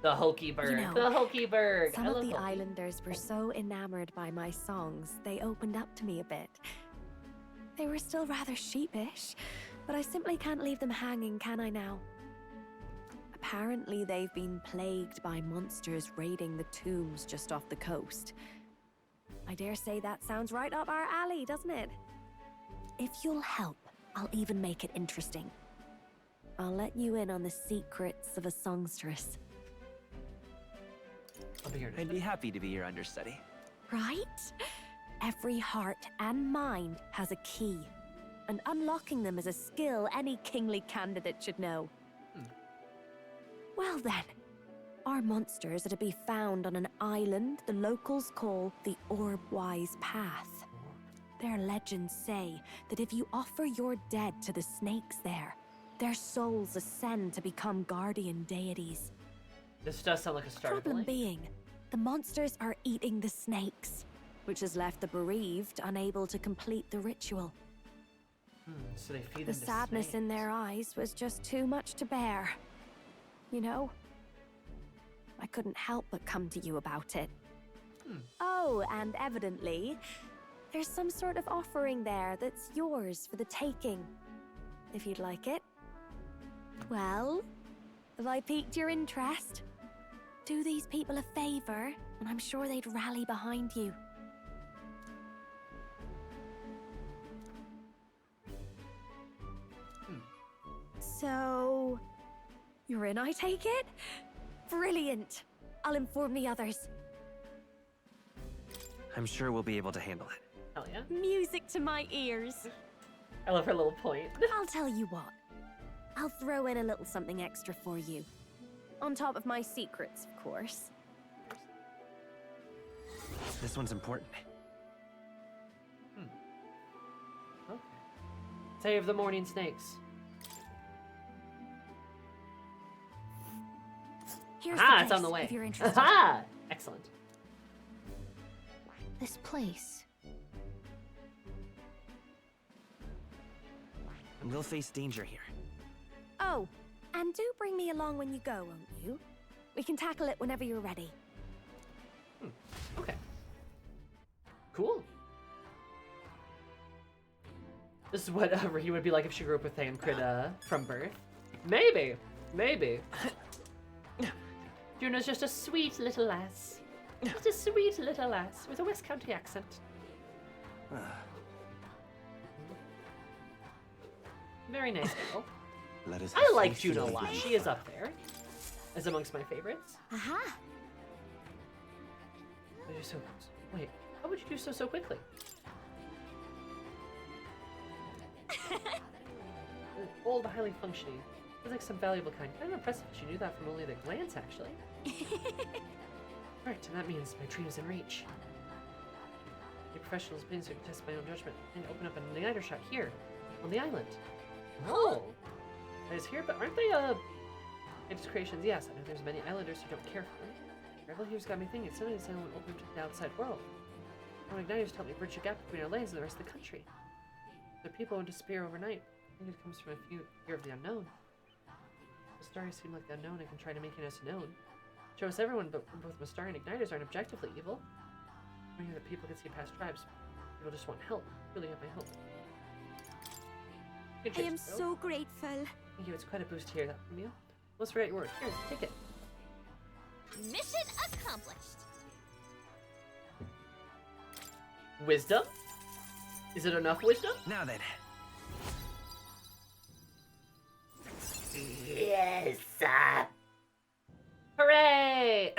The Hulkyberg. You know, the Hulkyberg. Some I of love the Hulky. islanders were so enamored by my songs, they opened up to me a bit. They were still rather sheepish, but I simply can't leave them hanging, can I now? Apparently, they've been plagued by monsters raiding the tombs just off the coast. I dare say that sounds right up our alley, doesn't it? If you'll help, I'll even make it interesting. I'll let you in on the secrets of a songstress. I'll be here. I'd be happy to be your understudy. Right? Every heart and mind has a key, and unlocking them is a skill any kingly candidate should know. Well then, our monsters are to be found on an island the locals call the Orbwise Path. Their legends say that if you offer your dead to the snakes there, their souls ascend to become guardian deities. This does sound like a starter. Problem being, the monsters are eating the snakes, which has left the bereaved unable to complete the ritual. So they feed The them to sadness snakes. in their eyes was just too much to bear. You know? I couldn't help but come to you about it. Oh, and evidently, there's some sort of offering there that's yours for the taking, if you'd like it. Well, have I piqued your interest? Do these people a favor, and I'm sure they'd rally behind you. So, you're in, I take it? Brilliant! I'll inform the others. I'm sure we'll be able to handle it. Hell yeah. Music to my ears. I love her little point. I'll tell you what. I'll throw in a little something extra for you. On top of my secrets, of course. This one's important. Okay. Save the morning snakes. Here's Ah, the it's on place, the way. if you're interested. Aha! Excellent. This place. We'll face danger here. Oh, and do bring me along when you go, won't you? We can tackle it whenever you're ready. Okay. Cool. This is what Rahi would be like if she grew up with Thancred from birth. Maybe. Maybe. Juno's just a sweet little lass. Just a sweet little lass with a West County accent. Very nice girl. Let us I like have Juno a faith lot. in She is up there. As amongst my favorites. Aha! Why are you so Wait, how would you do so quickly? Old, highly functioning. Feels like some valuable kind. Kind of impressive she knew that from only the glance, actually. Right, and that means my dream is in reach. A professional's been so I can test my own judgment and open up an igniter shot here, on the island. Oh! That is here, but aren't they, It's creations, yes. I know there's many islanders who don't care for them. Travel here's got me thinking, some of this island open to the outside world. Our igniters help me bridge a gap between our lands and the rest of the country. The people won't disappear overnight. I think it comes from a fear of the unknown. Mastari seem like the unknown and can try to make us known. Show us everyone, but both Mastari and igniters aren't objectively evil. Knowing that people can see past tribes. People just want help. Really have my hope. Good I am choice, bro. so grateful. Thank you, it's quite a boost to hear that from you. Let's write your word. Here, take it. Mission accomplished. Wisdom? Is it enough wisdom? Now then. Hooray!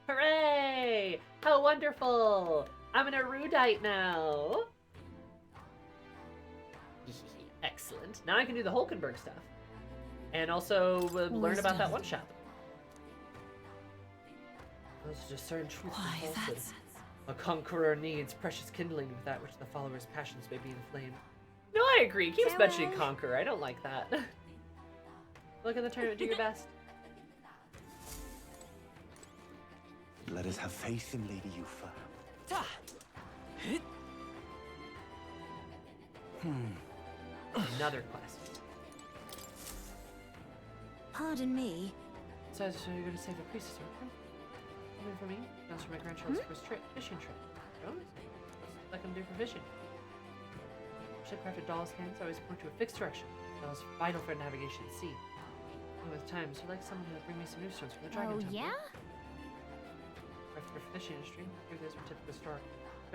Hooray! How wonderful! I'm an erudite now. Excellent. Now I can do the Hulkenberg stuff. And also learn about that one shop. Those discern truth and falsehood. A conqueror needs precious kindling with that which the followers' passions may be inflamed. No, I agree. Keep mentioning conqueror. I don't like that. Look at the tournament. Do your best. Let us have faith in Lady Eupha. Another quest. Pardon me. So you're going to save the priestess, okay? Coming for me? Comes from my grandchild's first fishing trip. What can I do for fishing? Shipcrafted doll's hands always point to a fixed direction. That was vital for navigation at sea. And with time, so like someone to bring me some new stones from the dragon temple. Yeah? For fishing industry, here those were typical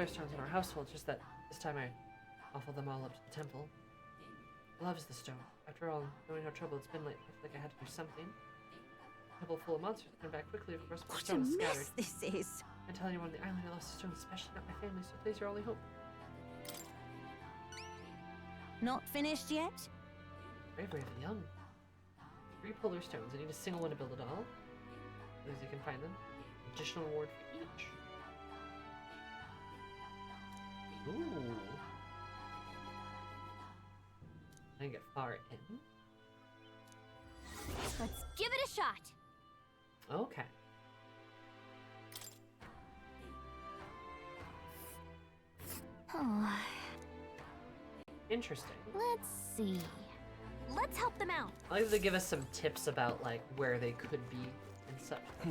stones in our household, just that this time I offered them all up to the temple. Loves the stone. After all, knowing how troubled it's been lately, I feel like I had to do something. A temple full of monsters turned back quickly, of course, but the stone is scattered. This is. I tell anyone on the island I lost a stone, especially not my family, so please, your only hope. Not finished yet? Bravery of the young. 3 polar stones. I need a single one to build it all. As you can find them. Additional reward for each. Ooh. I didn't get far in. Let's give it a shot. Okay. Oh. Interesting. Let's see. Let's help them out. I like that they give us some tips about like where they could be and such. That's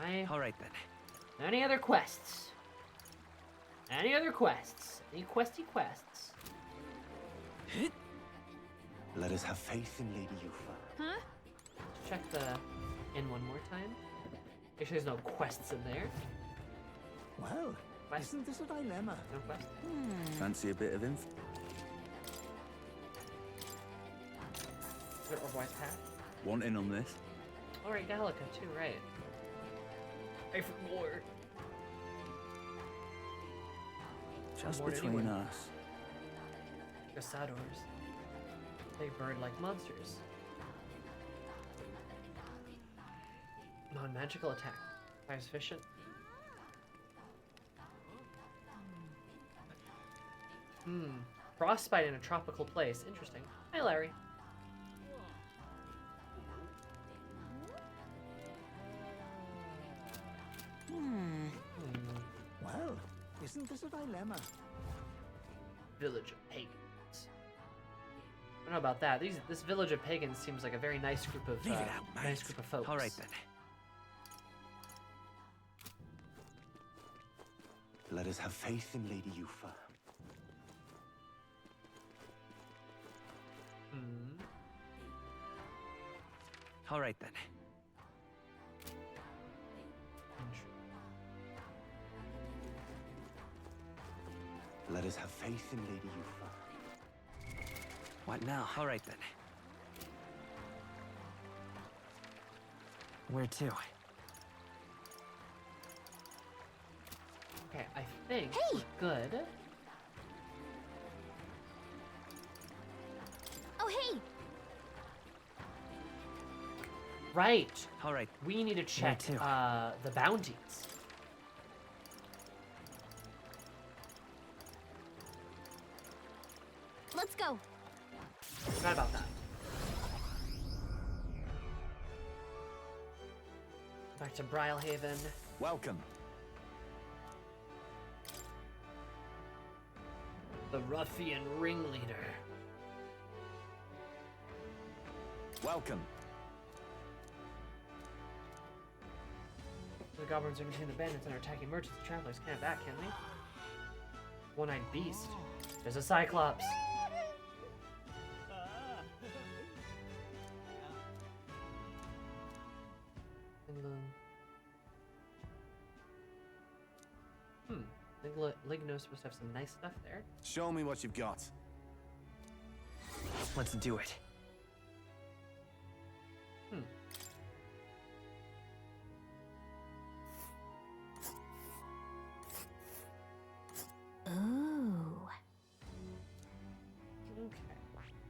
nice. All right then. Any other quests? Any other quests? Any questy quests? Let us have faith in Lady Eupha. Huh? Let's check the inn one more time. Make sure there's no quests in there. Well, isn't this a dilemma? No quest. Fancy a bit of info? Is it Orboy's path? Want in on this? Alright, Gallica too, right. Pray for more. Just More between anyway. us. Cazadors. Big bird-like monsters. Non-magical attack. Fire sufficient. Frostbite in a tropical place. Interesting. Hi, Larry. Well, isn't this a dilemma? Village of Pagans. I don't know about that. This village of pagans seems like a very nice group of Leave it out, mate. nice group of folks. All right then. Let us have faith in Lady Eupha. All right then. Let us have faith in Lady Eupha. What now? All right then. Where to? Okay, I think Hey! we're good. Oh, hey! Right. All right. We need to check to? the bounties. Let's go. Forgot about that. Back to Brylehaven. Welcome. The ruffian ringleader. Welcome. The goblins are containing the bandits and are attacking merchants and travelers. Can't back, can we? One-eyed beast. There's a cyclops. know it's supposed to have some nice stuff there. Show me what you've got. Let's do it. Ooh. Okay.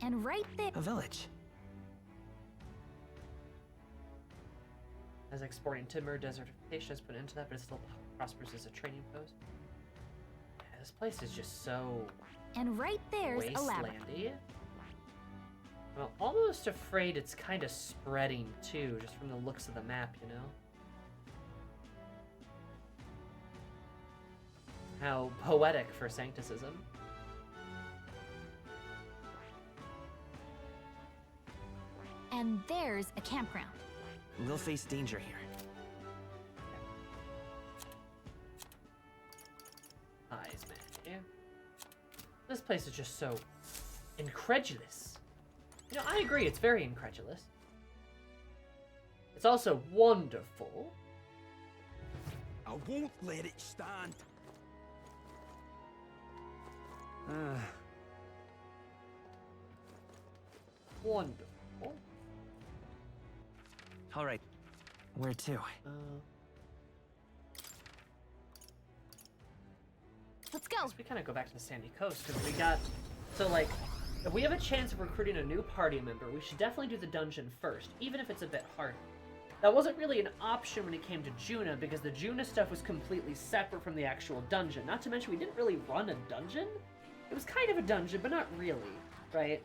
And right there. A village. As exporting timber, desertification has put into that, but it still prospers as a trading post. Yeah, this place is just so And right there's a labyrinth. wastelandy. I'm almost afraid it's kind of spreading too, just from the looks of the map, you know? How poetic for Sancticism. And there's a campground. We'll face danger here. Eyes, man. Yeah. This place is just so incredulous. You know, I agree, it's very incredulous. It's also wonderful. I won't let it stand. Wonderful. All right. Where to? Let's go. We kind of go back to the Sandy Coast because we got... So, like, if we have a chance of recruiting a new party member, we should definitely do the dungeon first, even if it's a bit harder. That wasn't really an option when it came to Juna, because the Juna stuff was completely separate from the actual dungeon. Not to mention, we didn't really run a dungeon. It was kind of a dungeon, but not really, right?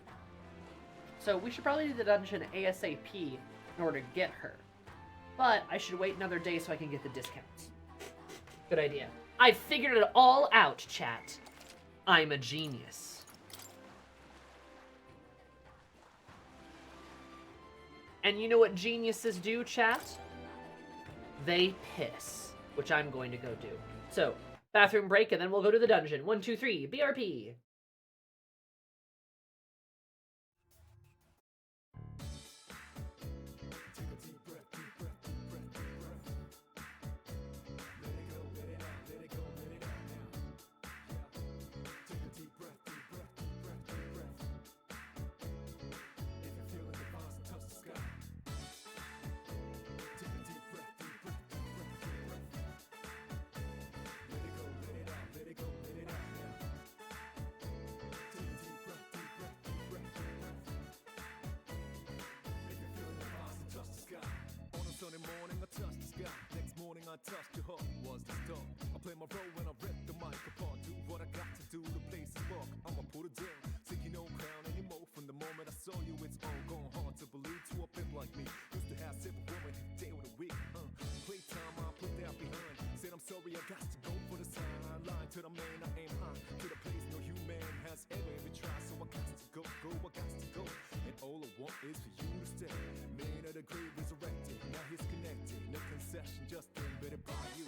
So we should probably do the dungeon ASAP in order to get her. But I should wait another day so I can get the discounts. Good idea. I figured it all out, chat. I'm a genius. And you know what geniuses do, chat? They piss, which I'm going to go do. So, bathroom break, and then we'll go to the dungeon. 1, 2, 3, BRP. Sunday morning, I touched the sky. Next morning, I touched your heart. Was the start. I play my role when I rip the mic apart. Do what I got to do. The place is fuck. I'ma put it down. Seeking no crown anymore. From the moment I saw you, it's all gone hard to believe to a pimp like me. Used to have simple woman day of the week. Playtime, I put that behind. Said I'm sorry, I got to go for the sign. I lied to the man, I aim high. To the place no human has ever even tried. So I got to go, I got to go. And all I want is for you to stay. Man of the grave resurrected. Now he's connected. No concession, just invented by you.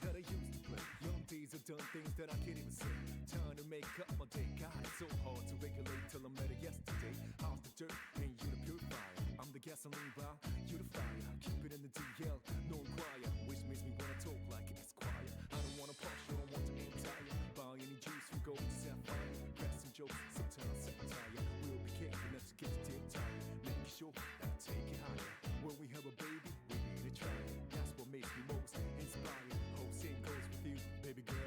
That I used to play. Young days have done things that I can't even say. Time to make up my day. God, it's so hard to regulate till I met her yesterday. How's the dirt and you the purifier? I'm the gasoline vial, you the fire. Keep it in the DL, no inquire. Which makes me wanna talk like an Esquire. I don't wanna push, I don't want to entire. Buy any juice from gold to sapphire. Crack some jokes, sometimes set tire. We'll be careful not to get the tip tired. Make sure that I take it higher. When we have a baby, we need to try it. That's what makes me most inspired. Same goes with you, baby girl.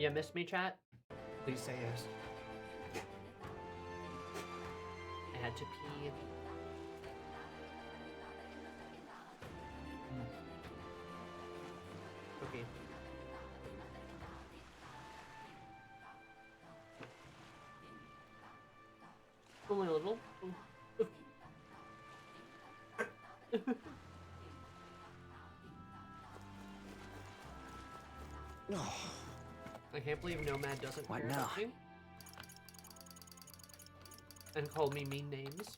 You missed me, chat? Please say yes. I had to pee. Okay. Only a little. I can't believe Nomad doesn't care about me. And call me mean names.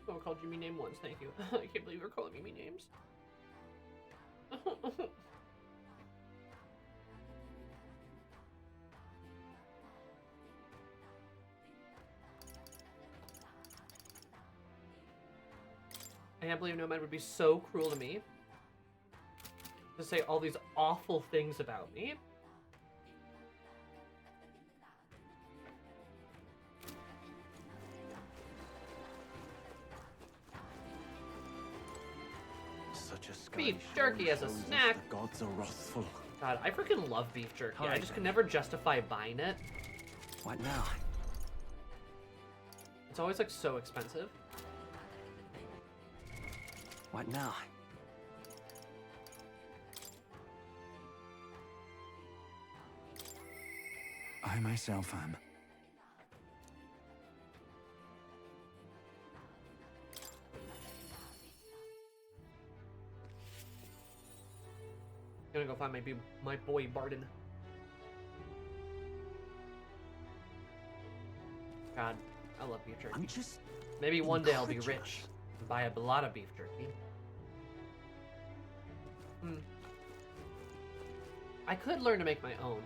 I called you mean name once, thank you. I can't believe you're calling me mean names. I can't believe Nomad would be so cruel to me. To say all these awful things about me. Beef jerky as a snack. The gods are wrathful. God, I freaking love beef jerky. All right, I just can never justify buying it. What now? It's always like so expensive. What now? I myself am. Gonna go find my boy Barden. God, I love beef jerky. I'm just maybe one day I'll be rich and buy a lot of beef jerky. I could learn to make my own.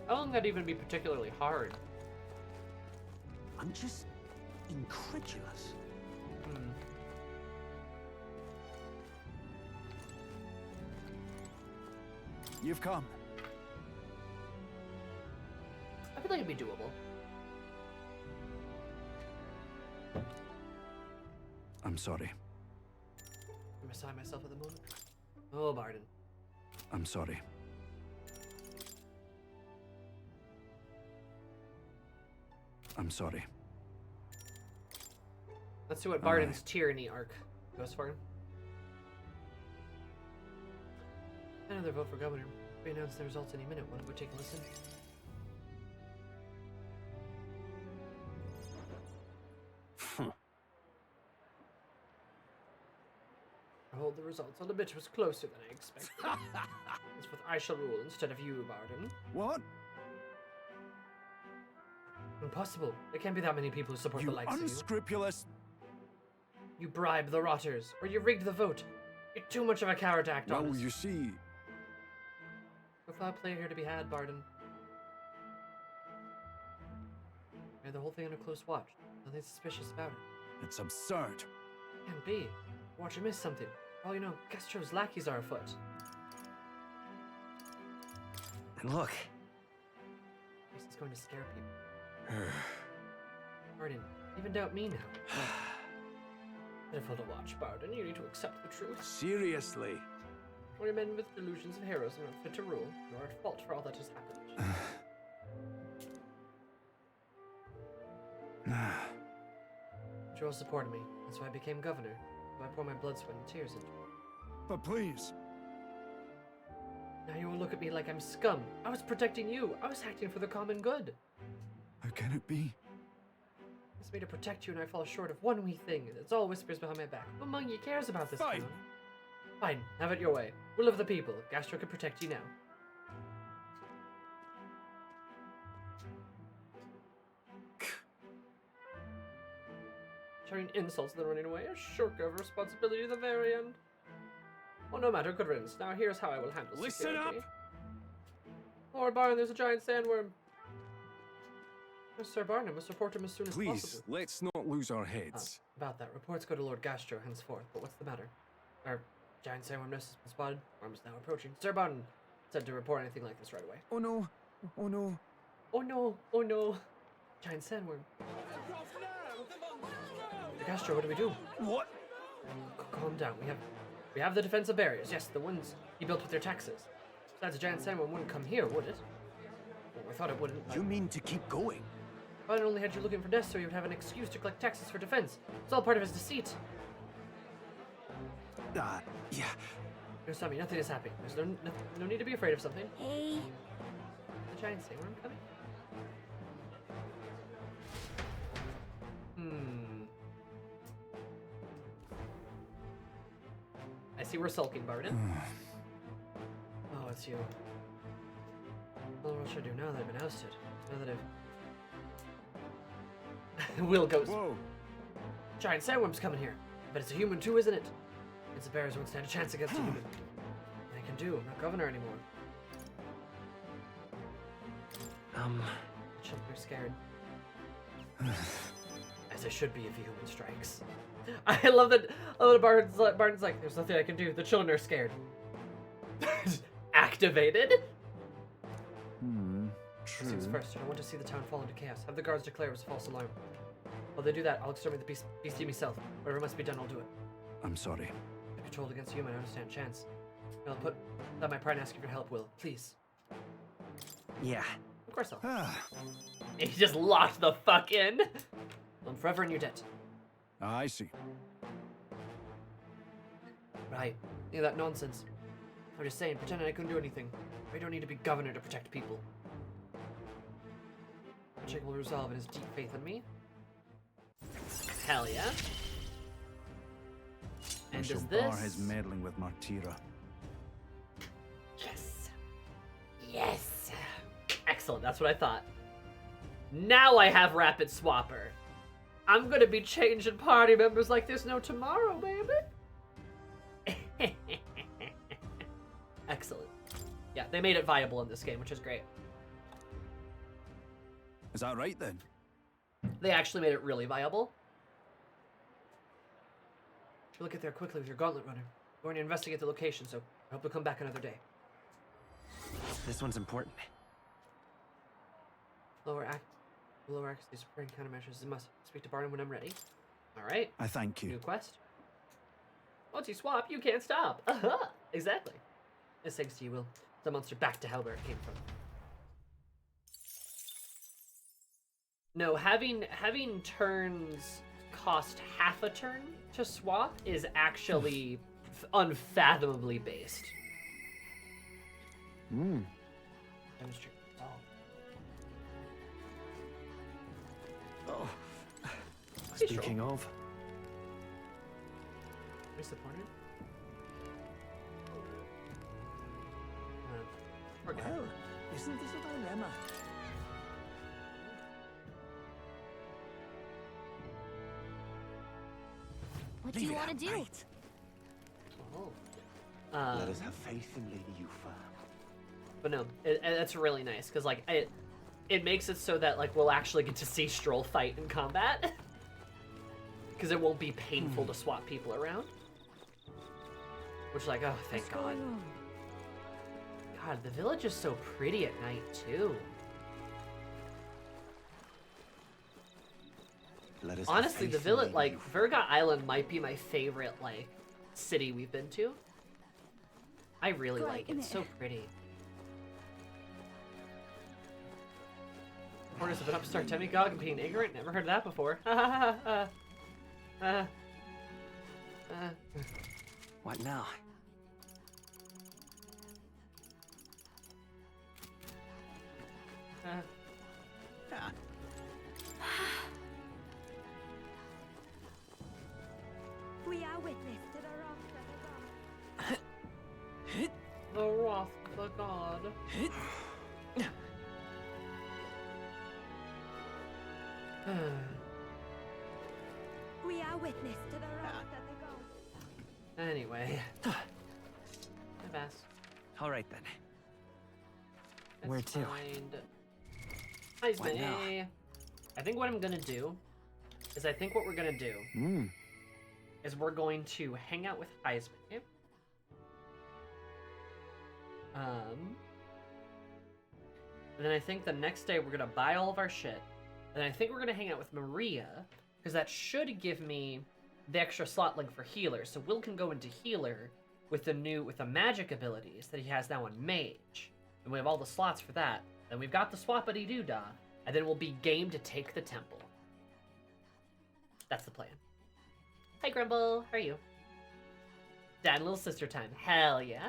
I don't think that'd even be particularly hard. I'm just incredulous. You've come. I feel like it'd be doable. I'm sorry. I'm beside myself at the moment. Oh, Barden. I'm sorry. I'm sorry. Let's see what Barden's tyranny arc goes for. Another vote for governor. We announce the results any minute. Want to go take a listen? I hold the results on a bit was closer than I expected. It's what I shall rule instead of you, Barden. What? Impossible. There can't be that many people who support the likes of you. Unscrupulous. You bribe the rotters, or you rigged the vote. You're too much of a coward to act honest. Well, you see. No foul play here to be had, Barden. I had the whole thing under close watch. Nothing suspicious about it. It's absurd. Can't be. Watch, you missed something. For all you know, Castro's lackeys are afoot. And look. This is going to scare people. Barden, even doubt me now. Pitiful to watch, Barden. You need to accept the truth. Seriously. Only men with delusions of heroes are not fit to rule. You are at fault for all that has happened. But you all supported me. That's why I became governor. So I poured my blood, sweat, and tears into it. But please. Now you will look at me like I'm scum. I was protecting you. I was acting for the common good. How can it be? It's me to protect you, and I fall short of one wee thing. It's all whispers behind my back. Who among you cares about this town? Fine, have it your way. Will of the people. Gastro can protect you now. Shouting insults and then running away. A shirk of responsibility to the very end. Oh, no matter. Good riddance. Now here's how I will handle Listen security. up! Lord Barn, there's a giant sandworm. Mr. Barnum must report him as soon as Please, possible. let's not lose our heads. About that, reports go to Lord Gastro henceforth, but what's the matter? Our giant sandworm nest has been spotted. Worm is now approaching. Sir Barnum said to report anything like this right away. Oh no. Oh no. Oh no. Oh no. Giant sandworm. Gastro, what do we do? What? Calm down. We have the defensive barriers. Yes, the ones he built with their taxes. Besides, a giant sandworm wouldn't come here, would it? Well, we thought it wouldn't. You mean to keep going? But only had you looking for nests so he would have an excuse to collect taxes for defense. It's all part of his deceit. Yeah. No, Sammy, nothing is happening. There's no need to be afraid of something. Hey. The giant sandworm coming? I see we're sulking, Barden. Oh, it's you. Well, what should I do now that I've been ousted? Now that I've... Will goes. Whoa. Giant sandworm's coming here. But it's a human too, isn't it? It's a bears won't stand a chance against a human. Nothing I can do. I'm not governor anymore. Children are scared. As I should be if a human strikes. I love that Barton's like, there's nothing I can do. The children are scared. Activated? True. Things first, I don't want to see the town fall into chaos. Have the guards declare it was a false alarm. While they do that, I'll exterminate the beastie myself. Whatever must be done, I'll do it. I'm sorry. If controlled against a human, I don't stand a chance. I'll put that my pride and ask you for help, Will. Please. Yeah. Of course I'll. He just locked the fuck in. I'm forever in your debt. I see. Right. Yeah, that nonsense. I'm just saying, pretending I couldn't do anything. We don't need to be governor to protect people. Unshakable resolve and his deep faith in me. Hell yeah. And Marshal does this... Barr is meddling with Martira. Yes. Yes. Excellent, that's what I thought. Now I have Rapid Swapper. I'm gonna be changing party members like there's no tomorrow, baby. Excellent. Yeah, they made it viable in this game, which is great. Is that right then? They actually made it really viable. Look at there quickly with your gauntlet runner. We're going to investigate the location, so I hope you'll come back another day. This one's important. Lower access to spring countermeasures is a must. Speak to Barnum when I'm ready. Alright. I thank you. New quest. Once you swap, you can't stop. Exactly. This thanks to you, Will. The monster back to hell where it came from. No, having turns cost half a turn to swap is actually unfathomably based. Demonstrate. Oh. Speaking of. Where's the pointer? Well, isn't this a dilemma? What do you want to do? Oh. Let us have faith in Lady Eupha. But no, that's really nice because like it makes it so that like we'll actually get to see Stroll fight in combat because it won't be painful to swap people around. Which like, oh, thank God. God, the village is so pretty at night too. Honestly, the village, like Verga Island, might be my favorite like city we've been to. I really like it. It's so pretty. Corners of an upstart demigod and being ignorant. Never heard of that before. What now? We are witness to the wrath of the god. The wrath of the god. We are witness to the wrath of the god. Anyway. Hi, Bass. All right then. Let's Where to? find... Hi, What now? May. I think what I'm gonna do is is we're going to hang out with Heisman. And then I think the next day we're gonna buy all of our shit. And I think we're gonna hang out with Maria, because that should give me the extra slot link for healer. So Will can go into healer with the magic abilities that he has now on mage. And we have all the slots for that. Then we've got the swappity doo dah, and then we'll be game to take the temple. That's the plan. Hi Grumble, how are you? Dad and little sister time. Hell yeah.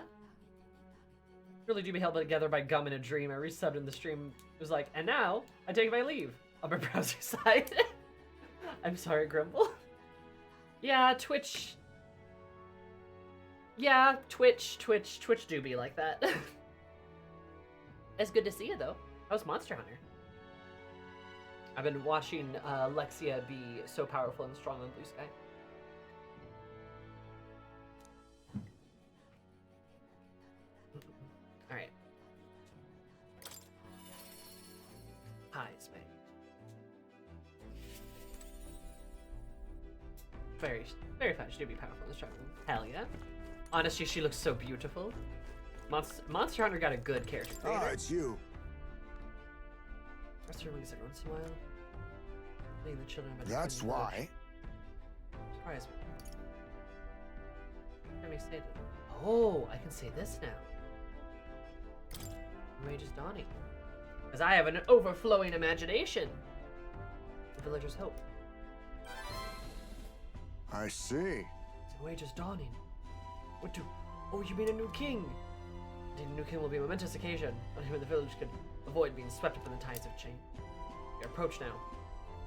Really do be held together by gum in a dream. I resubbed in the stream. It was like, and now I take my leave. On my browser side. I'm sorry, Grumble. Yeah, Twitch. Yeah, Twitch do be like that. It's good to see you though. How's Monster Hunter? I've been watching Lexia be so powerful and strong on Blue Sky. Alright. Hi, Spade. Very fun. She do be powerful in the struggle. Hell yeah. Honestly, she looks so beautiful. Monster Hunter got a good character creator. Ah, it's you. Rest her wings every once in a while. Leading the children about That's why. Surprise me. Let me say that. Oh, I can say this now. Rage is dawning. Because I have an overflowing imagination. The villagers' hope. I see. The wage is dawning. What do? Oh, you mean a new king? Indeed, a new king will be a momentous occasion. Not even the village could avoid being swept up in the tides of change. We approach now.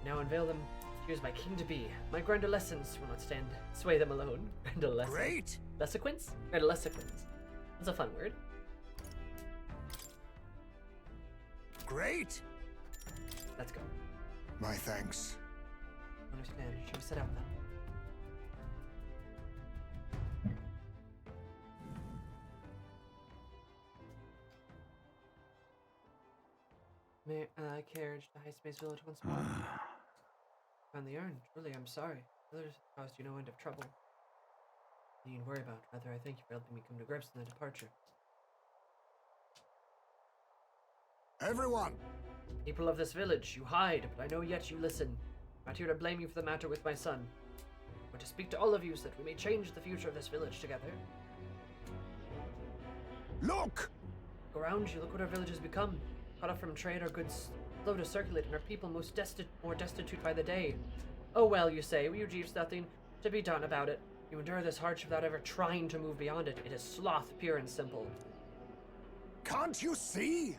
Now unveil them. Here's my king to be. My grandiloquence will not sway them alone. Grandiloquence. Great. Lesequence? Grandiloquence. That's a fun word. Great. Let's go. My thanks. Understand. Should we set out then? May carriage to High Space Village once more. Found the urn. Truly, I'm sorry. Others caused you no end of trouble. You needn't worry about. Rather, I thank you for helping me come to grips with the departure. Everyone! People of this village, you hide, but I know yet you listen. I'm not here to blame you for the matter with my son, but to speak to all of you so that we may change the future of this village together. Look! Go around you, look what our village has become. Cut off from trade, our goods slow to circulate, and our people more destitute by the day. Oh well, you say, you Jeeves, nothing to be done about it. You endure this hardship without ever trying to move beyond it. It is sloth, pure and simple. Can't you see?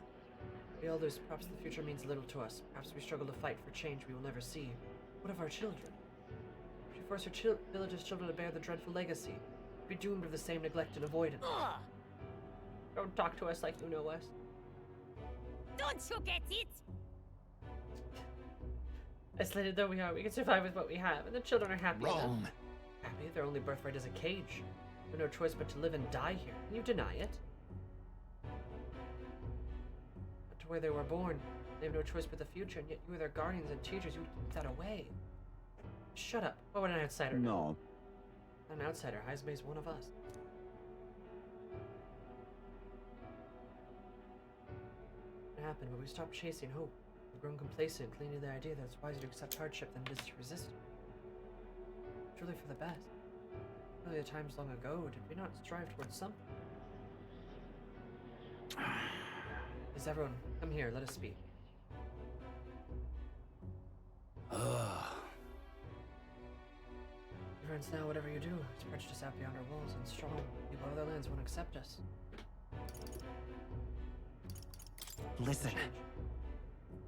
We elders, perhaps the future means little to us. Perhaps we struggle to fight for change we will never see. What of our children? If you force our village's children to bear the dreadful legacy, be doomed to the same neglect and avoidance. Don't talk to us like you know us. Don't you get it? Isolated though we are, we can survive with what we have, and the children are happy. Wrong. Enough. Happy, their only birthright is a cage. We have no choice but to live and die here. Can you deny it? But to where they were born, they have no choice but the future, and yet you are their guardians and teachers. You would keep that away. Shut up. What would an outsider know? I'm an outsider. Heisme is one of us. It happened, but we stopped chasing hope. We've grown complacent, clinging to the idea that it's wiser to accept hardship than it is to resist it. Truly for the best. Really, the times long ago, did we not strive towards something? Is everyone, come here, let us speak. Friends, now whatever you do, it's prejudice out beyond our walls and strong. People of other lands won't accept us. Listen.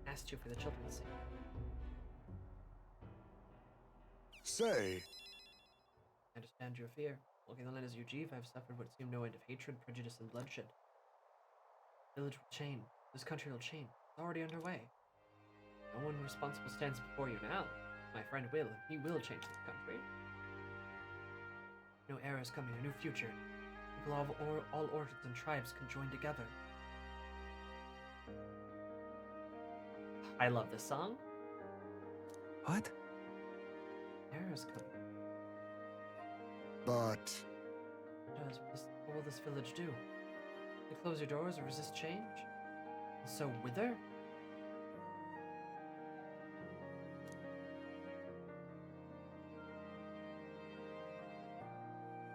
Asked you for the children's sake. Say. I understand your fear. Walking the land as Eugene, I've suffered what seemed no end of hatred, prejudice, and bloodshed. The village will change. This country will change. It's already underway. No one responsible stands before you now. My friend will, and he will change this country. No era is coming, a new future. People of all origins and tribes can join together. I love this song. What? Era's coming. But... What will this village do? You close your doors or resist change? And so wither?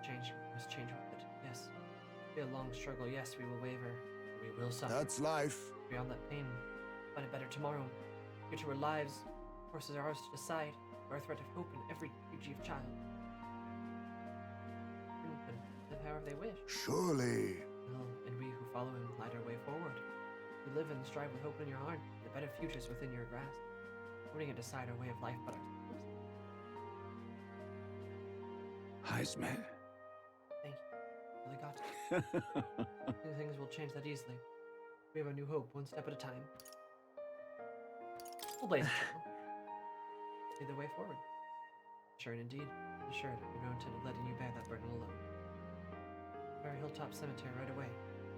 Change must change with it. Yes. It'll be a long struggle. Yes, we will waver. We will suffer. That's life. Beyond that pain, find it better tomorrow. Future our lives. Forces are ours to decide. Birthright of hope in every fugitive child. Live however they wish. Surely. Well, and we who follow him light our way forward. We live and strive with hope in your heart. The better futures within your grasp. Owning and decide our way of life but ourselves. Heisme. Thank you. Really got it. Things will change that easily. We have a new hope, one step at a time. We'll blaze a trail. Lead the way forward. Sure and indeed, assured, we have no intent of letting you bear that burden alone. Our hilltop cemetery right away.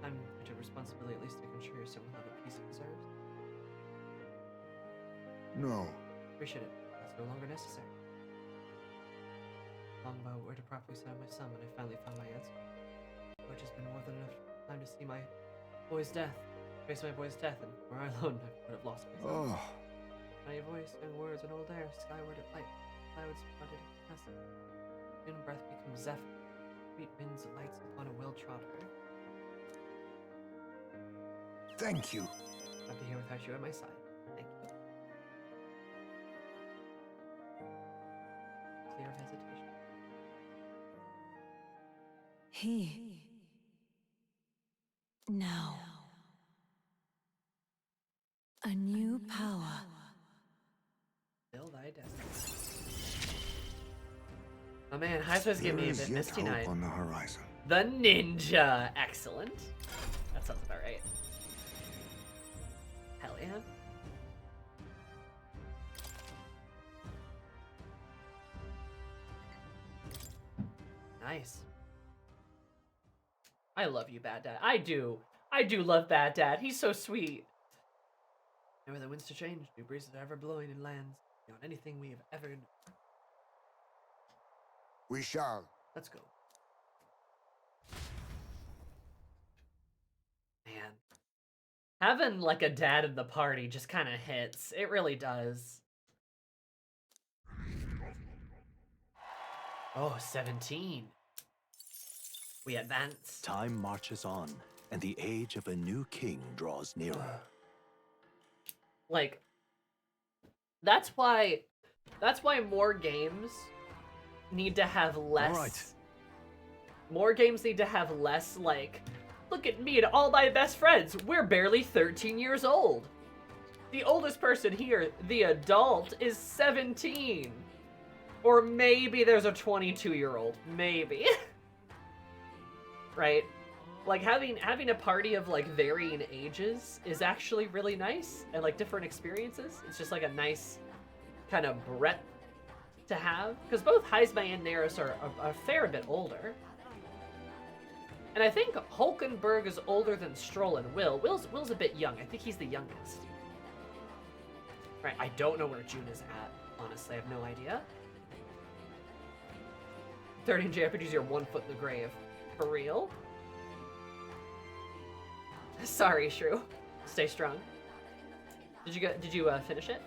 I'm to responsibility at least to ensure your son will have a peace he deserves. No. Appreciate it. That's no longer necessary. Long about where to properly set up my son when I finally found my answer. Which has been more than enough time to see my boy's death. Face my boy's death, and were I alone, I would have lost myself. Oh. Tiny voice, young words, and old air, skyward at light. Clouds flooded passing. In breath becomes zephyr. Sweet winds lights upon a well-trod earth. Thank you. I'd be here without you at my side. Thank you. Clear of hesitation. He. Now. A new power. Fill thy destiny. Oh man, Heisman's giving me a bit misty night. On the horizon. The ninja! Excellent. That sounds about right. Hell yeah. Nice. I love you, Bad Dad. I do love Bad Dad. He's so sweet. Never the winds to change, new breezes are ever blowing in lands beyond anything we have ever known. We shall. Let's go. Man. Having like a dad in the party just kind of hits. It really does. Oh, 17. We advance. Time marches on, and the age of a new king draws nearer. Like, that's why more games need to have less. All right. More games need to have less, like, look at me and all my best friends. We're barely 13 years old. The oldest person here, the adult, is 17. Or maybe there's a 22-year-old. Maybe. Right? Like, having a party of, like, varying ages is actually really nice. And, like, different experiences. It's just, like, a nice kind of breadth to have. Because both Heisme and Neris are a fair bit older. And I think Hulkenberg is older than Stroll and Will. Will's a bit young. I think he's the youngest. Right, I don't know where June is at. Honestly, I have no idea. 13 JRPGs, you're 1 foot in the grave. For real? Sorry, Shrew. Stay strong. Did you finish it?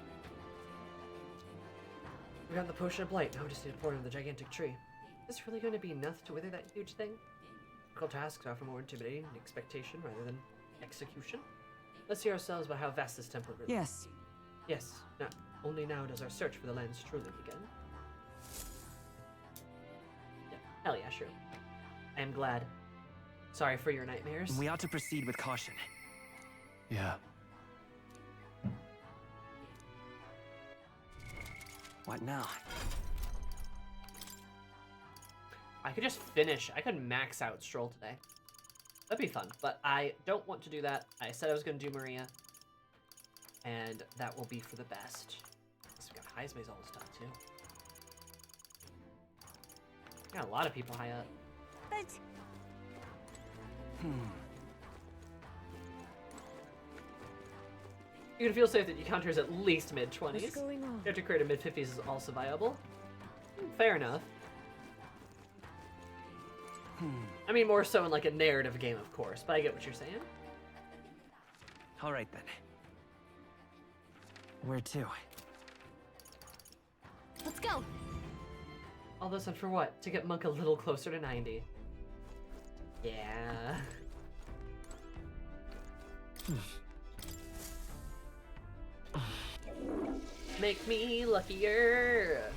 We got the potion of blight. Now we just need to pour it in the gigantic tree. Is this really going to be enough to wither that huge thing? Difficult tasks are often more intimidating than expectation rather than execution. Let's hear ourselves about how vast this temple really is. Yes. Yes. Now, only now does our search for the lands truly begin. Yeah. Hell yeah, sure. I am glad. Sorry for your nightmares. We ought to proceed with caution. Yeah. What now? I could just finish. I could max out Stroll today. That'd be fun, but I don't want to do that. I said I was going to do Maria, and that will be for the best. So we got Heisme's almost done, too. Got a lot of people high up. But... You can feel safe that your counter is at least mid-20s. What's going on? You have to create a mid-50s is also viable. Fair enough. I mean, more so in like a narrative game, of course, but I get what you're saying. All right, then. Where to? Let's go. All this and for what? To get Monk a little closer to 90. Yeah. Make me luckier.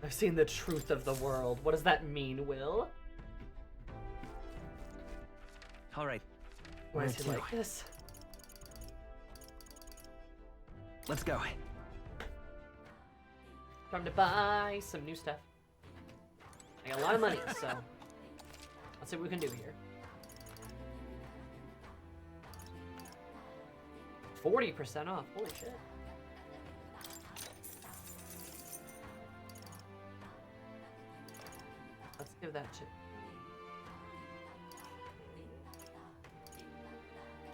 I've seen the truth of the world. What does that mean, Will? All right. Why is he like this? Let's go. Time to buy some new stuff. I got a lot of money, so let's see what we can do here. 40% off. Holy shit. Let's give that to...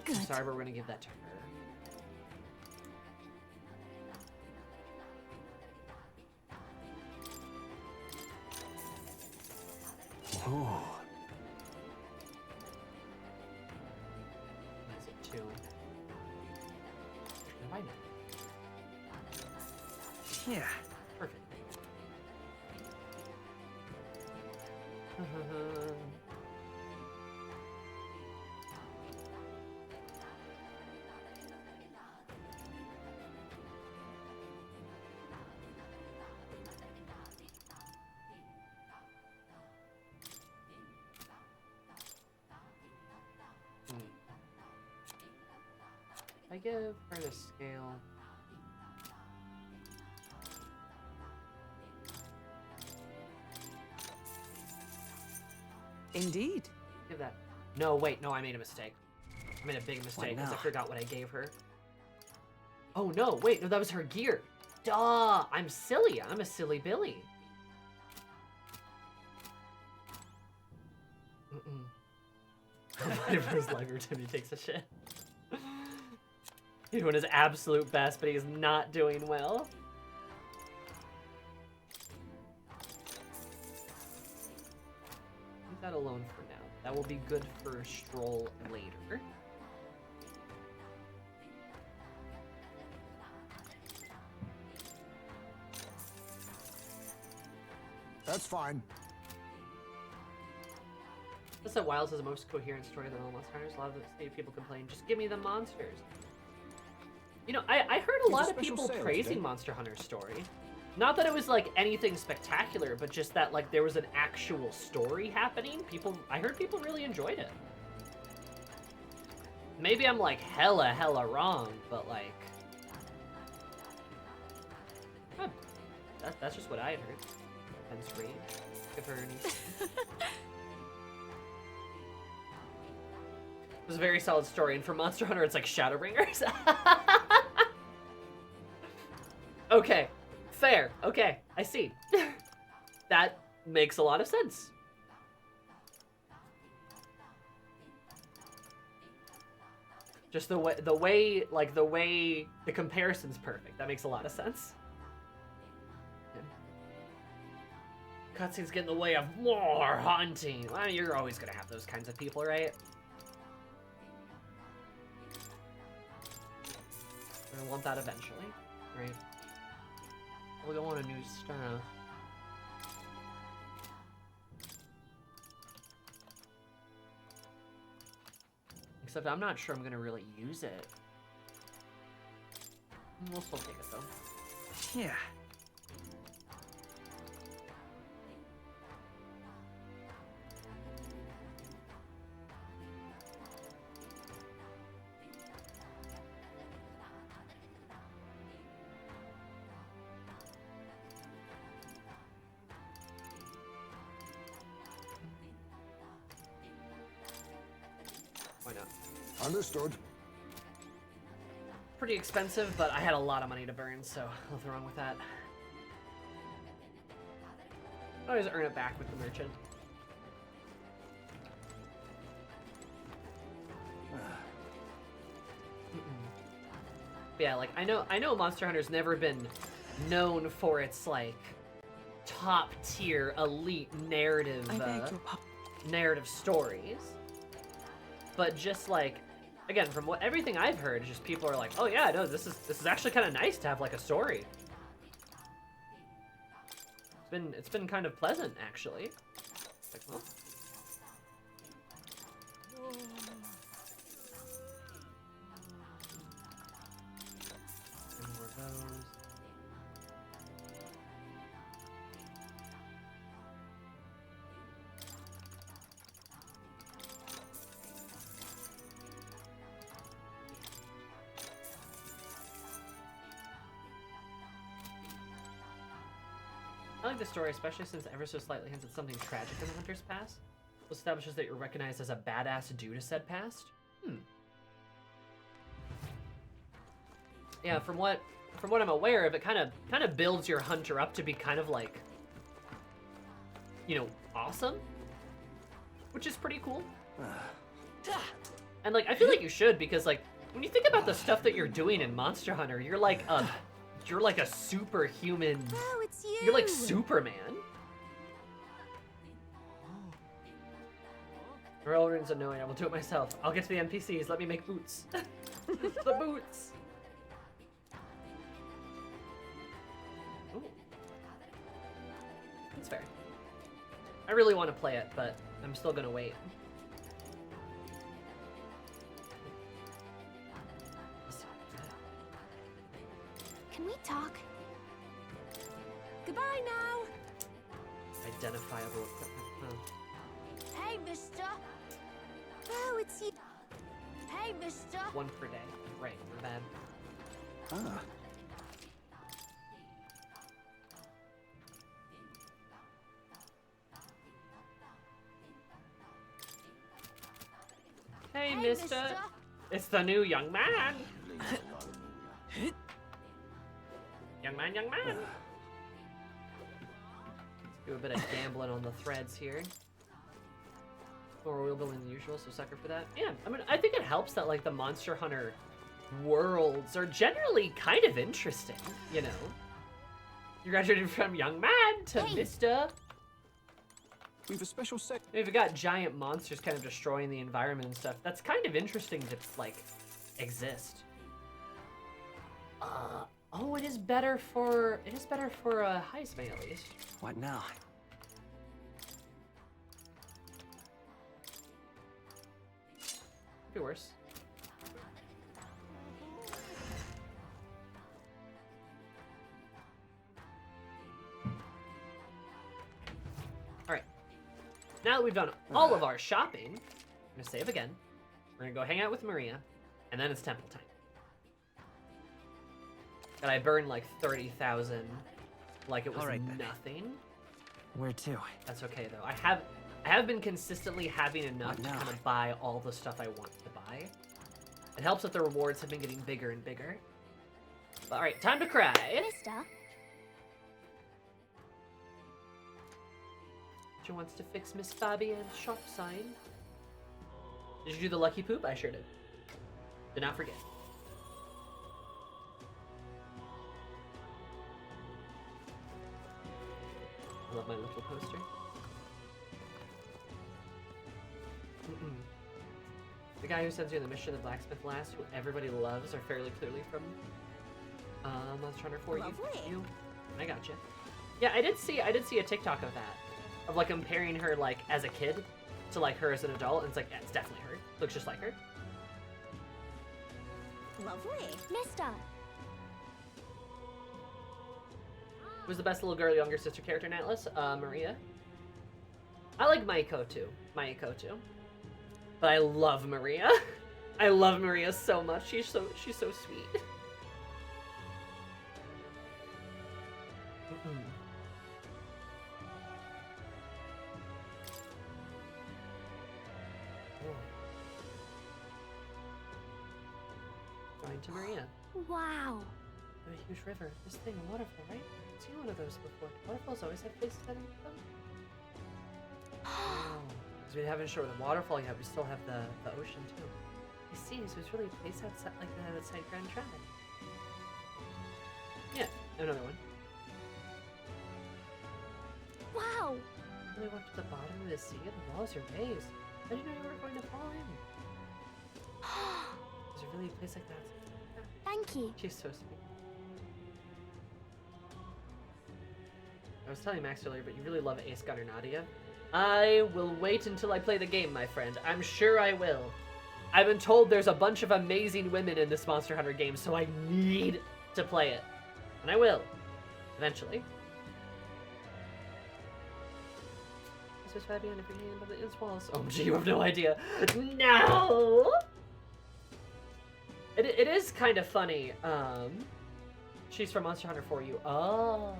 Good. I'm sorry, but we're gonna give that to her. Ooh. That's it too. Why not? Yeah. Perfect. I give her the scale. Indeed. Give that. No, wait, no, I made a mistake. I made a big mistake because I now? forgot what I gave her. Oh no, wait, no, that was her gear. Duh, I'm silly. I'm a silly Billy. Whatever's Lugger Timmy takes a shit. He's doing his absolute best, but he's not doing well. Leave that alone for now. That will be good for a stroll later. That's fine. That's that Wilds has the most coherent story than all Monster Hunters. A lot of the people complain, just give me the monsters. You know, I heard a lot of people praising Monster Hunter's story. Not that it was like anything spectacular, but just that like there was an actual story happening. I heard people really enjoyed it. Maybe I'm like hella wrong, but like, that's just what I had heard. And scream. Give her any. It was a very solid story, and for Monster Hunter, it's like Shadowbringers. Okay, fair. Okay, I see. That makes a lot of sense. Just the way the comparison's perfect. That makes a lot of sense. Cutscenes get in the way of more hunting. Well, you're always gonna have those kinds of people, right? We're gonna want that eventually, right? We don't want a new stuff. Except I'm not sure I'm gonna really use it. We'll still take it though. Yeah. Why not? Understood. Pretty expensive, but I had a lot of money to burn, so nothing wrong with that. I always earn it back with the merchant. Yeah, like I know Monster Hunter's never been known for its like top tier elite narrative narrative stories. But just like again, from what everything I've heard, just people are like, "Oh yeah, no, this is actually kind of nice to have like a story." It's been kind of pleasant actually. Like, well, more of those. I like the story, especially since ever so slightly hints at something tragic in the Hunter's past. It establishes that you're recognized as a badass due to said past. Yeah, from what I'm aware of, it kind of builds your Hunter up to be kind of like, you know, awesome, which is pretty cool. And like, I feel like you should, because like when you think about the stuff that you're doing in Monster Hunter, you're like a superhuman. Oh, it's you. You're like Superman. Rollins annoying. I will do it myself. I'll get to the NPCs. Let me make boots. The boots. Ooh. That's fair. I really want to play it, but I'm still gonna wait. Can we talk? Goodbye now. Identifiable equipment. Oh. Hey, mister. Oh, it's you. Hey, mister. One per day. Right, my bad. Ah. Hey, mister. It's the new young man. Young man, young man. Let's do a bit of gambling on the threads here. More wheel building than usual, so sucker for that. Yeah, I mean, I think it helps that like the Monster Hunter worlds are generally kind of interesting, you know? You graduated from young man to Mister. We have a special sec. If you got giant monsters kind of destroying the environment and stuff, that's kind of interesting to like exist. Oh, it is better for Heisman at least. What now? Could be worse. All right. Now that we've done all of our shopping, I'm gonna save again. We're gonna go hang out with Maria, and then it's temple time. And I burned like 30,000, like it was nothing. Where to? That's okay though. I have been consistently having enough to kind of buy all the stuff I want to buy. It helps that the rewards have been getting bigger and bigger. But, all right, time to cry. Mister. She wants to fix Miss Fabian's shop sign. Did you do the lucky poop? I sure did. Did not forget. I love my little poster. The guy who sends you the mission, the blacksmith lass, who everybody loves, are fairly clearly from Monster Hunter 4. You, I gotcha. Yeah, I did see a TikTok of that, of like comparing her like as a kid to like her as an adult, and it's like, yeah, it's definitely her. Looks just like her. Lovely. Mister. Who's the best little girl younger sister character in Atlas? Maria. I like Maiko too. But I love Maria. I love Maria so much. She's so sweet. Going to Maria. Wow. A huge river. This thing, a waterfall, right? I've seen one of those before. Waterfalls always have places that are them. Oh. Because we haven't shown the waterfall yet, we still have the ocean too. I see, so it's really a place outside, like outside Grand Trad. another one. Wow! You really walked to the bottom of the sea and the walls are maze. I didn't know you were going to fall in. Is there really a place like that? Thank you. She's so sweet. I was telling Max earlier, but you really love Ace Gunner Nadia. I will wait until I play the game, my friend. I'm sure I will. I've been told there's a bunch of amazing women in this Monster Hunter game, so I need to play it. And I will. Eventually. This is Fabian if your hand on the walls. Oh, gee, you have no idea. No! It is kind of funny. She's from Monster Hunter for you. Oh.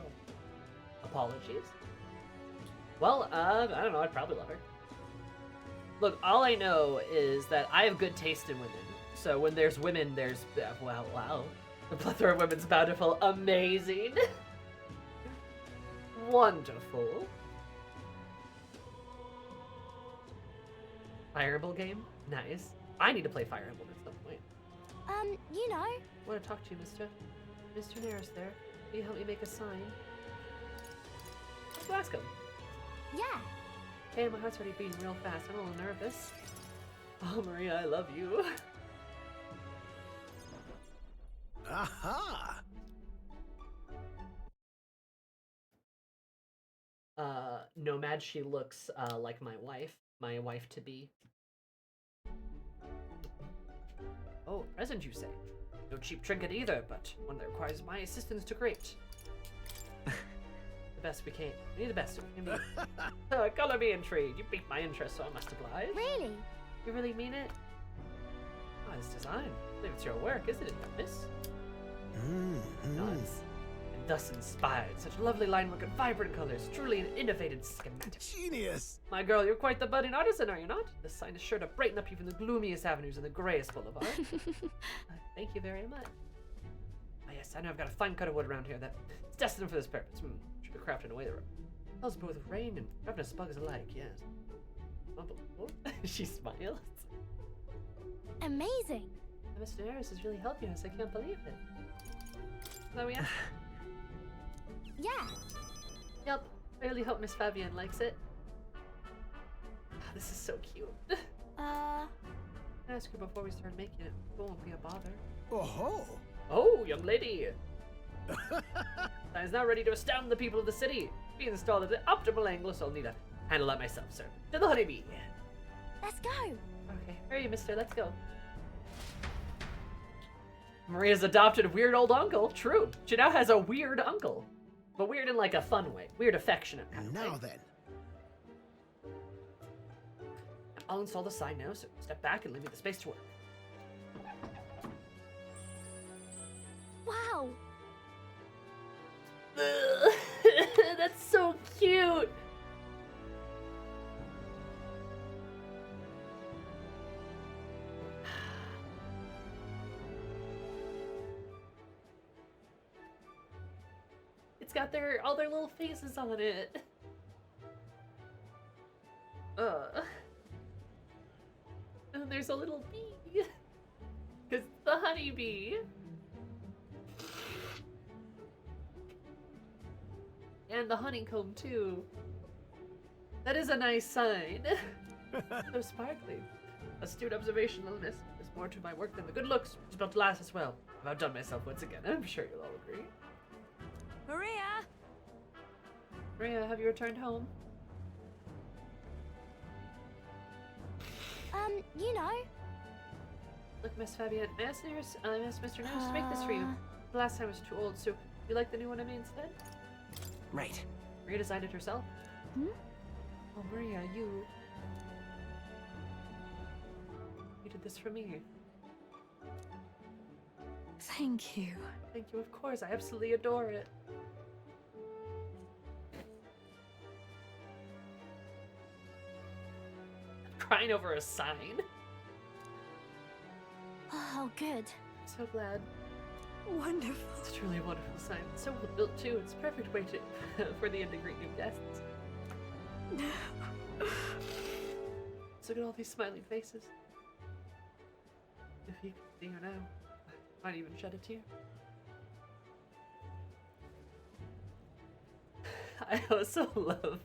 Apologies. Well, I don't know. I'd probably love her. Look, all I know is that I have good taste in women. So when there's women, there's... Well, wow. The plethora of women's bountiful. Amazing. Wonderful. Fire Emblem game? Nice. I need to play Fire Emblem at some point. You know. I want to talk to you, Mr. Neris there. Will you help me make a sign? Let's go ask him. Yeah. Hey, my heart's already beating real fast. I'm a little nervous. Oh, Maria, I love you. Aha! Nomad, she looks like my wife to be. Oh, present you say? No cheap trinket either, but one that requires my assistance to create. The best we can. We need the best we can be. Color me intrigued. You piqued my interest, so I must oblige. Really? You really mean it? Oh, this design. I believe it's your work, isn't it, miss? Nice. And thus inspired. Such lovely line work and vibrant colors. Truly an innovative schematic. Genius! My girl, you're quite the budding artisan, are you not? This sign is sure to brighten up even the gloomiest avenues and the grayest boulevard. Thank you very much. Ah, yes, I know I've got a fine cut of wood around here that's destined for this purpose. Should be crafted in a way that smells both of rain and ravenous bugs alike, yes. She smiles. Amazing. Mr. Harris is really helping us. I can't believe it. So yeah. Yeah. Yep. I really hope Miss Fabienne likes it. This is so cute. Can I ask her before we start making it? It won't be a bother. Oh-ho! Oh, young lady! I is now ready to astound the people of the city. Be installed at the optimal angle, so I'll need to handle that myself, sir. To the honeybee. Let's go. Okay, hurry, mister. Let's go. Maria's adopted a weird old uncle. True. She now has a weird uncle. But weird in like a fun way. Weird affectionate kind of way. Now then. I'll install the sign now, so step back and leave me the space to work. Wow. That's so cute. It's got all their little faces on it. And there's a little bee. Cause the honeybee. And the honeycomb too. That is a nice sign. So sparkly. Astute observation, little miss. There's more to my work than the good looks. It's about to last as well. I've outdone myself once again. I'm sure you'll all agree. Maria! Maria, have you returned home? You know. Look, Miss Fabienne, I asked Mr. Nurse to make this for you. The last time was too old, so you like the new one I made instead? Right. Maria designed it herself? Hmm? Oh, Maria, you did this for me. Thank you. Thank you, of course. I absolutely adore it. I'm crying over a sign. Oh, good. I'm so glad. Wonderful. It's truly a wonderful sign. It's so well built too. It's a perfect way to for the end to greet new guests. Look at all these smiling faces. If you could see her now, I might even shed a tear. I also love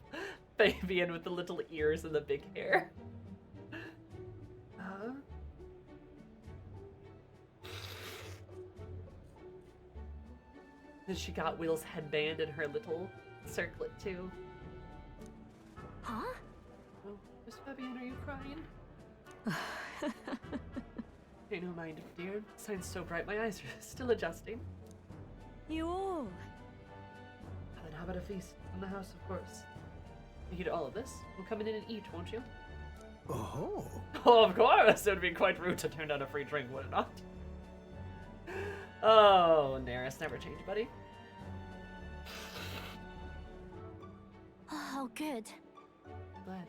Fabian with the little ears and the big hair. And she got Will's headband and her little circlet too. Huh? Oh, Miss Fabian, are you crying? Pay no mind, dear. The sign's so bright, my eyes are still adjusting. You all? Then how about a feast? On the house, of course. You eat all of this? We'll come in and eat, won't you? Oh. Oh, of course! It would be quite rude to turn down a free drink, would it not? Oh, Neris, never change, buddy. Oh, good. Glad.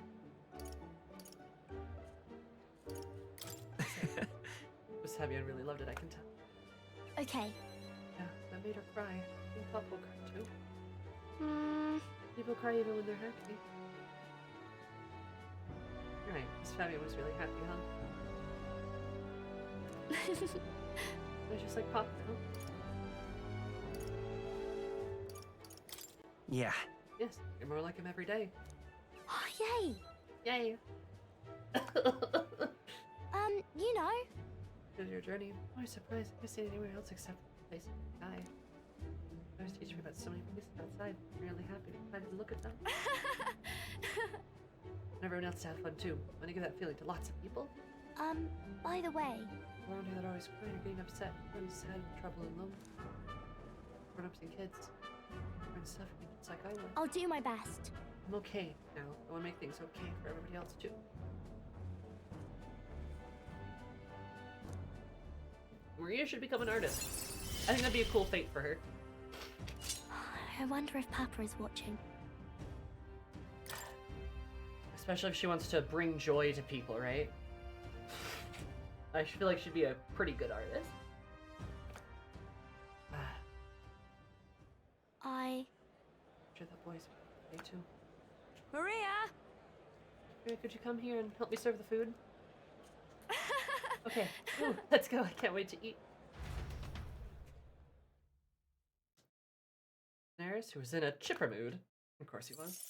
Miss Fabian really loved it, I can tell. Okay. Yeah, that made her cry. I think Pop will cry too. Hmm. People cry even when they're happy. You're right, Miss Fabian was really happy, huh? They're just like Pop now. Yeah. Yes, you're more like him every day. Oh, yay! Yay! You know. Here's your journey. I'm always surprised I haven't seen anywhere else except the place I die. I was teaching me about so many places outside. I'm really happy to look at them. And everyone else to have fun too. Want to give that feeling to lots of people? By the way. Around here that are always crying or getting upset. Really sad, trouble, and lonely. Grown-ups and kids. Everyone's suffering just like I was. I'll do my best. I'm okay now. I want to make things okay for everybody else too. Maria should become an artist. I think that'd be a cool fate for her. I wonder if Papa is watching. Especially if she wants to bring joy to people, right? I feel like she'd be a pretty good artist. I... Sure that boy's okay too. Maria! Maria, could you come here and help me serve the food? Okay, ooh, let's go. I can't wait to eat. Daenerys, who was in a chipper mood. Of course he was.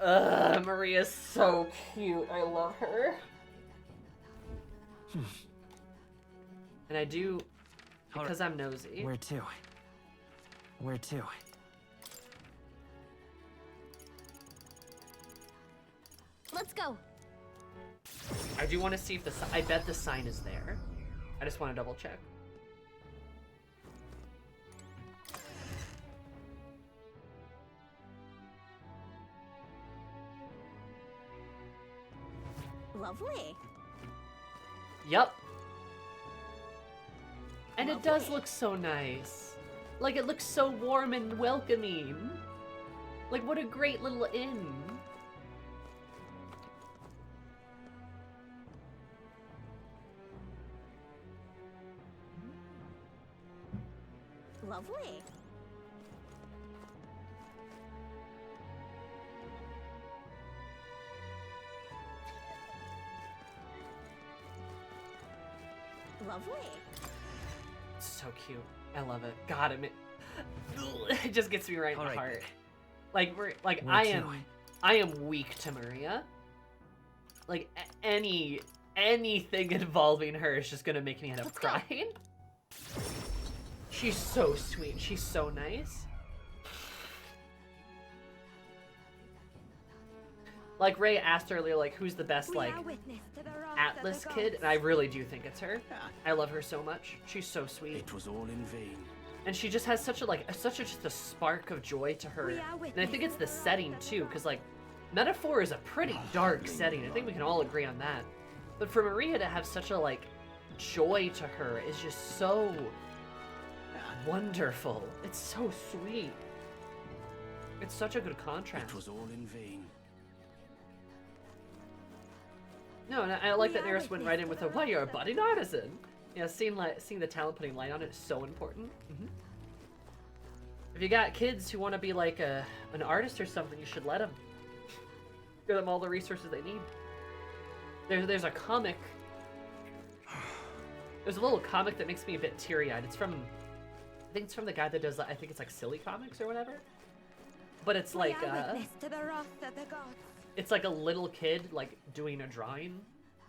Maria's so cute. I love her. And I do, because I'm nosy. Where to? Where to? Let's go. I do want to see if the I bet the sign is there. I just want to double check. Lovely. Yup. And it does look so nice. Like, it looks so warm and welcoming. Like, what a great little inn. Lovely. Lovely. So cute. I love it. God, it just gets me right in the heart. Like I am weak to Maria. Like anything involving her is just gonna make me end up crying. She's so sweet. She's so nice. Like Ray asked earlier, like who's the best like Atlas kid, and I really do think it's her. I love her so much. She's so sweet. It was all in vain. And she just has such a just a spark of joy to her. And I think it's the setting too, because like Metaphor is a pretty dark setting. I think we can all agree on that. But for Maria to have such a like joy to her is just so wonderful. It's so sweet. It's such a good contrast. It was all in vain. No, and I like that Neris went right in with a, "Why, you're a budding artisan." You know, seeing the talent, putting light on it is so important. If you got kids who want to be like an artist or something, you should let them. Give them all the resources they need. There's a comic. There's a little comic that makes me a bit teary-eyed. It's from I think it's from the guy that does, I think it's like Silly Comics or whatever. But it's like, it's like a little kid, like, doing a drawing,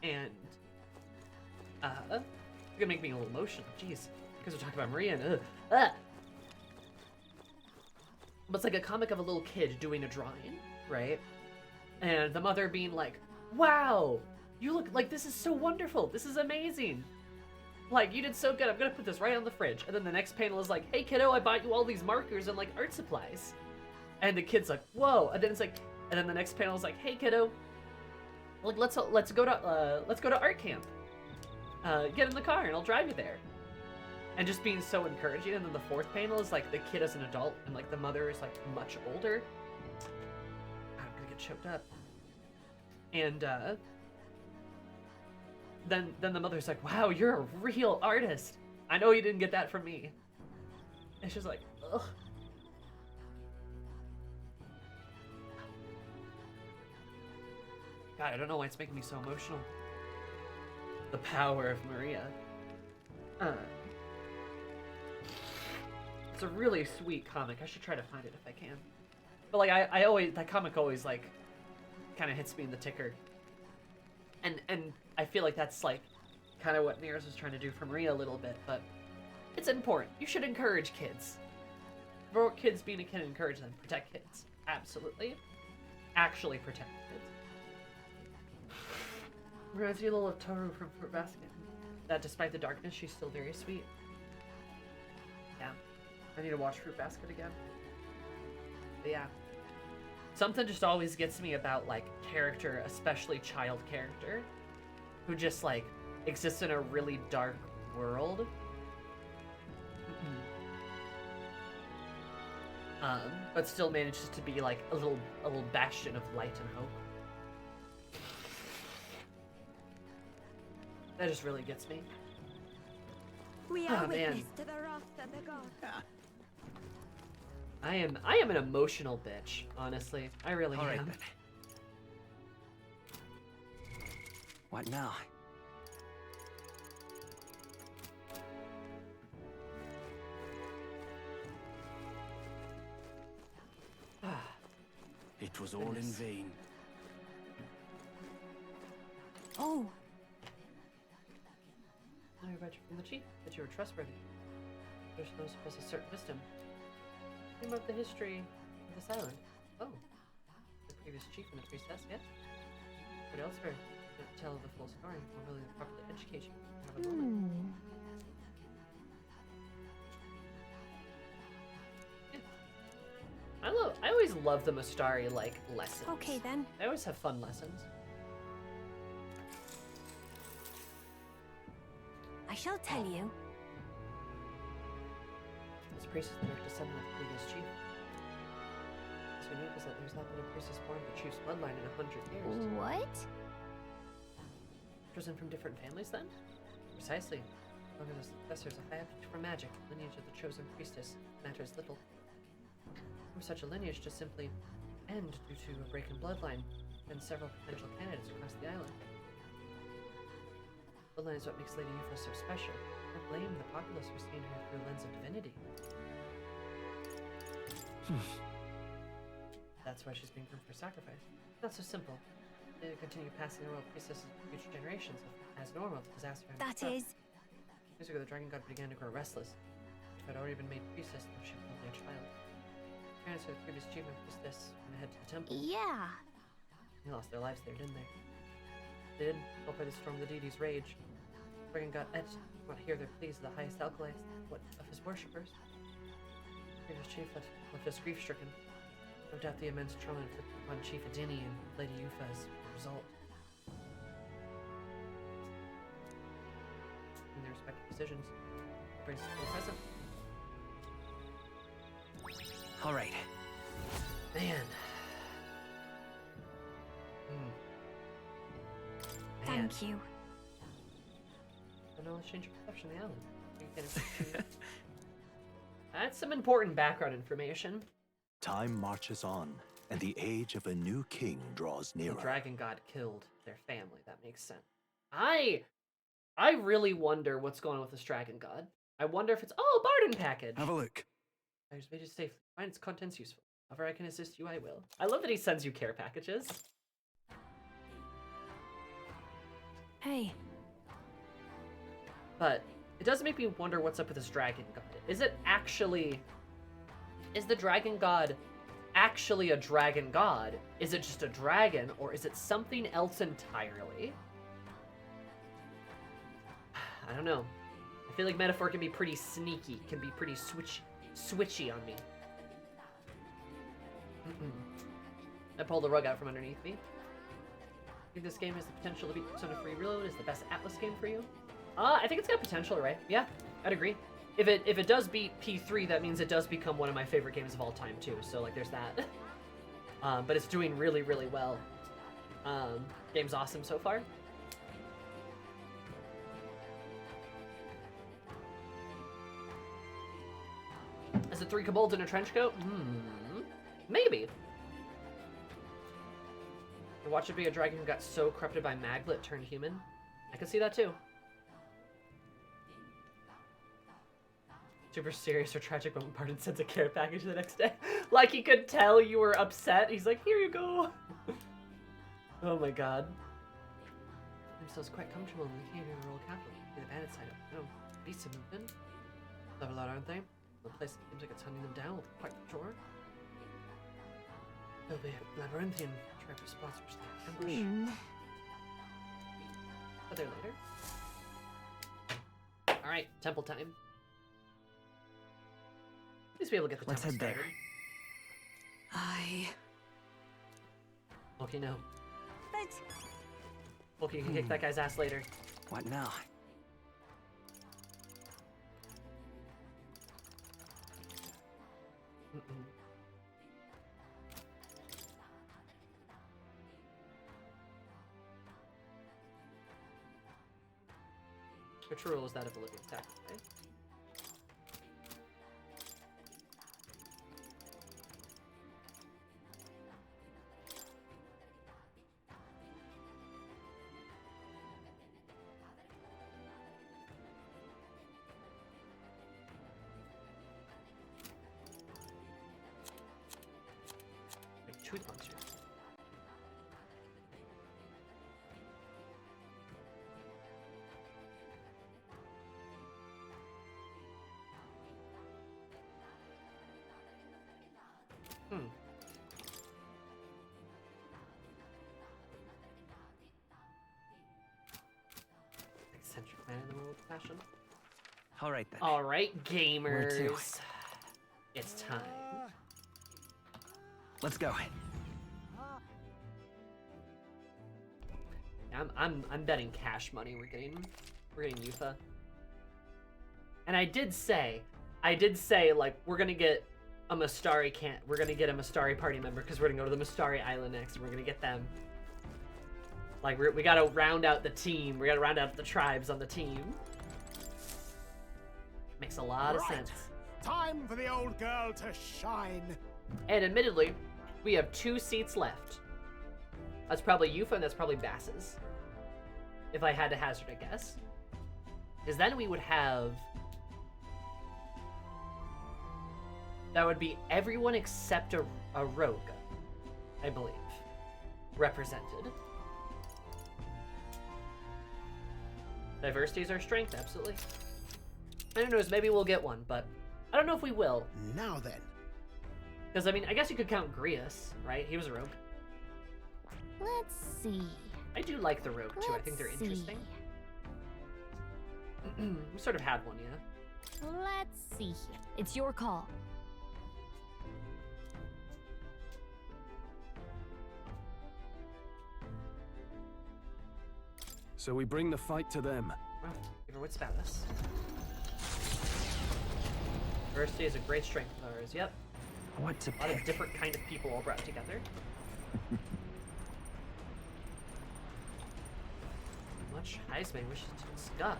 and, it's gonna make me a little emotional, jeez, because we're talking about Maria, and, But it's like a comic of a little kid doing a drawing, right? And the mother being like, wow, you look like this is so wonderful, this is amazing. Like, you did so good, I'm gonna put this right on the fridge. And then the next panel is like, hey kiddo, I bought you all these markers and like art supplies. And the kid's like, whoa. And then it's like, and then the next panel is like, hey kiddo, like let's go to art camp. Get in the car and I'll drive you there. And just being so encouraging. And then the fourth panel is like the kid as an adult and like the mother is like much older. I'm gonna get choked up. And then the mother's like, wow, you're a real artist. I know you didn't get that from me. And she's like, ugh. God, I don't know why it's making me so emotional. The power of Maria. It's a really sweet comic. I should try to find it if I can. But like, I always, that comic always like, kind of hits me in the ticker. And I feel like that's like, kind of what Nears was trying to do for Maria a little bit, but it's important. You should encourage kids. For kids being a kid, encourage them. Protect kids. Absolutely. Actually protect kids. Reminds me a little of Toru from Fruit Basket. That despite the darkness, she's still very sweet. Yeah. I need to watch Fruit Basket again. But yeah. Something just always gets me about, like, character, especially child character, who just, like, exists in a really dark world. But still manages to be, like, a little bastion of light and hope. That just really gets me. We are witness to the wrath of the gods. I am an emotional bitch, honestly. I really am. Then. What now? It was all in vain. Oh. I read from the chief that you were trustworthy. There's no supposed to certain wisdom. Think about the history of this island. Oh. The previous chief and the priestess, yes? But elsewhere, to tell the full story, or really properly educate you. Have a moment. Yeah. I always love the Mastari, like, lessons. Okay, then. I always have fun lessons. I shall tell you. This priest is the direct descendant of the previous chief. What's unique is that there's not been a priestess born of the chief's bloodline in 100 years. What? Chosen from different families, then? Precisely. Among the successors of high aptitude for magic, the lineage of the chosen priestess matters little. For such a lineage to simply end due to a break in bloodline, and several potential candidates across the island. Bloodline is what makes Lady Eupha so special. I blame the populace for seeing her through a lens of divinity. That's why she's being groomed for sacrifice. Not so simple. They continue passing the royal priestesses to future generations as normal to disaster. That is. Years ago, the dragon god began to grow restless. If had already been made priestess, though she was only a child. Parents of the previous chief and priestess went ahead to the temple. Yeah. They lost their lives there, didn't they? They did, helped by the storm of the deity's rage. The dragon god Et did not hear their pleas of the highest alkalites of his worshippers. The previous chief left us grief-stricken. No doubt the immense trauma inflicted upon Chief Adini and Lady Eupha as a result. In their respective decisions, it brings us to the present. All right. Man. Thank you. I know, let's change your perception of the island. That's some important background information. Time marches on, and the age of a new king draws nearer. The dragon god killed their family. That makes sense. I really wonder what's going on with this dragon god. I wonder if it's... Oh, a Barden package! Have a look. I just made it safe. Find its contents useful. However I can assist you, I will. I love that he sends you care packages. Hey. But it does make me wonder what's up with this dragon god. Is it actually... Is the dragon god actually a dragon god? Is it just a dragon, or is it something else entirely? I don't know. I feel like metaphor can be pretty sneaky, can be pretty switchy on me. I pulled the rug out from underneath me. I think this game has the potential to beat Persona 3 Reload. Is the best Atlas game for you? I think it's got potential, right? Yeah, I'd agree. If it does beat P3, that means it does become one of my favorite games of all time too. So like, there's that. But it's doing really, really well. Game's awesome so far. Is it 3 kobolds in a trench coat? Maybe. Watch it be a dragon who got so corrupted by Maglet turned human. I can see that too. Super serious or tragic moment. Pardon sends a care package the next day. Like he could tell you were upset. He's like, here you go. Oh my god. Himself's quite comfortable in the theater roll capital. Be the bandit side of no beasts of movement. Level out, aren't they? The place seems like it's hunting them down with quite the chore. There'll be a labyrinthian trap of spots which they ambush. But there later. Alright, temple time. At least be able to get the Let's temple head started. there. Okay, no. But Okay, you can kick that guy's ass later. What now? Which rule is that of Olivia's tactic, right? Like tooth monsters. Eccentric man in the world of fashion. All right then. All right, Where to? gamers. It's time. Let's go. I'm betting cash money we're getting Eupha. And I did say like we're gonna get a Mystari we're gonna get a Mystari party member because we're gonna go to the Mystari Island next and we're gonna get them. Like we gotta round out the team. We gotta round out the tribes on the team. Makes a lot of sense. Time for the old girl to shine. And admittedly, we have 2 seats left. That's probably Eupha and that's probably Bass's. If I had to hazard a guess. Because then we would have... That would be everyone except a rogue, I believe, represented. Diversity is our strength, absolutely. I don't know, maybe we'll get one, but I don't know if we will. Now then. Because, I mean, I guess you could count Grius, right? He was a rogue. Let's see. I do like the rogue, too. I think they're interesting. We sort of had one, yeah? Let's see here. It's your call. So we bring the fight to them. Well, give her wits about us. Diversity is a great strength of ours, yep. What to A lot of different kind of people all brought together. Much Heisman wishes to discuss.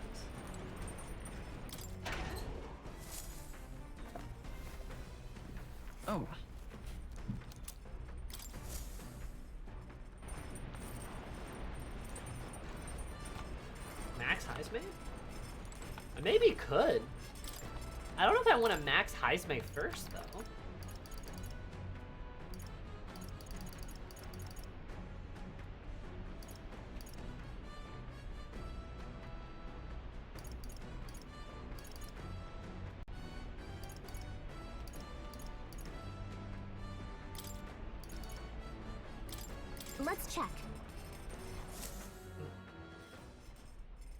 Oh. Max Heisman? Maybe could. I don't know if I want to max Heisme first, though. Let's check.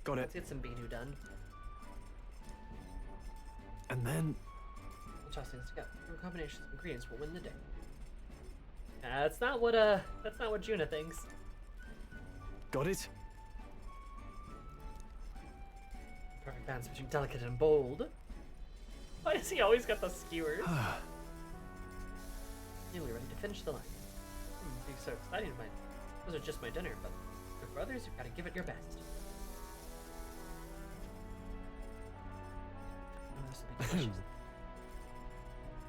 Got it. Let's get some Binu done. And then... We'll toss things together. Your combinations of ingredients will win the day. That's not what Juna thinks. Got it? Perfect balance between delicate and bold. Why does he always got the skewers? Nearly ready to finish the line. Being so excited by those are just my dinner, but your brothers, you've got to give it your best. Oh, this will be delicious.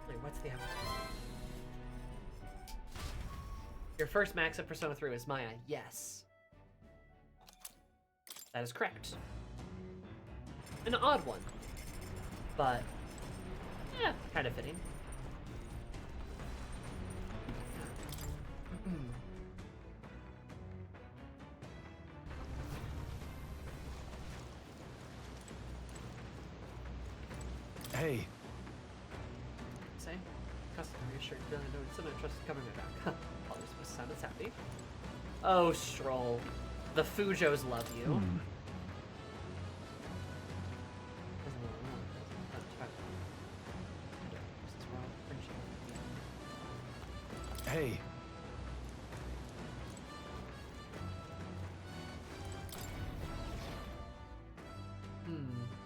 Wait, what's the appetite? Your first max of Persona 3 is Maya. Yes. That is correct. An odd one. But, yeah, kind of fitting. Hey. Say, customer reassured, feeling no someone trust covering my back. Apologies, must sound as happy. Oh, Stroll. The Fujos love you. Hey.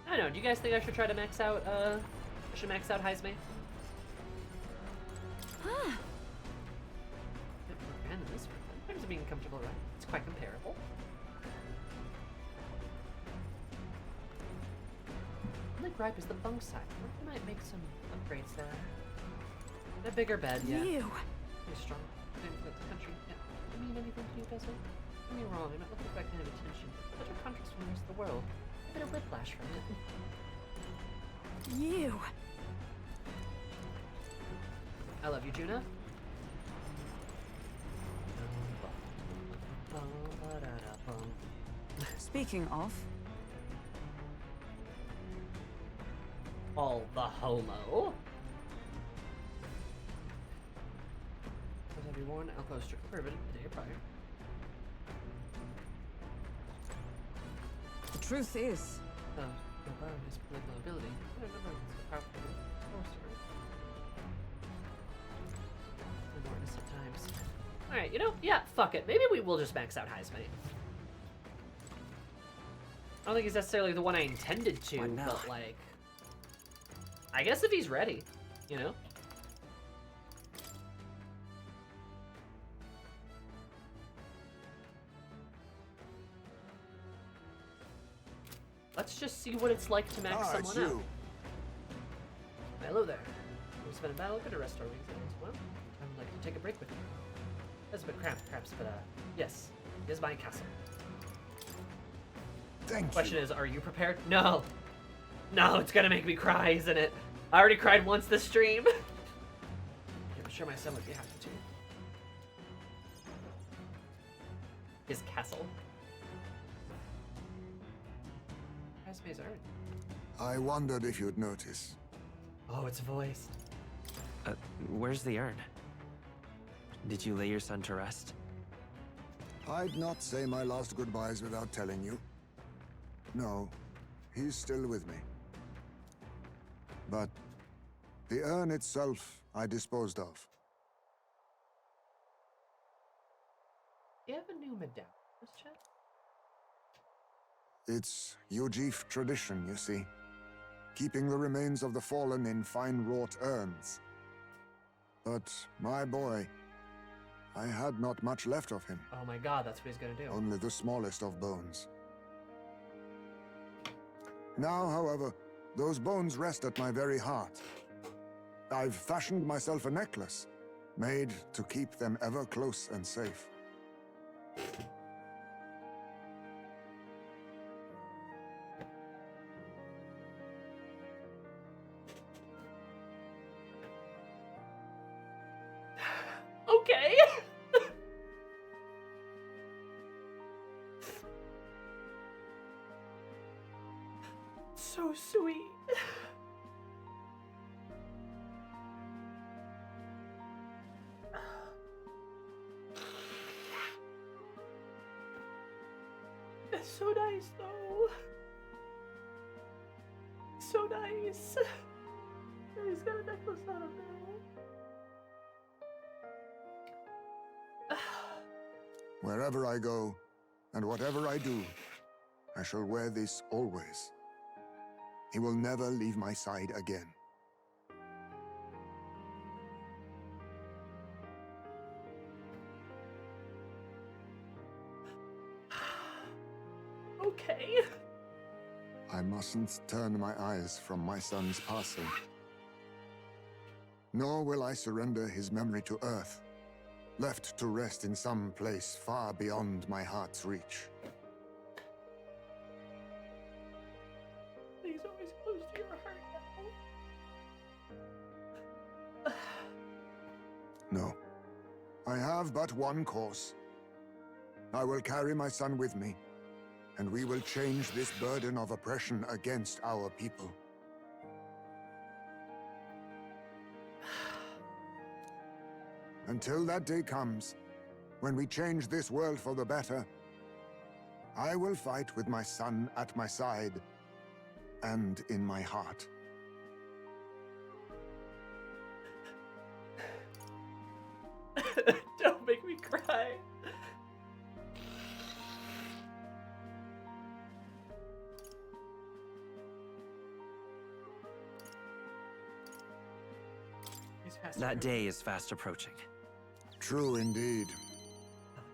I don't know. Do you guys think I should try to max out? I should max out Heisme. And this one. In terms of being comfortable, right? It's quite comparable. The gripe is the bunk side. I might make some upgrades there. A bigger bed, yeah. You. Pretty strong. The country. Yeah. I mean anything to you, does it? Don't get me wrong. I'm not looking for that kind of attention. Such a contrast from the rest of the world. A bit of whiplash from it. You. I love you, Juna. Speaking of, all the homo. Have you worn alcohol strictly prohibited the day prior? the truth is, About his political ability. I don't remember if it's a powerful sorcerer. More innocent times. Alright, you know, yeah, fuck it. Maybe we will just max out Heisme. I don't think he's necessarily the one I intended to, but like... I guess if he's ready, you know? Let's just see what it's like to max someone out. Hello there. We've spent a battle, good to rest our wings as well. I would like to take a break with you. That's a bit cramped, perhaps, but yes, it is my castle. Thank you. Question is, are you prepared? No. No, it's gonna make me cry, isn't it? I already cried once this stream. I'm sure my son would be happy too. His castle. Heisme's earned. I wondered if you'd notice. Oh, it's voiced. Where's the urn? Did you lay your son to rest? I'd not say my last goodbyes without telling you. No, he's still with me. But the urn itself, I disposed of. You have a new medallion, Chet? It's Ujif tradition, you see. Keeping the remains of the fallen in fine-wrought urns. But my boy, I had not much left of him. Oh my god, that's what he's gonna do. Only the smallest of bones. Now, however, those bones rest at my very heart. I've fashioned myself a necklace, made to keep them ever close and safe. So sweet. It's so nice, though. So nice. He's got a necklace on him now. Wherever I go, and whatever I do, I shall wear this always. He will never leave my side again. Okay. I mustn't turn my eyes from my son's passing. Nor will I surrender his memory to Earth, left to rest in some place far beyond my heart's reach. He's always close to your heart now. No. I have but one course. I will carry my son with me, and we will change this burden of oppression against our people. Until that day comes, when we change this world for the better, I will fight with my son at my side and in my heart. Don't make me cry. That day is fast approaching. True indeed.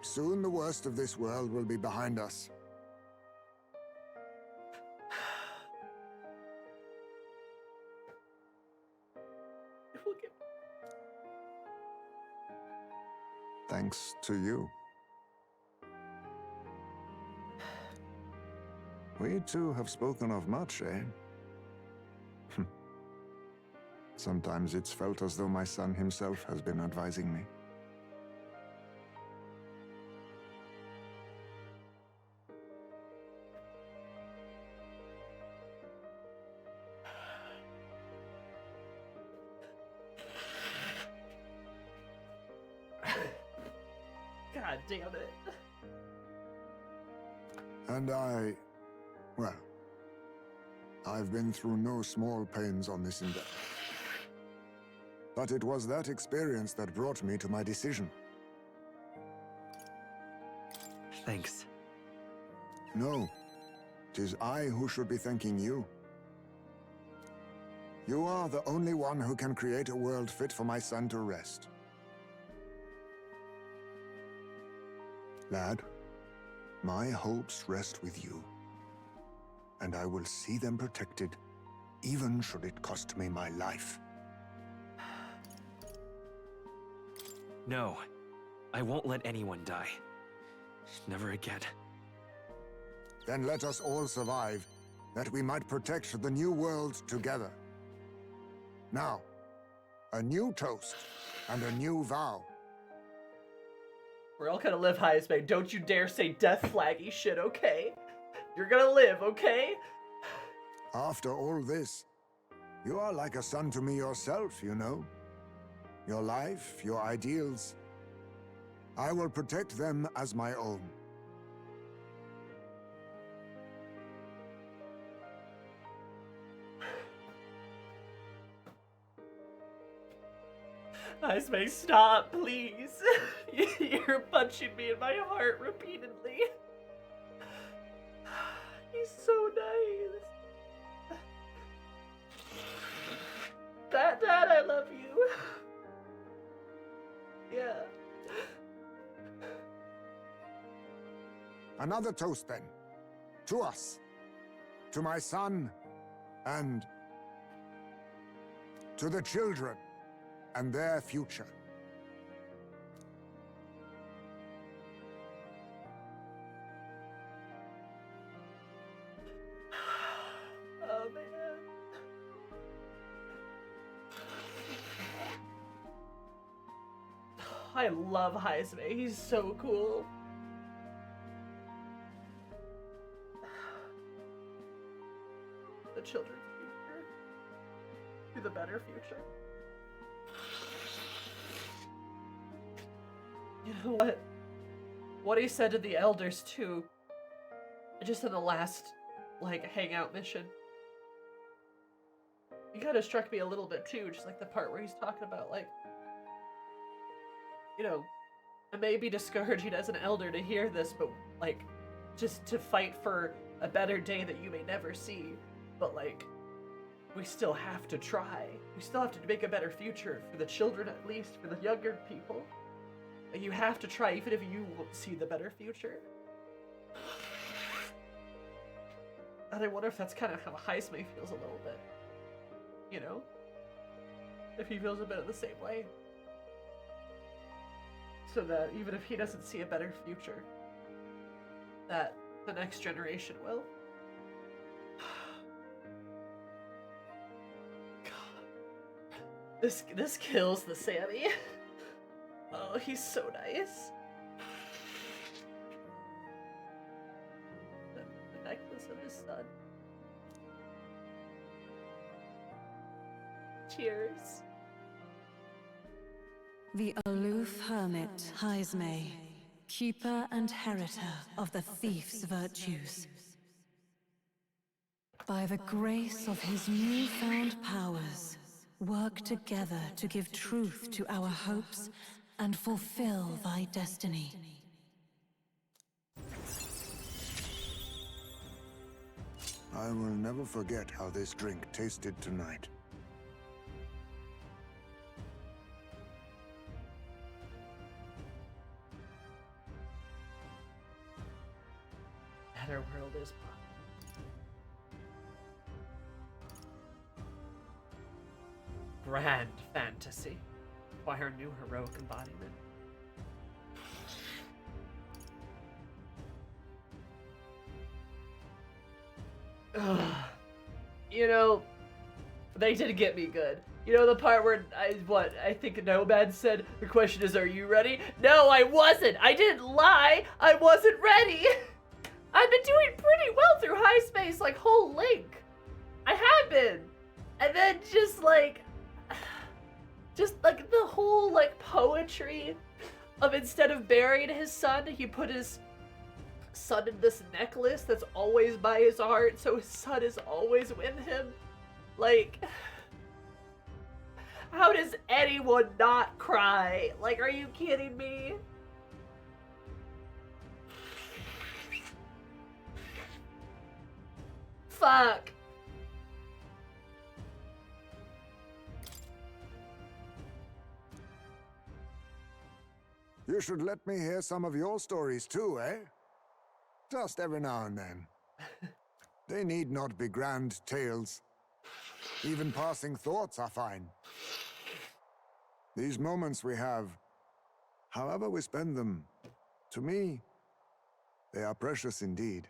Soon the worst of this world will be behind us. Thanks to you. We two have spoken of much, eh? Sometimes it's felt as though my son himself has been advising me. God damn it. And well, I've been through no small pains on this endeavor. But it was that experience that brought me to my decision. Thanks. No, 'tis I who should be thanking you. You are the only one who can create a world fit for my son to rest. Lad, my hopes rest with you, and I will see them protected, even should it cost me my life. No, I won't let anyone die. Never again. Then let us all survive, that we might protect the new world together. Now, a new toast and a new vow. We're all gonna live, highest mate. Don't you dare say death flaggy shit, okay? You're gonna live, okay? After all this, you are like a son to me yourself, you know. Your life, your ideals. I will protect them as my own. Highest mate, stop, please. You're punching me in my heart repeatedly. He's so nice. Dad, I love you. Yeah. Another toast, then. To us. To my son. And... to the children. And their future. Oh, man. I love Heisme. He's so cool. The children's future. To the better future. You know what? What he said to the elders too, just in the last, like, hangout mission. He kind of struck me a little bit too, just like the part where he's talking about, like, you know, it may be discouraging as an elder to hear this, but, like, just to fight for a better day that you may never see, but, like, we still have to try. We still have to make a better future for the children, at least, for the younger people. You have to try, even if you won't see the better future. And I wonder if that's kind of how Heisme feels a little bit. You know? If he feels a bit of the same way. So that even if he doesn't see a better future, that the next generation will. God. This kills the Sammy. Oh, he's so nice. The necklace of his son. Cheers. The aloof hermit Heisme, keeper and heritor of the thief's virtues. By the grace of his newfound powers, work together to give truth to our hopes and fulfill thy destiny. I will never forget how this drink tasted tonight. Better world is possible. Grand fantasy. By her new heroic embodiment. Ugh. You know, they did get me good. You know the part where I think Nomad said, the question is, are you ready? No, I wasn't. I didn't lie. I wasn't ready. I've been doing pretty well through high space, like whole link. I have been. And then just like the whole like poetry of instead of burying his son, he put his son in this necklace that's always by his heart, so his son is always with him. Like, how does anyone not cry? Like, are you kidding me? Fuck. You should let me hear some of your stories too, eh? Just every now and then. They need not be grand tales. Even passing thoughts are fine. These moments we have, however we spend them, to me, they are precious indeed.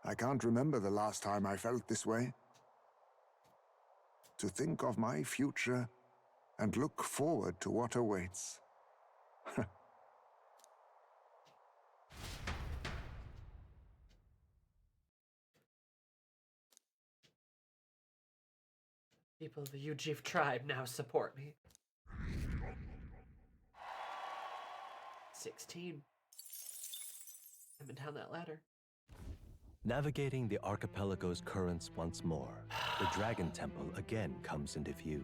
I can't remember the last time I felt this way. To think of my future and look forward to what awaits. People of the Ujif tribe now support me. 16. I've been down that ladder. Navigating the archipelago's currents once more, the Dragon Temple again comes into view.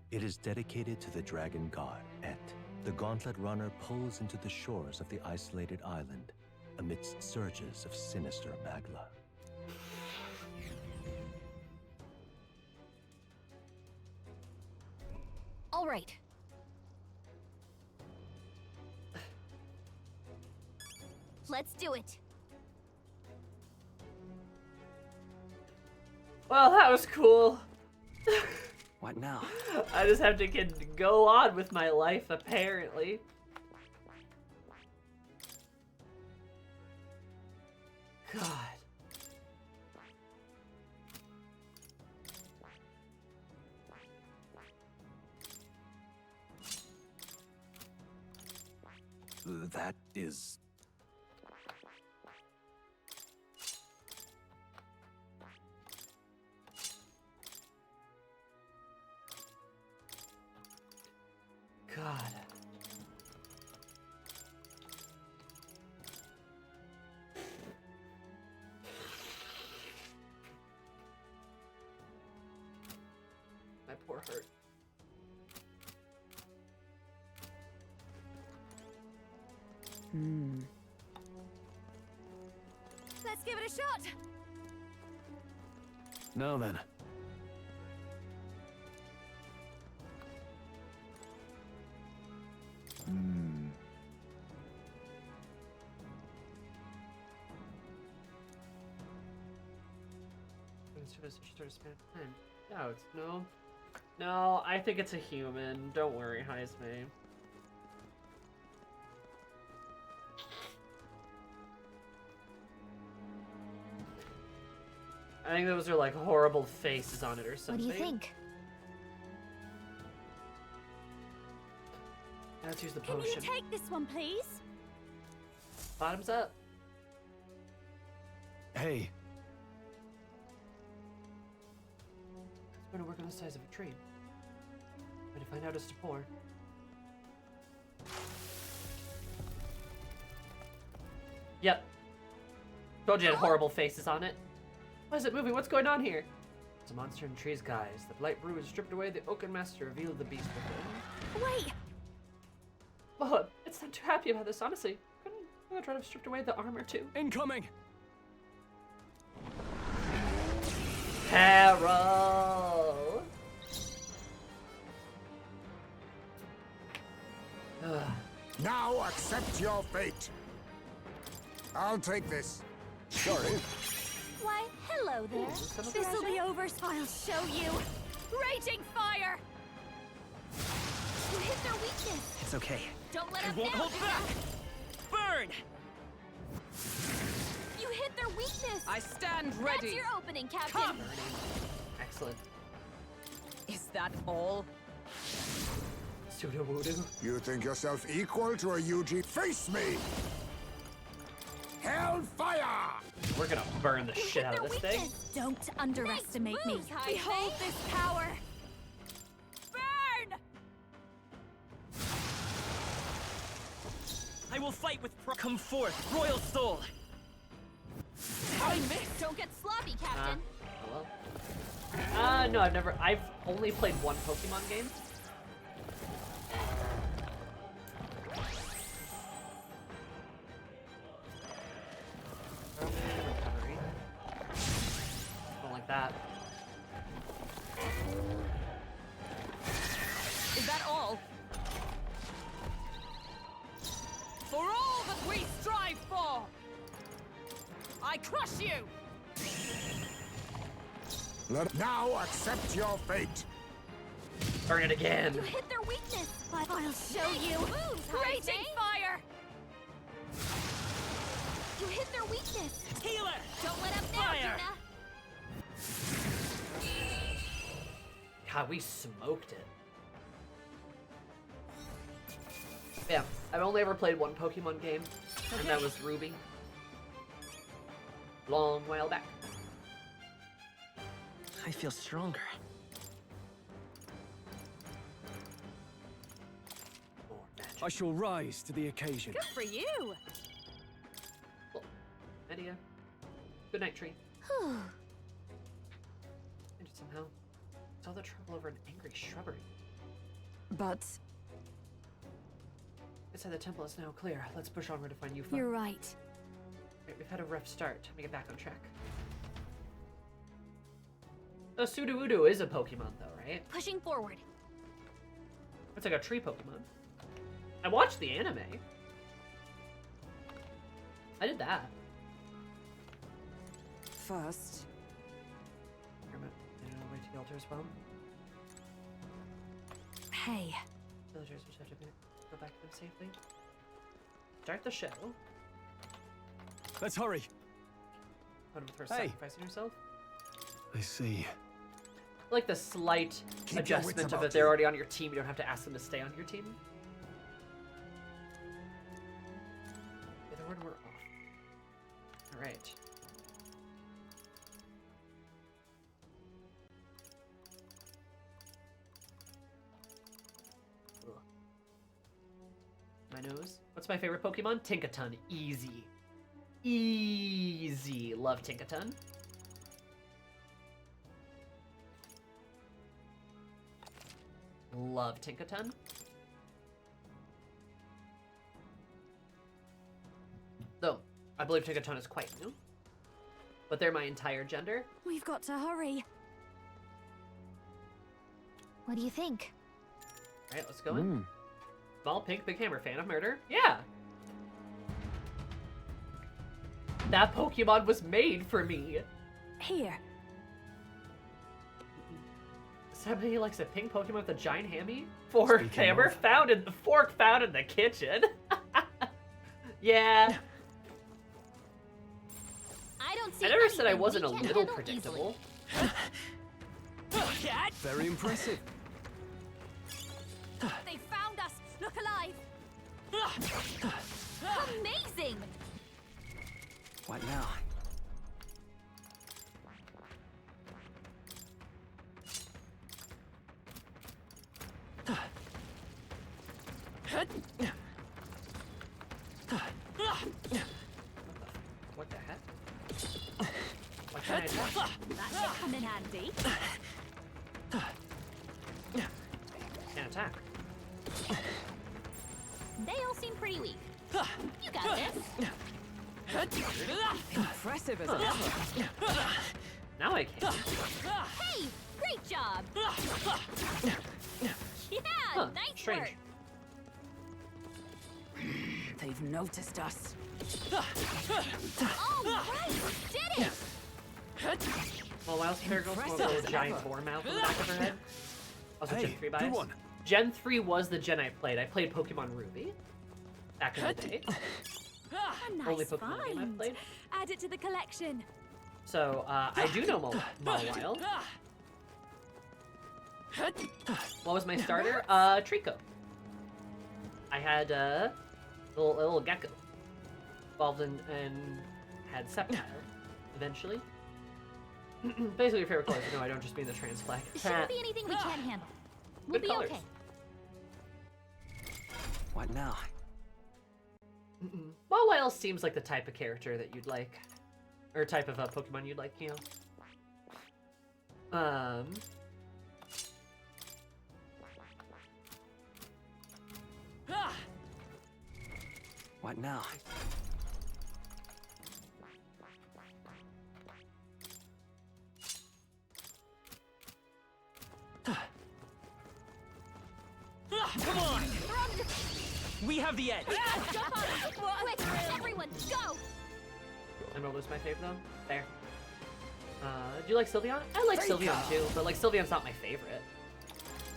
It is dedicated to the dragon god, Et. The Gauntlet Runner pulls into the shores of the isolated island, amidst surges of sinister magla. All right. Let's do it. Well, that was cool. What now? I just have to go on with my life, apparently. God. That is... more hurt. Let's give it a shot. Now then. No, it's no. No, I think it's a human. Don't worry, Heisme. I think those are like horrible faces on it or something. What do you think? Let's use the Can potion. you take this one, please? Bottoms up. Hey. It's going to work on the size of a tree. But if I notice to pour. Yep. Told you it had horrible faces on it. Why is it moving? What's going on here? It's a monster in the trees, guys. The Blight Brew has stripped away the Oaken Master, revealed the beast within. Wait! Oh, it's not too happy about this, honestly. I'm gonna try to strip away the armor too. Incoming! Peril! Now accept your fate. I'll take this. Sorry. Why, hello there. This'll be over, so I'll show you. Raging fire! You hit their weakness. It's okay. Don't let I them won't down, hold back. Burn! You hit their weakness. I stand ready. That's your opening, Captain. Come. Excellent. Is that all? Pseudo voodoo. You think yourself equal to a UG? Face me! Hellfire! We're gonna burn the shit out of this thing. Don't underestimate me. Behold this power. Burn! I will fight with Come forth, royal soul! I missed. Don't get sloppy, Captain. Hello? No, I've only played one Pokemon game. Recovery. Don't like that. Is that all? For all that we strive for! I crush you! Now accept your fate. Burn it again. You hit their weakness. I'll show you. Raging fire! You hit their weakness. Healer! Don't let up now, Fire! Dina. God, we smoked it. Yeah, I've only ever played one Pokemon game, and that was Ruby. Long while back. I feel stronger. I shall rise to the occasion. Good for you. Cool. Idea. Good night, tree. And somehow, it's all the trouble over an angry shrubbery. But Inside the temple is now clear. Let's push onward to find Eupha. You're right. Right, we've had a rough start. Time to get back on track. Oh, Sudowoodo is a Pokemon, though, right? Pushing forward. It's like a tree Pokemon. I watched the anime. I did that. first. Wait to the altar as well. Hey. Villagers which have to go back to them safely. Start the show. Let's hurry. With her Hey. sacrificing herself. I see. I like the slight Keep your wits adjustment of about it. They're you. already on your team. You don't have to ask them to stay on your team. Yeah, the word we're off. All right. Ugh. My nose. What's my favorite Pokemon? Tinkaton. Easy. Easy. Love Tinkaton. love Tinkaton. Though, I believe Tinkaton is quite new. But they're my entire gender. We've got to hurry. What do you think? Alright, let's go in. Small, pink, big hammer, fan of murder. Yeah! That Pokemon was made for me. Here. Somebody likes a pink Pokemon with a giant hammy? Fork hammer found in the fork found in the kitchen. Yeah. I don't see. I never said I wasn't a little predictable. Very impressive. They found us. Look alive. Amazing. What now? What the heck? Why can't I attack? That should come in handy. Can't attack. They all seem pretty weak. You got this. Impressive as ever. Now I can. Hey, great job. Yeah, nice strange. work. They've noticed us. All right, did it. Well, while Spirit Girl's got a little giant boar mouth on the back of her head. Also, Hey, Gen 3 bias. good one. Gen 3 was the gen I played. I played Pokemon Ruby back in the day. A nice Only Pokemon game I've find. played. Add it to the collection. So, I do know Mawile. What was my starter? Trico. I had a little gecko. Evolved and had Sceptile eventually. Basically, your favorite colors. No, I don't just mean the trans flag. It shouldn't be anything we can't handle. We'll Good be colors. okay. What now? Mawile seems like the type of character that you'd like. Or type of Pokemon you'd like, you know. What now? Come on! We have the edge. Jump on it. Quick, everyone, go! Emerald my favorite though. There. Do you like Sylveon? I like Sylveon too, but like Sylveon's not my favorite.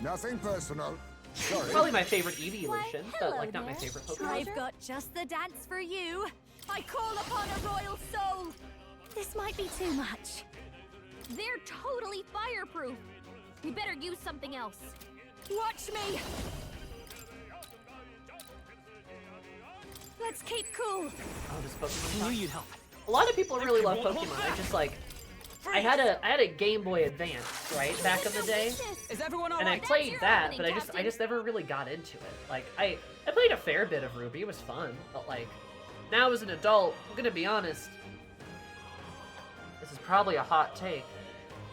Nothing personal. Sorry. Probably my favorite Eevee Why, evolution, hello but like not my there. favorite Pokemon. I've got just the dance for you. I call upon a royal soul. This might be too much. They're totally fireproof. We better use something else. Watch me. Let's keep cool. Oh, this Pokemon. I knew you'd help. A lot of people really love Pokemon. I just like, I had a Game Boy Advance, right, back in the day, Is everyone and I alright? played that, but I just never really got into it. Like I played a fair bit of Ruby. It was fun, but like now as an adult, I'm gonna be honest. This is probably a hot take,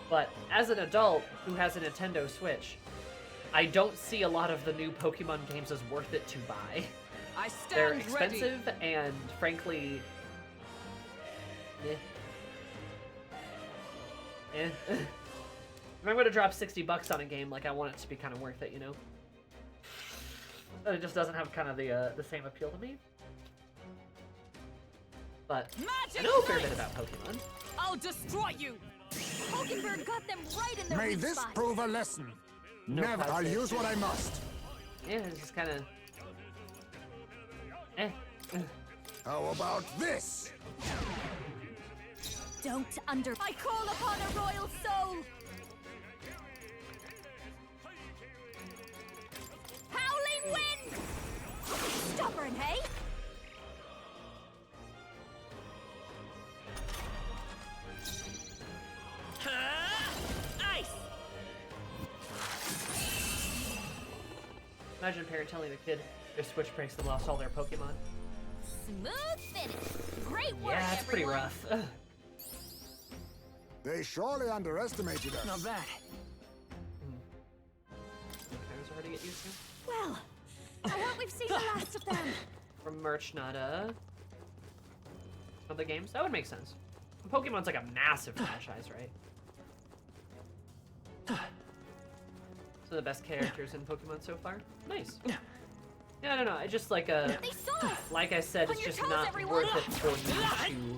but as an adult who has a Nintendo Switch, I don't see a lot of the new Pokemon games as worth it to buy. I stand They're ready. expensive and frankly, if I'm gonna drop $60 on a game, like I want it to be kind of worth it, you know. It just doesn't have kind of the same appeal to me. But I know a fair bit about Pokemon. I'll destroy you. Pokenberg got them right in their May weak this spot. prove a lesson. No Never. I'll positive. use what I must. Yeah, it's just kind of. How about this? Don't under. I call upon a royal soul. Howling wind. Stubborn, hey? Ice! Imagine a parent telling a kid their Switch breaks and lost all their Pokemon. Smooth finish. Great work, Yeah, it's pretty everyone. rough. They surely underestimated us. Not bad. There's already get used to. Well, I hope we've seen the last of them. From merch, not other games. That would make sense. Pokemon's like a massive franchise, right? Some of the best characters in Pokemon so far. Nice. Yeah, I don't know. I just like like I said, it's just not worth it for me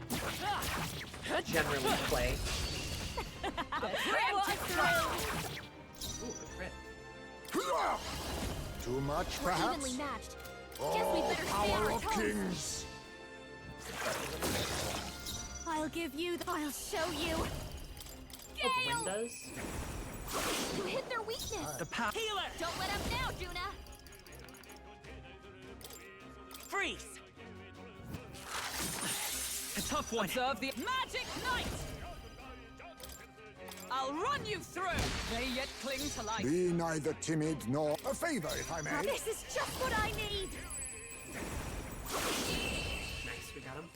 to generally play. Ooh, a crit. Too much, We're perhaps? evenly matched. Oh, Guess we better stay power on our of toes. kings! I'll give you I'll show you. Oh, Windows? You hit their weakness. The power. Healer! Don't let up now, Juna. Freeze! A tough one. Observe the magic knight! I'll run you through! They yet cling to life. Be neither timid nor a favor, if I may. This is just what I need. Nice, we got him.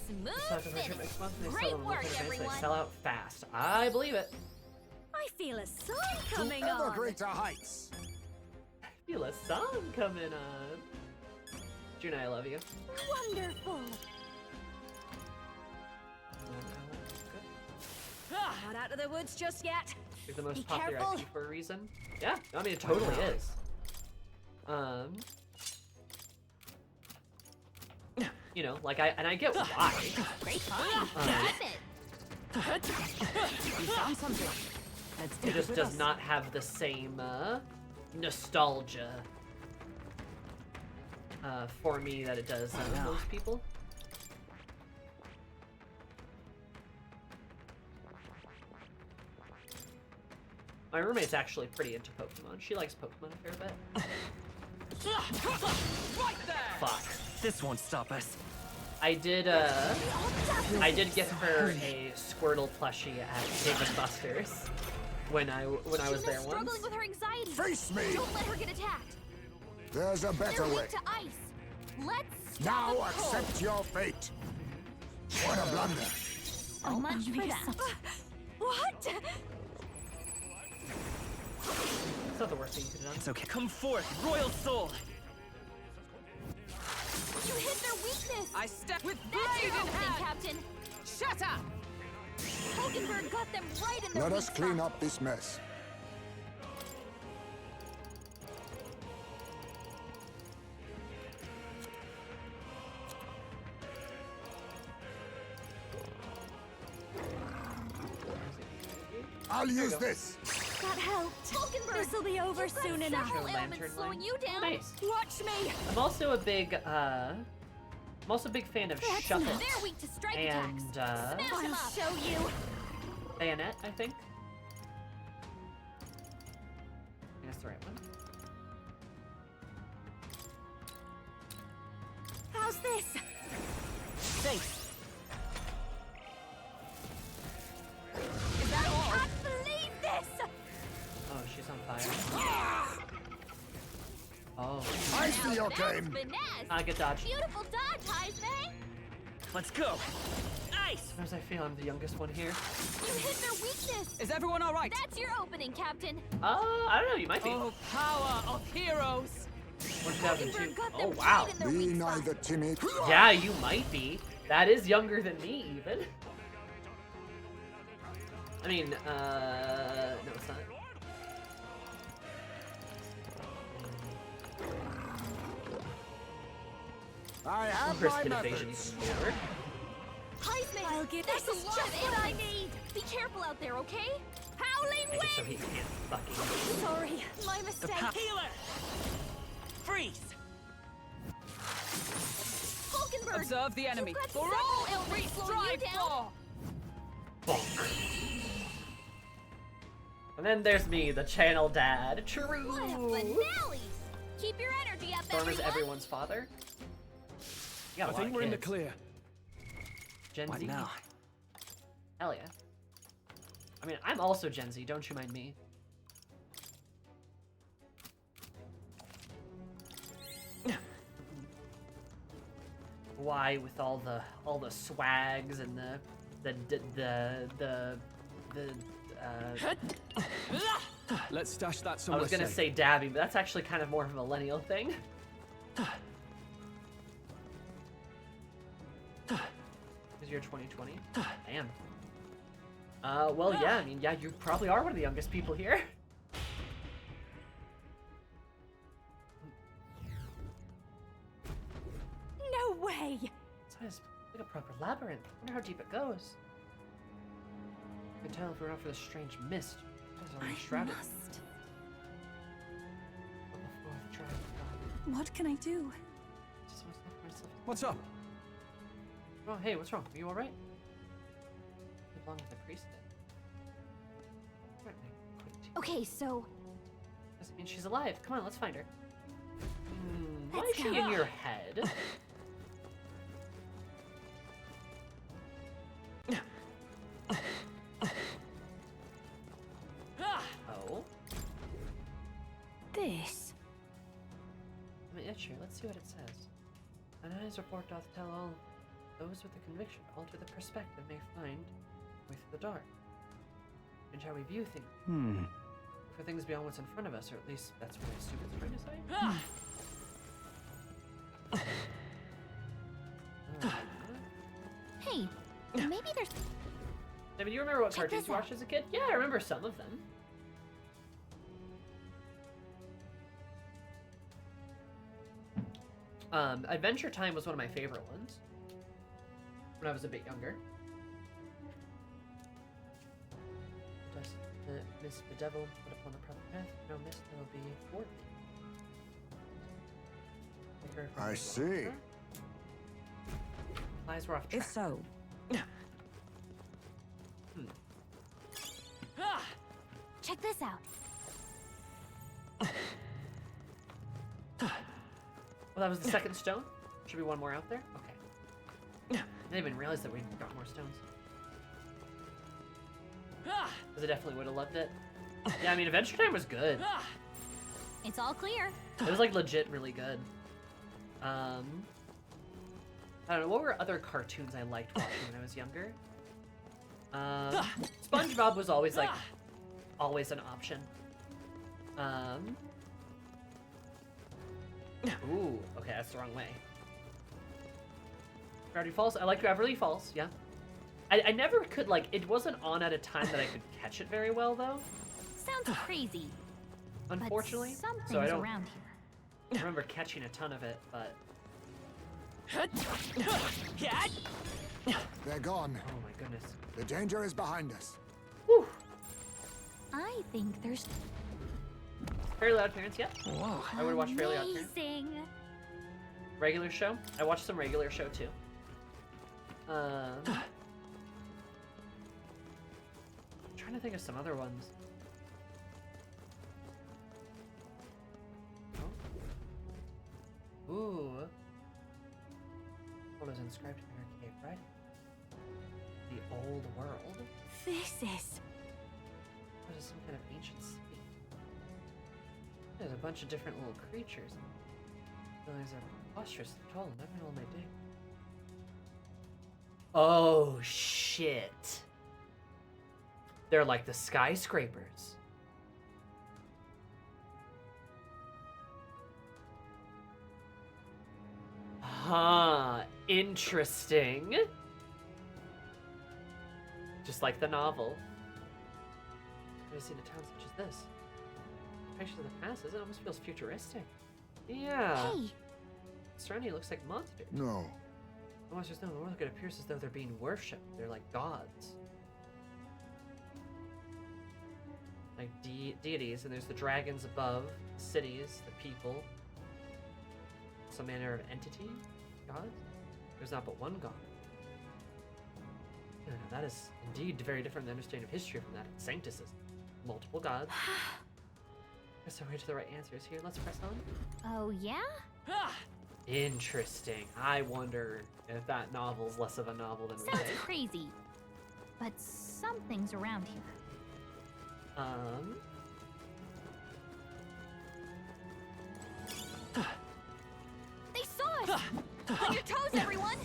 Smooth finish. They Great sell them work, limited events, everyone. They sell out fast. I believe it. I feel a sign coming to ever on. greater heights. Feel a song coming on. Juna, I love you. Wonderful. Not out of the woods just yet. You're the most Be popular careful. IP for a reason. Yeah, I mean it totally is. You know, like I get why. Great find. You found something. Let's It take just with does us. not have the same nostalgia for me that it does most people. My roommate's actually pretty into Pokemon. She likes Pokemon a fair bit. Right there! Fuck. This won't stop us. I did get her a Squirtle plushie at Dave & Buster's when I was there once. Struggling with her anxiety. Face me! Don't let her get attacked. There's a better They're way. weak to ice. Let's stop Now them cold. accept your fate. What a blunder. So much for that. What? It's not the worst thing you could have done. It's okay. Come forth, royal soul. You hit their weakness. I step with That's blade your in opening, hand. Captain. Shut up! Hogenberg got them right in their Let weak us clean spot. up this mess. I'll use this. That helped. Hogenberg, this'll be over soon enough. Several Lantern ailments slowing line. you down. Nice. Watch me. I'm also a big fan of Shuffle They're weak to strike and attacks. Smash 'em up. I'll show you. Bayonet, I think. That's the right one. How's this? Thanks. Is that all? I can't believe this. Oh, she's on fire. Oh. I see your game. Finesse. Good dodge. Beautiful dodge, Heisman. Let's go. Ice. Sometimes I feel I'm the youngest one here. You hit their weakness. Is everyone all right? That's your opening, Captain. I don't know. You might be. Oh, power of heroes! 1002. got Oh them wow. right in their Be weak spot. neither timid. Yeah, you might be. That is younger than me, even. I mean, no, it's not. I have First my hit evasion methods. even more. Heisman, I'll give this is just what I need. Be careful out there, okay? Howling Make it so wind. he can't fucking. Sorry, my mistake. Healer. Freeze. Hulkenberg, Observe the enemy. You've got For several all ailments we slowing you strive down. for! Bonk. And then there's me, the channel dad. True. What a finale! Keep your energy up, Storm is everyone. everyone's father. You got a I lot think of we're in the kids. clear. Gen What Z. now? Hell yeah. I mean, I'm also Gen Z. Don't you mind me? Why, with all the swags and the Let's stash that I somewhere was gonna safe. say dabbing, but that's actually kind of more of a millennial thing. Is year 2020? Damn. Well, yeah, I mean, yeah, you probably are one of the youngest people here. No way! It's like a proper labyrinth. I wonder how deep it goes. I can tell if we're not for the strange mist. It's already shrouded. Must. Try. What can I do? What's up? Oh, hey, what's wrong? Are you alright? You belong with the priest then. Okay, so Doesn't mean she's alive. Come on, let's find her. Why Let's is she go. in your head? Oh. this. I mean, yeah, sure. Let's see what it says. An eyes report doth tell all those with the conviction to alter the perspective may find with the dark. And how we view things. For things beyond what's in front of us, or at least that's what I assume it's trying to say. Hey, maybe there's. I mean, do you remember what Check cartoons this you watched as a kid? Yeah, I remember some of them. Adventure Time was one of my favorite ones when I was a bit younger. Does the mist bedevil put upon the proper path? No mist, there will be thwart. I see. Lies were off track. If so, Check this out. Well, that was the second stone. Should be one more out there. Okay. I didn't even realize that we got more stones. Because I definitely would have loved it. Yeah, I mean, Adventure Time was good. It's all clear. It was like legit really good. I don't know, what were other cartoons I liked watching when I was younger? SpongeBob was always like, always an option. Ooh, okay, that's the wrong way. Gravity Falls, I like Gravity Falls, yeah. I never could, like, it wasn't on at a time that I could catch it very well, though. Sounds crazy. Unfortunately. But So I something's don't around here. I remember catching a ton of it, but... They're gone. Oh my goodness. The danger is behind us. Whew. I think there's. Fairly Odd Parents, yeah. I would watch Fairly Odd Parents. Amazing. Regular show? I watched some regular show too. I'm trying to think of some other ones. Oh. Ooh. What was inscribed in archaic writing? The old world? This is. What is some kind of ancient city? There's a bunch of different little creatures. Buildings are preposterous and tall, never know when they dig. Oh shit. They're like the skyscrapers. Huh, interesting. Just like the novel. I've never seen a town such as this. Pictures of the past, it almost feels futuristic. Yeah. Hey. Surrounding looks like monsters. No. The monsters don't look, it appears as though they're being worshipped. They're like gods. Like deities, and there's the dragons above, the cities, the people. Some manner of entity? Gods? There's not but one god. Yeah, that is indeed very different than understanding of history from that. Sanctus is multiple gods. Guess I'm way to the right answers here. Let's press on. Oh, yeah? Interesting. I wonder if that novel's less of a novel than we Sounds think. crazy. But something's around here. They saw us! On your toes, everyone!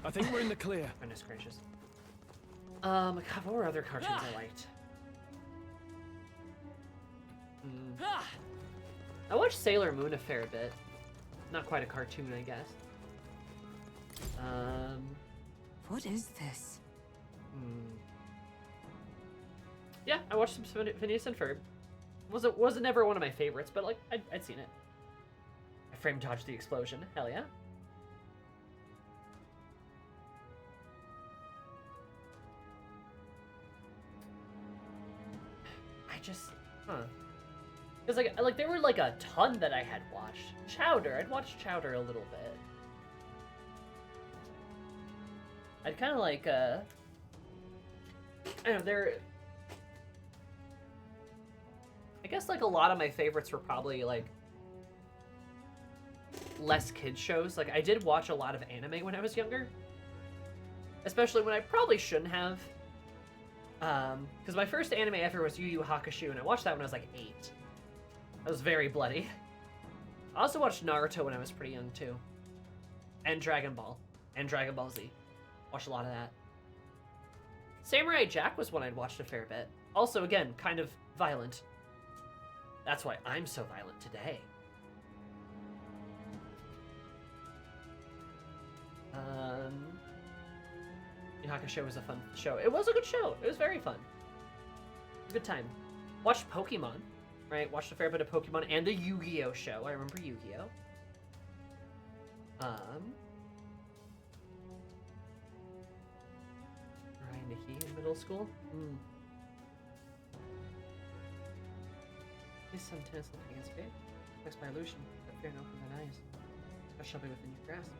I think we're in the clear. Goodness gracious. God, what were other cartoons I liked? I watched Sailor Moon a fair bit. Not quite a cartoon, I guess. What is this? Yeah, I watched some Phineas and Ferb. Wasn't never one of my favorites, but like I'd seen it. I frame dodged the explosion. Hell yeah. Because like there were like a ton that I had watched. Chowder, I'd watched Chowder a little bit. I'd kind of like I don't know, I guess like a lot of my favorites were probably like less kids shows. Like I did watch a lot of anime when I was younger, especially when I probably shouldn't have. Because my first anime ever was Yu Yu Hakusho, and I watched that when I was like 8. That was very bloody. I also watched Naruto when I was pretty young too, and Dragon Ball, and Dragon Ball Z. Watched a lot of that. Samurai Jack was one I'd watched a fair bit. Also, again, kind of violent. That's why I'm so violent today. Yu Yu Hakusho was a fun show. It was a good show. It was very fun. A good time. Watched Pokemon, right? Watched a fair bit of Pokemon and the Yu-Gi-Oh show. I remember Yu-Gi-Oh. Ryan Nikki in middle school. He's some tennis looking against fear. Fixed by illusion, but fear no open thine eyes. God shall be within your grasp.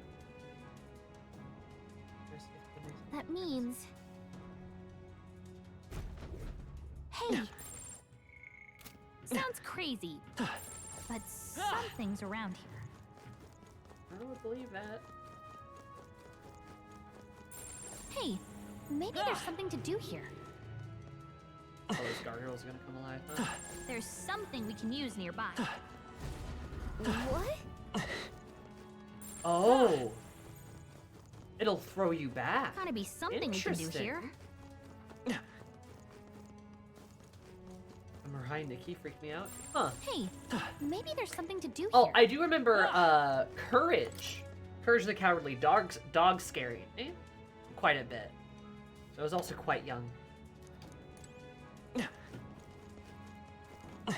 That means... Hey! Sounds crazy, but something's around here. I don't believe that. Hey, maybe there's something to do here. Oh, this gargoyle's gonna come alive, huh? There's something we can use nearby. What? Oh! It'll throw you back. Gotta be something we can do here. Mirai Nikki freaked me out. Huh. Hey, maybe there's something to do here. Oh, I do remember Courage. Courage the Cowardly Dog scared me quite a bit. So I was also quite young. The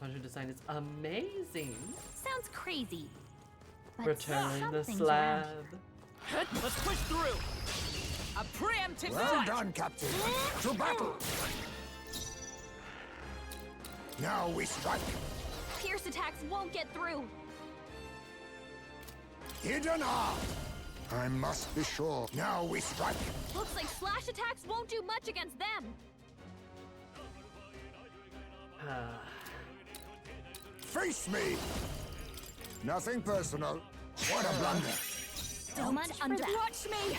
Tanjiro design is amazing. Sounds crazy. But Return the something's slab. around Let's push through. A preemptive Well strike. done, Captain. To battle. Now we strike. Pierce attacks won't get through. Hidden arm. I must be sure. Now we strike. Looks like slash attacks won't do much against them. Face me. Nothing personal. What a blunder. So much for that. Watch me.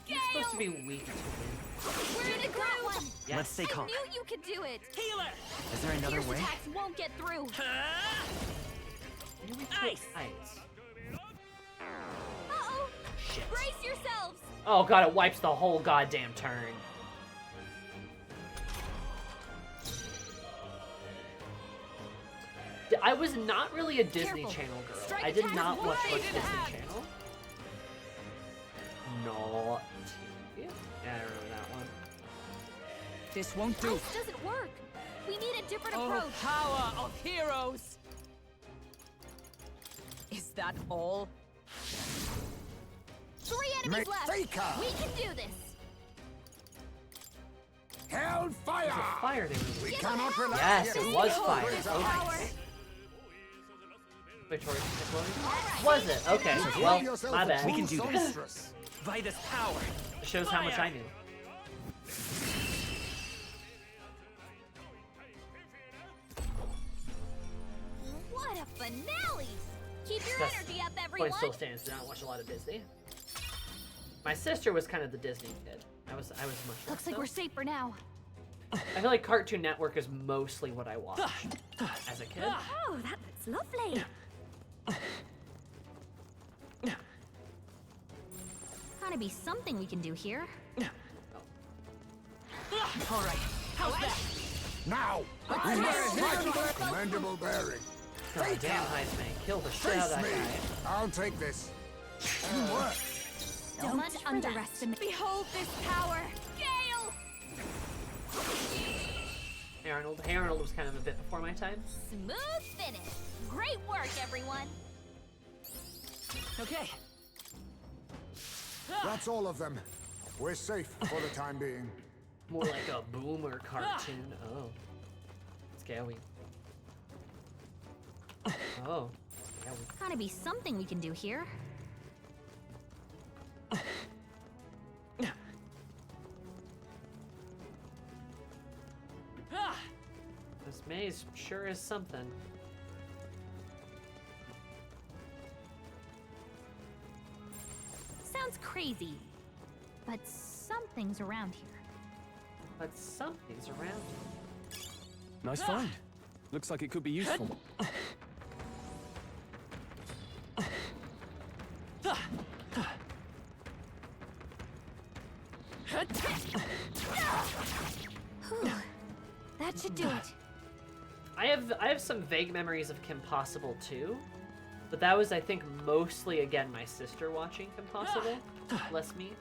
You're supposed to be weak. We're in a groove. Yes. Let's stay calm. I knew you could do it. Healer. Is there another Pierce way? attacks won't get through. Ice. Uh-oh. Brace yourselves. Oh god, it wipes the whole goddamn turn. I was not really a Disney Channel girl. Strike I did attack not watch wide much in Disney hand. Channel. Naughty. Yeah, I remember that one. This won't do. This doesn't work. We need a different Oh, approach. power of heroes! Is that all? 3 enemies left. Faker. We can do this. Hellfire. Was it fire they were We using? cannot relax. Yes, here. it was fire. With Okay. Power. Victoria's was it? Okay, well, my bad. We can do this. By this power. It shows how much I knew. What a finale! Keep your Yes. energy up, Point everyone. still stands. Did not watch a lot of Disney. My sister was kind of the Disney kid. I was much less Looks like so. we're safe for now. I feel like Cartoon Network is mostly what I watched as a kid. Oh, that looks lovely. Gotta be something we can do here. All right, how's that? Now! We must strike! Commendable bearing. God damn, Heisman. Kill the shit out of that guy. I'll take this. Don't Much underestimate. Behold this power! Gale! Hey Arnold. Hey Arnold was kind of a bit before my time. Smooth finish. Great work, everyone. Okay. That's all of them. We're safe for the time being. More like a boomer cartoon. Oh. Scary. Oh. Scary. Gotta be something we can do here. This maze sure is something. Sounds crazy, but something's around here. But something's around here. Nice find. Looks like it could be useful. Whew. That should do it. I have some vague memories of Kim Possible too, but that was, I think, mostly again my sister watching Kim Possible, less me.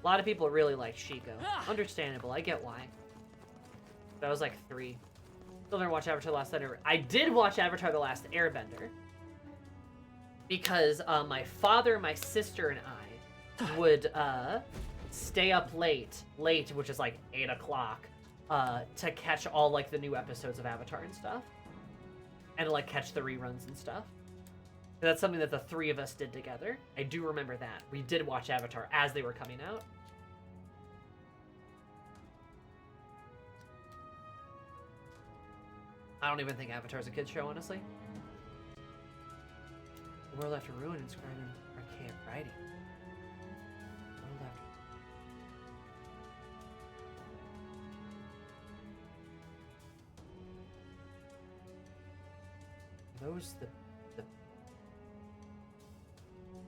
A lot of people really like Shiko. Understandable, I get why. But I was like 3. Still never watched Avatar: The Last Airbender. I did watch Avatar: The Last Airbender because my father, my sister, and I would stay up late, which is like 8 o'clock, to catch all like the new episodes of Avatar and stuff, and like catch the reruns and stuff. And that's something that the 3 of us did together. I do remember that. We did watch Avatar as they were coming out. I don't even think Avatar's a kid's show, honestly. The world after ruin inscribed in archaic writing. World after... Are those the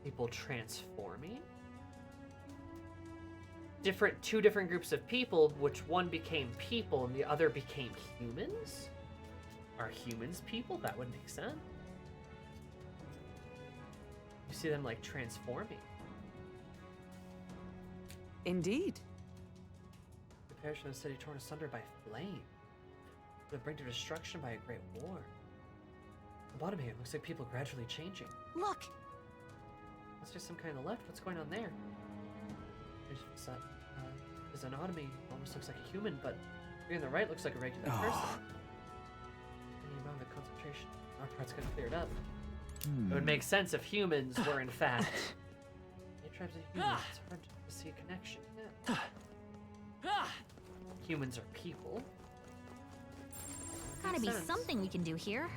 people transforming? Two different groups of people, which one became people and the other became humans? Are humans people? That would make sense. You see them like transforming. Indeed. The parish of the city torn asunder by flame. The brink of destruction by a great war. The bottom here looks like people gradually changing. Look! Let's do some kind of left. What's going on there? His anatomy almost looks like a human, but here on the right looks like a regular person. Any amount of concentration, our part's gonna clear it up. It would make sense if humans were in fact tribes of humans. It's hard to see a connection. Yeah. Humans are people. Gotta be sense. something we can do here.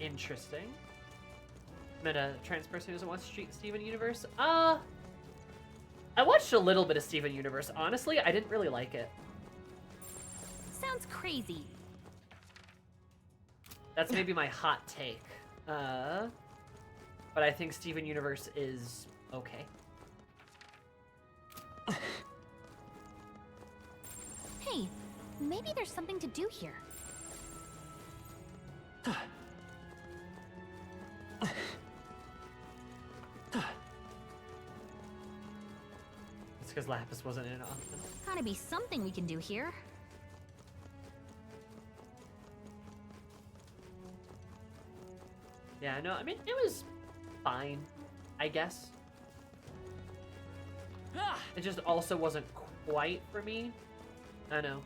Interesting. Met a trans person who doesn't watch Steven Universe. I watched a little bit of Steven Universe. Honestly, I didn't really like it. Sounds crazy. That's maybe my hot take. But I think Steven Universe is okay. Hey, maybe there's something to do here. It's because Lapis wasn't in it often. Gotta be something we can do here. Yeah, no, I mean, it was fine, I guess. It just also wasn't quite for me. I know.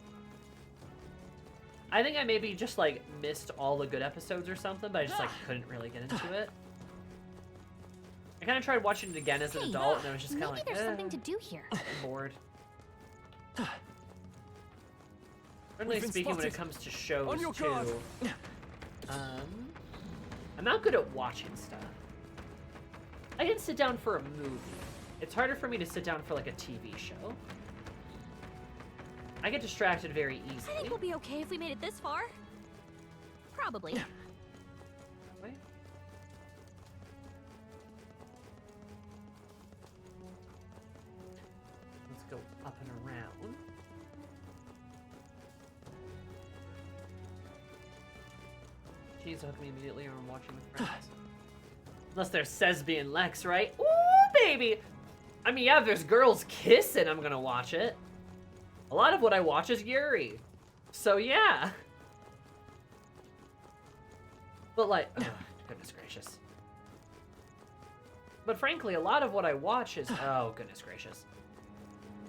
I think I maybe just, like, missed all the good episodes or something, but I just, like, couldn't really get into it. I kind of tried watching it again as an adult, and I was just kind of like, maybe there's something to do here. I'm bored. Generally speaking, when it comes to shows, too, I'm not good at watching stuff. I can sit down for a movie. It's harder for me to sit down for, like, a TV show. I get distracted very easily. I think we'll be okay if we made it this far. Probably. Wait. go up and around. She needs to hook me immediately or I'm watching with friends. Unless there's Sesby and Lex, right? Ooh, baby! I mean, yeah, if there's girls kissing, I'm gonna watch it. A lot of what I watch is Yuri. So, yeah. But, like, oh, goodness gracious. But frankly, a lot of what I watch is, oh, goodness gracious.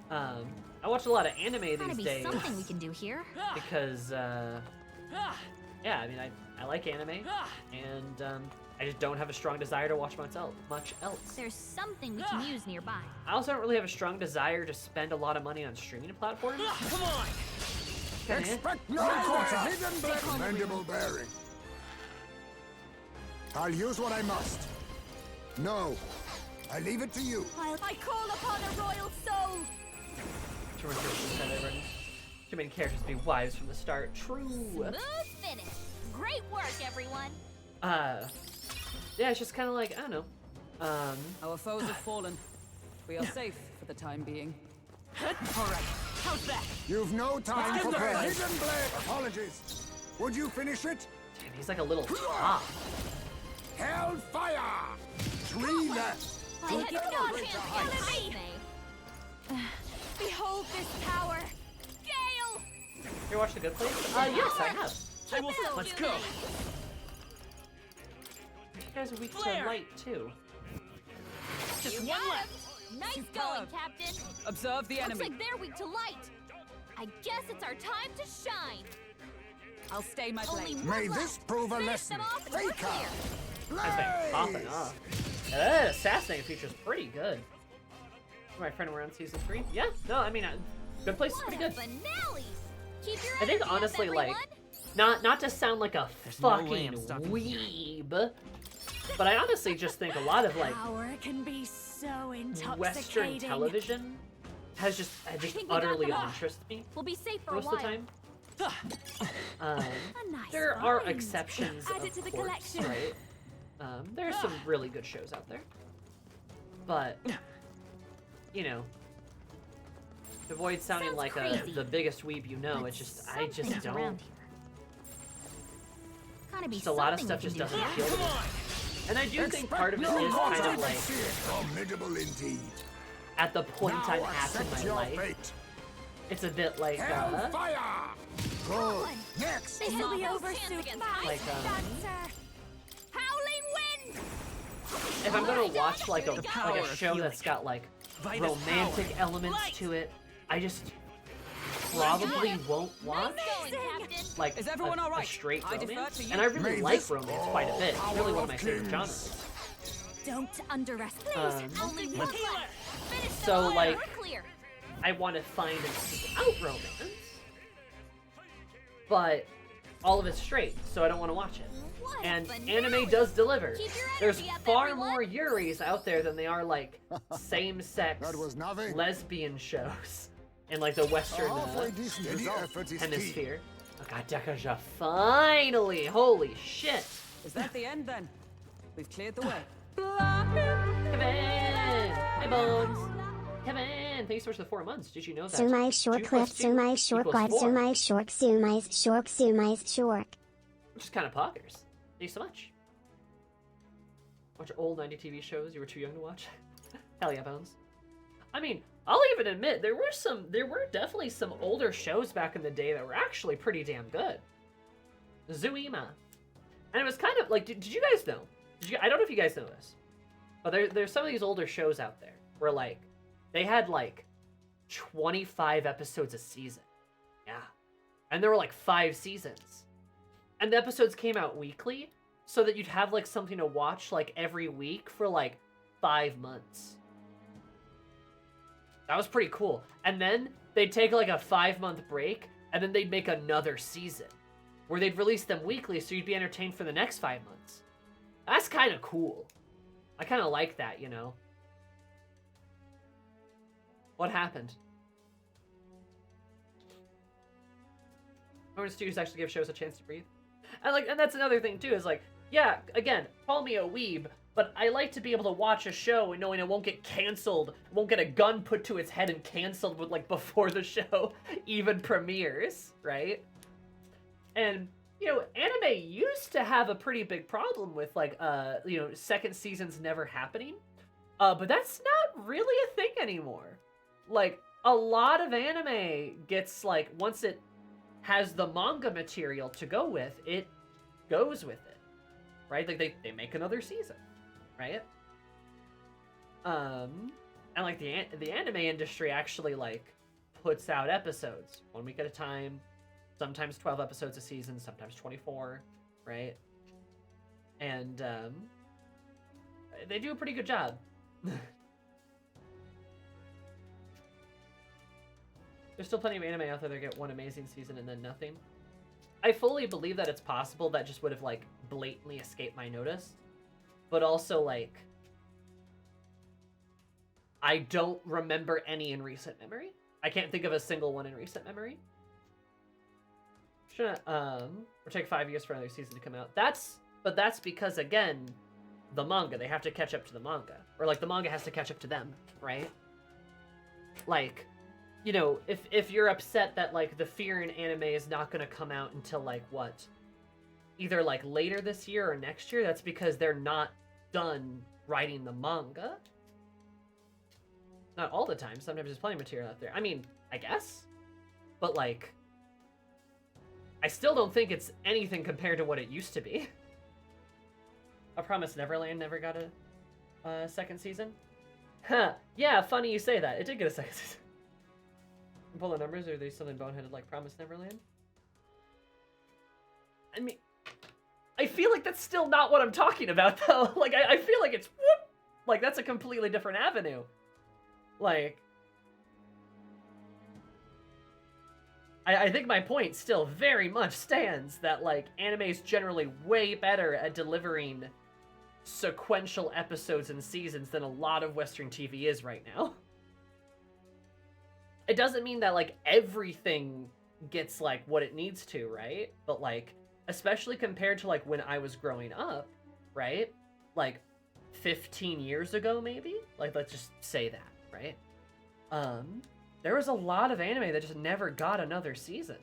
I watch a lot of anime these days. Something we can do here. Because, yeah, I mean, I like anime, and, I just don't have a strong desire to watch much else. There's something we can use nearby. I also don't really have a strong desire to spend a lot of money on streaming platforms. Come on! Expect no quarter! Commendable bearing. I'll use what I must. No, I leave it to you. I call upon a royal soul. Too many characters to be wives from the start. True. Smooth finish. Great work, everyone. Yeah, it's just kind of like, I don't know. Our foes have fallen. We are safe for the time being. All right, how's that? You've no time for prayer. Hidden blade. Apologies. Would you finish it? Damn, he's like a little top. Hellfire! 3 left. I had not him. Behold this power. Gale! You watch The Good Place? Yes, I have. I will. Let's go. You guys are weak to light, too. Just one left. Nice going, Captain. Observe the enemy. Looks like they're weak to light. I guess it's our time to shine. I'll stay my blade. May this prove a lesson. Faker! That's been popping off. That assassinating feature is pretty good. My friend, we're on season 3. Yeah, no, I mean, Good Place is pretty good. Finale. Keep your I think energy honestly, up, like, not to sound like a fucking weeb, but I honestly just think a lot of like Power can be so intoxicating. Western television has just utterly uninterested me. We'll be safe for most a of while. the time. There are exceptions, Add it to the of course, collection. right? There's some really good shows out there, but you know, to avoid sounding like the biggest weeb you know, it's just I just don't. Just a lot of stuff just doesn't appeal to me. And I do think part of it is kind of like formidable indeed. At the point I'm at in my life, it's a bit like Hellfire! Good. Next. This will be over soon. like Howling wind. if I'm gonna watch like a show that's got like romantic elements to it, I just probably won't watch like Is everyone all right? a straight I defer romance. to you. And I really like romance quite a bit. It's really one of my favorite genres. Don't underestimate. Only one left. Finish the So fire. like, We're clear. I want to find and seek out romance, but all of it's straight, so I don't want to watch it. And anime does deliver. There's far more Yuris out there than they are like same-sex lesbian shows in like the Western hemisphere. Oh god, Dekaja, finally! Holy shit! Is that the end then? We've cleared the way. Kevin! Hey, Bones! Kevin! Thanks so much for the 4 months. Did you know that? Sumai short cliff, sumai short glide, sumai short, sumai short. Which is kind of poggers. Thanks so much. Watch old 90 TV shows you were too young to watch. Hell yeah, Bones. I mean, I'll even admit there were definitely some older shows back in the day that were actually pretty damn good. Zuima. And it was kind of like, did you guys know? I don't know if you guys know this, but there's some of these older shows out there where like they had like 25 episodes a season. Yeah. And there were like 5 seasons. And the episodes came out weekly so that you'd have like something to watch like every week for like 5 months. That was pretty cool. And then they'd take like a 5-month break and then they'd make another season where they'd release them weekly so you'd be entertained for the next 5 months. That's kind of cool. I kind of like that, you know. What happened? When studios actually give shows a chance to breathe. And that's another thing too, is like, yeah, again, call me a weeb, But I like to be able to watch a show and knowing it won't get canceled, won't get a gun put to its head and canceled with like before the show even premieres, right? And you know, anime used to have a pretty big problem with like you know, second seasons never happening. But that's not really a thing anymore. Like a lot of anime gets like, once it has the manga material to go with, it goes with it. Right? Like they make another season. Right? And like the anime industry actually like puts out episodes 1 week at a time, sometimes 12 episodes a season, sometimes 24, right? And they do a pretty good job. There's still plenty of anime out there that get one amazing season and then nothing. I fully believe that it's possible that just would have like blatantly escaped my notice. But also, like, I don't remember any in recent memory. I can't think of a single one in recent memory. Should or take 5 years for another season to come out. But that's because, again, the manga, they have to catch up to the manga. Or, like, the manga has to catch up to them, right? Like, you know, if you're upset that, like, the Fear in anime is not going to come out until, like, what? Either like later this year or next year, that's because they're not done writing the manga. Not all the time. Sometimes there's plenty of material out there. I mean, I guess. But like, I still don't think it's anything compared to what it used to be. A Promised Neverland never got a second season. Huh. Yeah, funny you say that. It did get a second season. Pull the numbers, or are they something boneheaded like Promised Neverland? I mean, I feel like that's still not what I'm talking about, though. Like, I feel like it's, whoop, like, that's a completely different avenue. Like, I think my point still very much stands that, like, anime is generally way better at delivering sequential episodes and seasons than a lot of Western TV is right now. It doesn't mean that, like, everything gets, like, what it needs to, right? But, like, especially compared to, like, when I was growing up, right? Like, 15 years ago, maybe? Like, let's just say that, right? There was a lot of anime that just never got another season.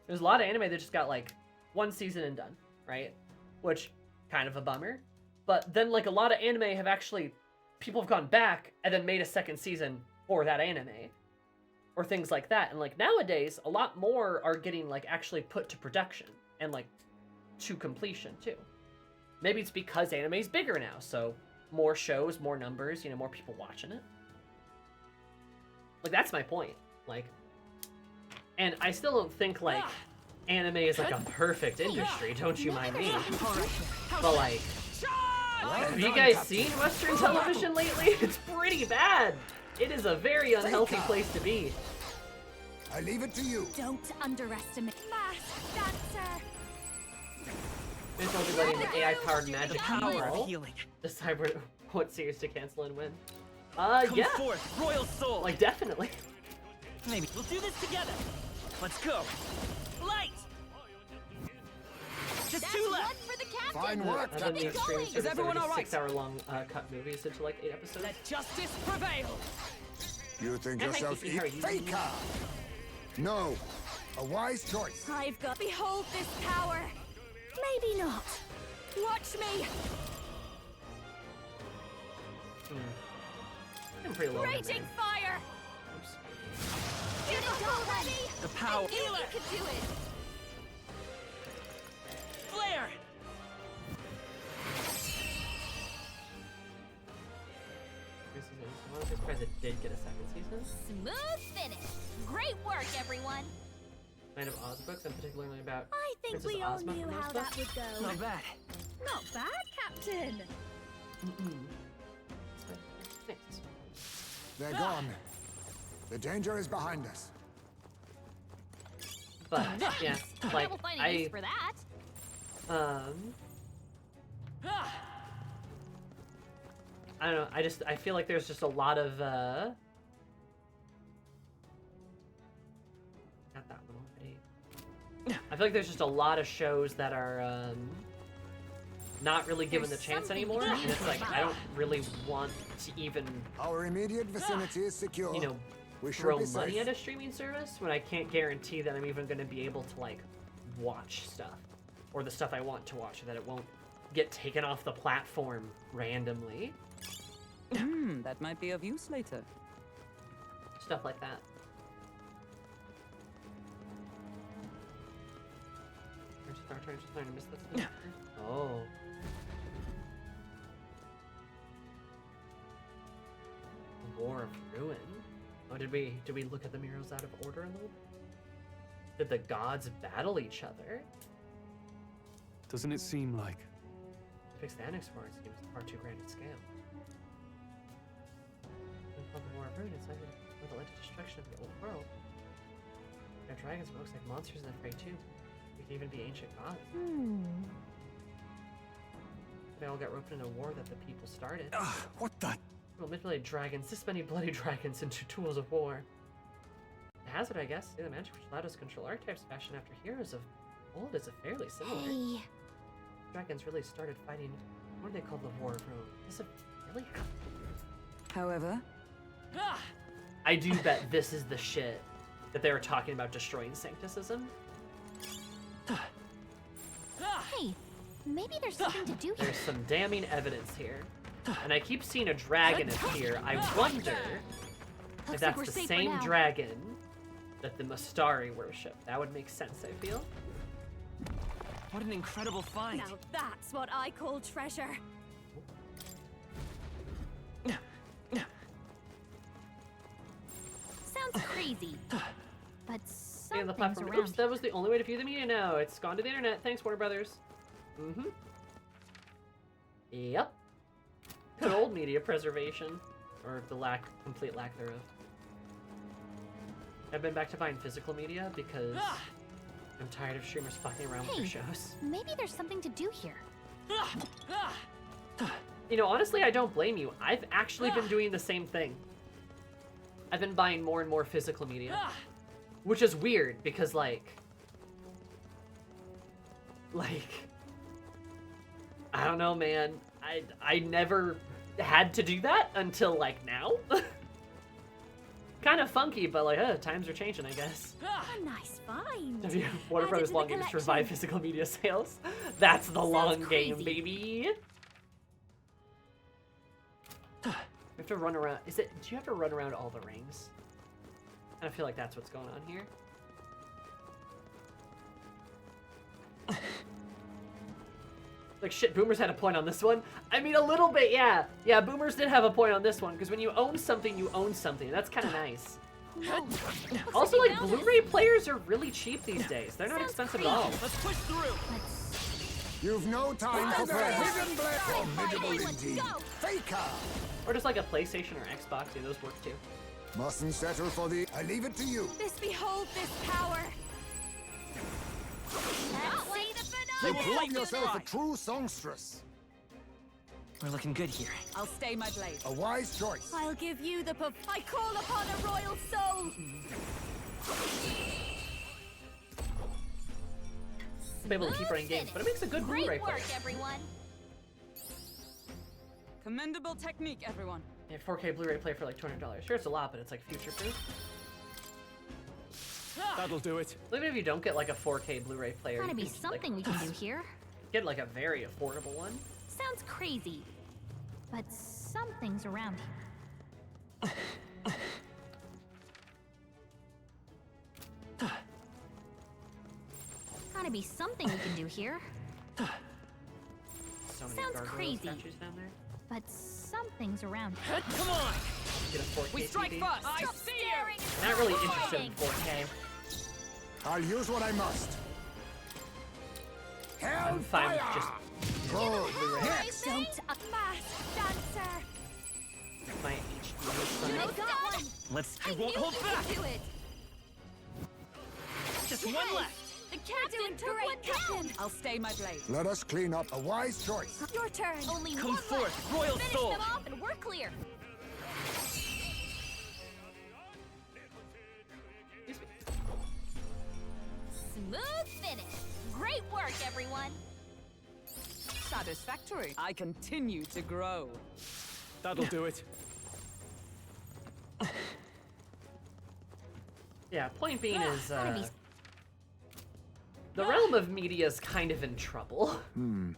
There's a lot of anime that just got, like, one season and done, right? Which, kind of a bummer. But then, like, a lot of anime have actually... People have gone back and then made a second season for that anime. Or things like that. And, like, nowadays, a lot more are getting, like, actually put to production. And, like, to completion, too. Maybe it's because anime's bigger now, so more shows, more numbers, you know, more people watching it. Like, that's my point. Like, and I still don't think, like, anime is, like, a perfect industry, don't you mind me. But, like, have you guys seen Western television lately? It's pretty bad. It is a very unhealthy place to be. I leave it to you. Don't underestimate. Mask dancer. There's also letting the AI-powered magic power ball of healing. decide what series to cancel and win. Come Yeah. forth, royal soul. Like, definitely. Maybe we'll do this together. Let's go. Light. Just That's two one left. for the captain. Fine work, And then the Captain. streaming Is service everyone just all right? 6-hour-long cut movies into like 8 episodes. Let justice prevail. You think And yourself thank you, Faker? No. A wise choice. I've got. Behold this power. Maybe not. Watch me. I'm pretty low. Raging fire. Oops. Get it already. The power. I knew you could do it. Flare. I'm surprised it did get a second season. Smooth finish. Great work, everyone. Kind of Oz books, I'm particularly about. I think Princess we all Ozma knew from how those that books. would go. Not bad. Not bad, Captain. They're gone. The danger is behind us. But yeah, like We'll find a use for that. I don't know. I feel like there's just a lot of got that one already. I feel like there's just a lot of shows that are not really given the chance anymore, and it's like I don't really want to even our immediate vicinity is secure. You know, throw money at a streaming service when I can't guarantee that I'm even going to be able to like watch stuff or the stuff I want to watch, that it won't get taken off the platform randomly. That might be of use later. Stuff like that. Trying to miss this. Oh. War of Ruin. Oh, did we look at the murals out of order a little bit? Did the gods battle each other? Doesn't it seem like? To fix the annex war, it seems far too grand in scale. The War of Ruin, it's like what led to destruction of the old world. There are dragons, but it looks like monsters in the fray too. We could even be ancient gods. They all got roped into a war that the people started. What the? We'll manipulate dragons, this many bloody dragons, into tools of war. The hazard, I guess. The magic which allowed us to control archetypes fashioned after heroes of old is a fairly similar. Hey. Dragons really started fighting. What do they call the War of Ruin? Is it really? However, I do bet this is the shit that they were talking about destroying Sancticism. Hey, maybe there's something to do here. There's some damning evidence here. And I keep seeing a dragon appear. I wonder if that's the same dragon that the Mastari worship. That would make sense, I feel. What an incredible find. Now that's what I call treasure. Sounds crazy, but Yeah, the something's platform. around. Oops, that was the only way to view the media now. It's gone to the internet. Thanks, Warner Brothers. Yep. Good old media preservation. Or the complete lack thereof. I've been back to buying physical media because I'm tired of streamers fucking around with their shows. Maybe there's something to do here. You know, honestly, I don't blame you. I've actually been doing the same thing. I've been buying more and more physical media. Which is weird, because, like... I don't know, man. I never had to do that until, like, now. Kind of funky, but, like, times are changing, I guess. A nice find. Warner Brothers long game is to revive physical media sales. That's the long game, baby. You have to run around. Do you have to run around all the rings? I feel like that's what's going on here. Like, shit, Boomers had a point on this one. I mean, a little bit, yeah. Yeah, Boomers did have a point on this one, because when you own something, you own something. That's kind of nice. Also, like, Blu-ray players are really cheap these days. They're not expensive at all. Let's push through. You've no time for prayer. Hidden blade. Formidable indeed. Faker. Or just like a PlayStation or Xbox. Yeah, those work too. Mustn't settle for the... I leave it to you. Behold this power. You prove yourself a true songstress. We're looking good here. I'll stay my blade. A wise choice. I'll give you the I call upon a royal soul. To be able to keep running games, but it makes a good Blu-ray player. Great work, everyone. Commendable technique, everyone. Yeah, 4K Blu-ray player for like $200. Sure, it's a lot, but it's like future-proof. That'll do it. Even if you don't get like a 4K Blu-ray player, Gotta be just, something we can do here. Get like a very affordable one. Sounds crazy, but something's around here. Gotta be something we can do here. So many Sounds gargoyle crazy, statues down there. but something's around here. Come on! Get a 4K We strike TV. first. I see you. Not really interested in 4K. I'll use what I must. I'm fine with just Good. Next. Don't masked dancer. my HD. I got one. Let's. I won't knew hold you back. could do it. Just one left. The captain took one down. I'll stay my blade. Let us clean up. A wise choice. Your turn. Only Come one forth, left. royal Finish soul. them off and we're clear. Smooth finish. Great work, everyone. Satisfactory. I continue to grow. That'll do it. Yeah, point being is, the realm of media is kind of in trouble. Not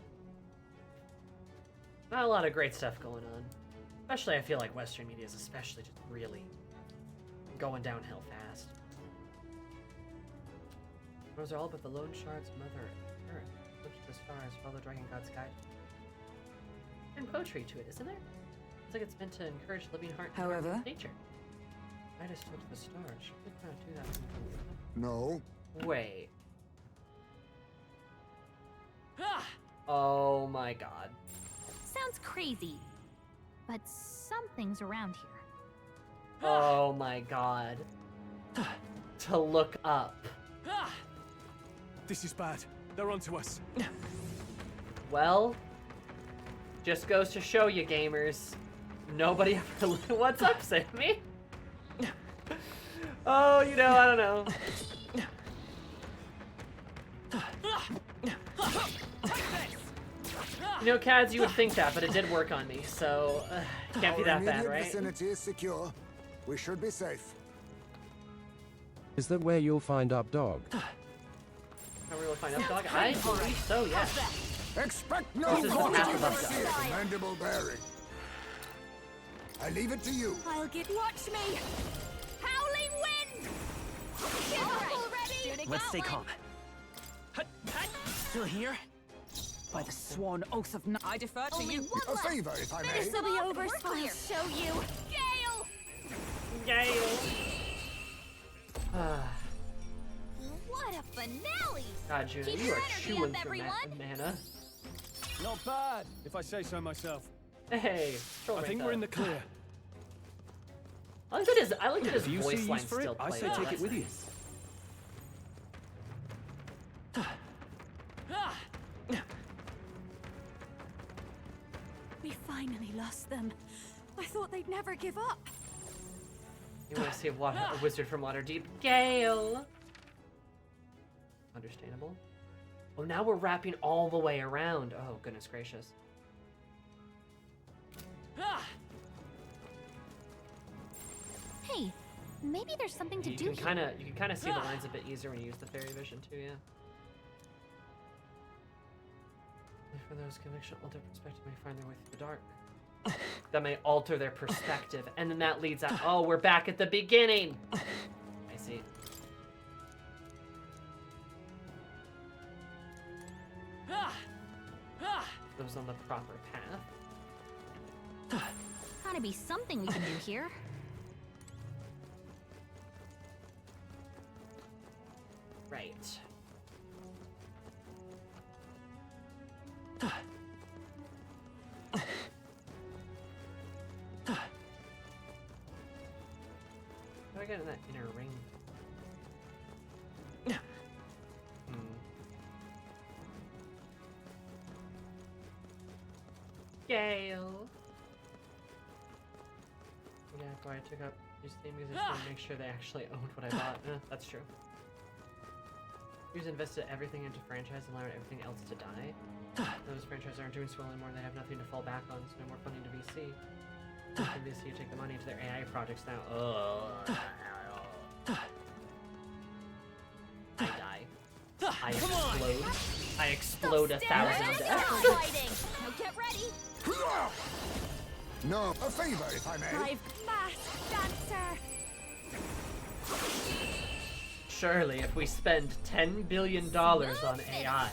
a lot of great stuff going on. Especially, I feel like Western media is especially just really going downhill fast. Those are all but the lone shard's mother Earth. Look at the stars, follow the dragon god's guide. And poetry to it, isn't there? It's like it's meant to encourage living heart and However, nature. I just looked at the stars. She did not do that. No. Wait. Oh my god. Sounds crazy, but something's around here. Oh my god. To look up. This is bad. They're onto us. Well, just goes to show you, gamers. Nobody ever. What's up, Sammy? Oh, you know, I don't know. You know, Cads, you would think that, but it did work on me, so can't be that bad, Our right? vicinity is secure. We should be safe. Is that where you'll find up dog? How we will find out, dog? I believe so, yes. Expect no This is the path of upside. commendable bearing. I leave it to you. I'll get. Watch me! Howling wind! Give up already! Let's stay calm. Still here? by the sworn oath of I defer to you. A favor, if I may. This'll be over soon. I'll show you. Gale! Gale! What a finale! God, Juno, Keep you your are energy chewing up, through everyone. mana. Not bad, if I say so myself. Hey, I think we're in the clear. I like that his If you voice see line use for it, still I plays. say Oh, take it that's with you. nice. We finally lost them. I thought they'd never give up. You want to see a wizard from Waterdeep? Gale! Understandable. Oh, now we're wrapping all the way around. Oh, goodness gracious. Hey, maybe there's something to do You here. can kind of see the lines a bit easier when you use the fairy vision too, yeah. For those conviction alter perspective may find their way through the dark. That may alter their perspective, and then that leads out. Oh, we're back at the beginning. I see. Those on the proper path. Gotta be something we can do here. Right. How do I get in that inner ring? Gale. Yeah, that's why I took up use theme because I just want to make sure they actually owned what I bought. That's true. Who's invested everything into franchise and allowed everything else to die? Those franchises aren't doing so well anymore. They have nothing to fall back on, so no more funding to VC. VC take the money to their AI projects now. I die. I explode. I explode 1,000 deaths. Now get ready. No, a favor, if I may. Live mask dancer. Surely, if we spend $10 billion on AI,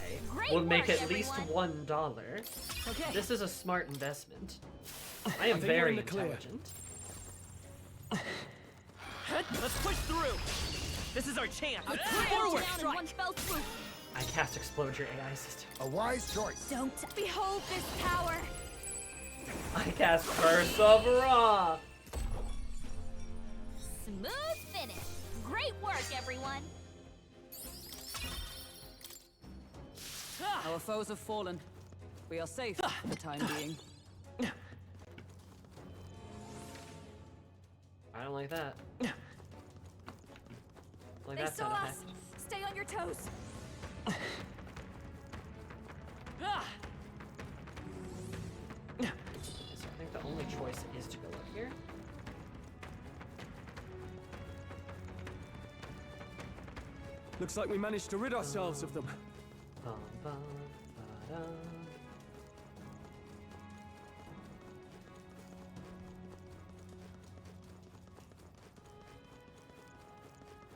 we'll make at least $1. Okay. This is a smart investment. I am very intelligent. Let's push through. This is our chance. Forward. Down in one fell swoop. I cast Explode Your AI system. A wise choice. Don't behold this power. I cast Curse of Ra. Smooth finish. Great work, everyone. Our foes have fallen. We are safe for the time being. I don't like that. Like They that saw sound us. effect. Stay on your toes. choice is to go up here. Looks like we managed to rid ourselves of them. Bum, bum, ba-dum.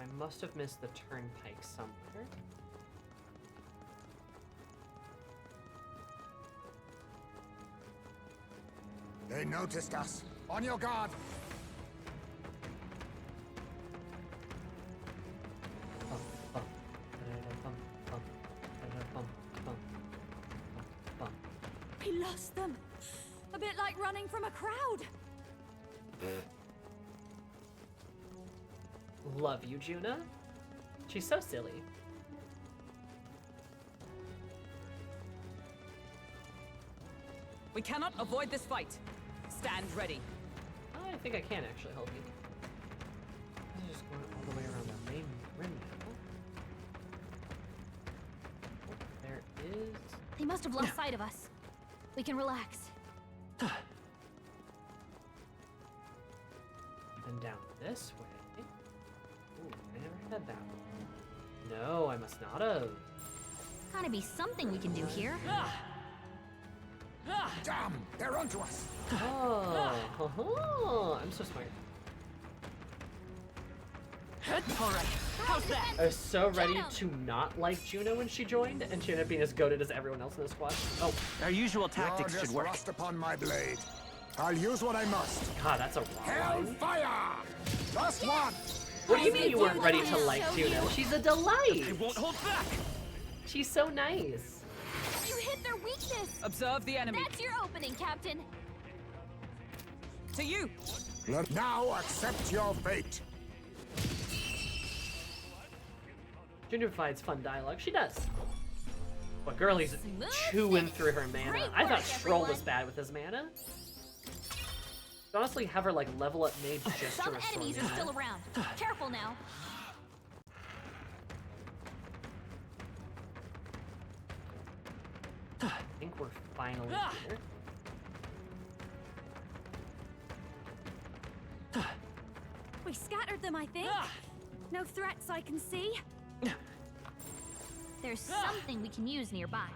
I must have missed the turnpike somewhere. They noticed us. On your guard. We lost them. A bit like running from a crowd. Love you, Juna. She's so silly. We cannot avoid this fight. Stand ready. I think I can actually help you. I'm just going all the way around the main rim now. Oh, there is... They must have lost sight of us. We can relax. And down this way. Ooh, I never had that one. No, I must not have. Gotta be something we can do here. Damn! They're onto us! Oh, I'm so smart. Alright, how's that? I was so ready to not like Juno when she joined, and she ended up being as goated as everyone else in the squad. Oh, our usual tactics You're should just work. thrust upon my blade. I'll use what I must. God, that's a raw line. Hellfire! Last one! What do you mean you weren't ready to like Juno? She's a delight! I won't hold back! She's so nice. You hit their weakness. Observe the enemy. That's your opening, Captain. To you. Now accept your fate. Juno provides fun dialogue. She does. But girlie's chewing through her mana. I thought Stroll was bad with his mana. Honestly, have her like level up mage just to Some restore enemies are mana. still around. Careful now. I think we're finally here. We scattered them, I think. No threats I can see. There's something we can use nearby.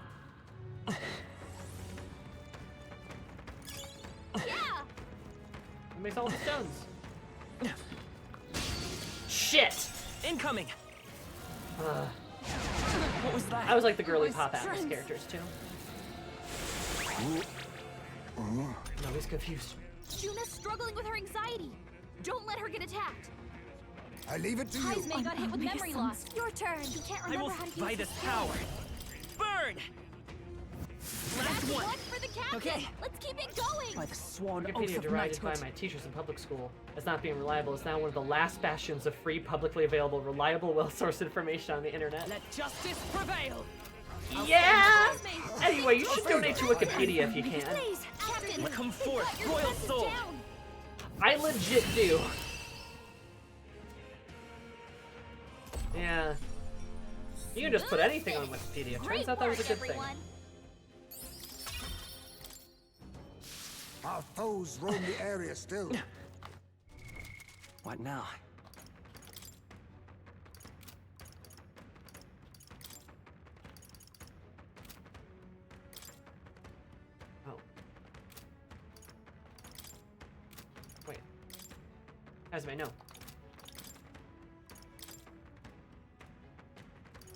Yeah! It makes all the stones. Shit! Incoming! What was that? I was like the girly pop Atlas characters too. No, he's confused. Juna's struggling with her anxiety. Don't let her get attacked. I leave it to you. Heismay got hit with memory loss. Your turn. You can't I remember will how to use buy this power. Burn! Last one. One for the captain. Okay. Let's keep it going. By the sworn oath Wikipedia of derided by knighthood. my teachers in public school as not being reliable is now one of the last bastions of free, publicly available, reliable, well-sourced information on the internet. Let justice prevail. Yeah! Anyway, you should donate to Wikipedia if you can. Please, Captain. Come forth, royal soul. I legit do. Yeah. You can just put anything on Wikipedia. Turns out that was a good thing. Our foes roam the area still. What now? Oh. Wait. As I know.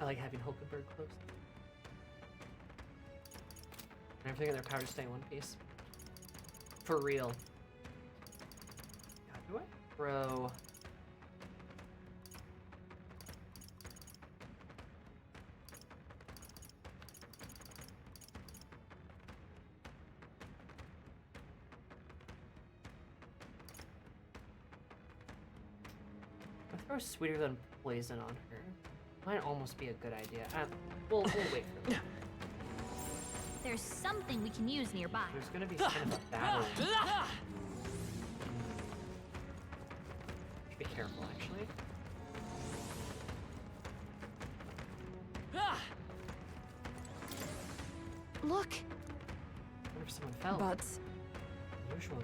I like having Hulkenberg close. And everything in their power to stay in one piece. For real. God, do I throw... I throw Sweeter Than Poison on her. Might almost be a good idea. We'll wait for them. There's something we can use nearby. There's gonna be kind of a battle. Be careful, actually. Look. I wonder if someone fell. But Unusual.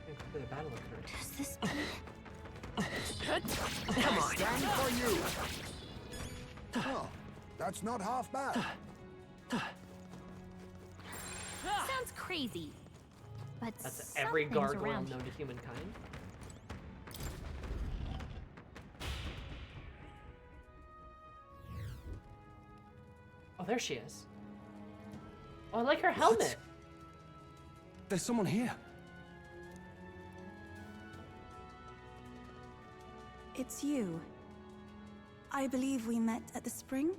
For the battle occurred. Does this Come on. Stand for you. Oh, that's not half bad. sounds crazy? But That's every something's gargoyle around known to humankind. Oh, there she is. Oh, I like her helmet. What? There's someone here. It's you. I believe we met at the spring?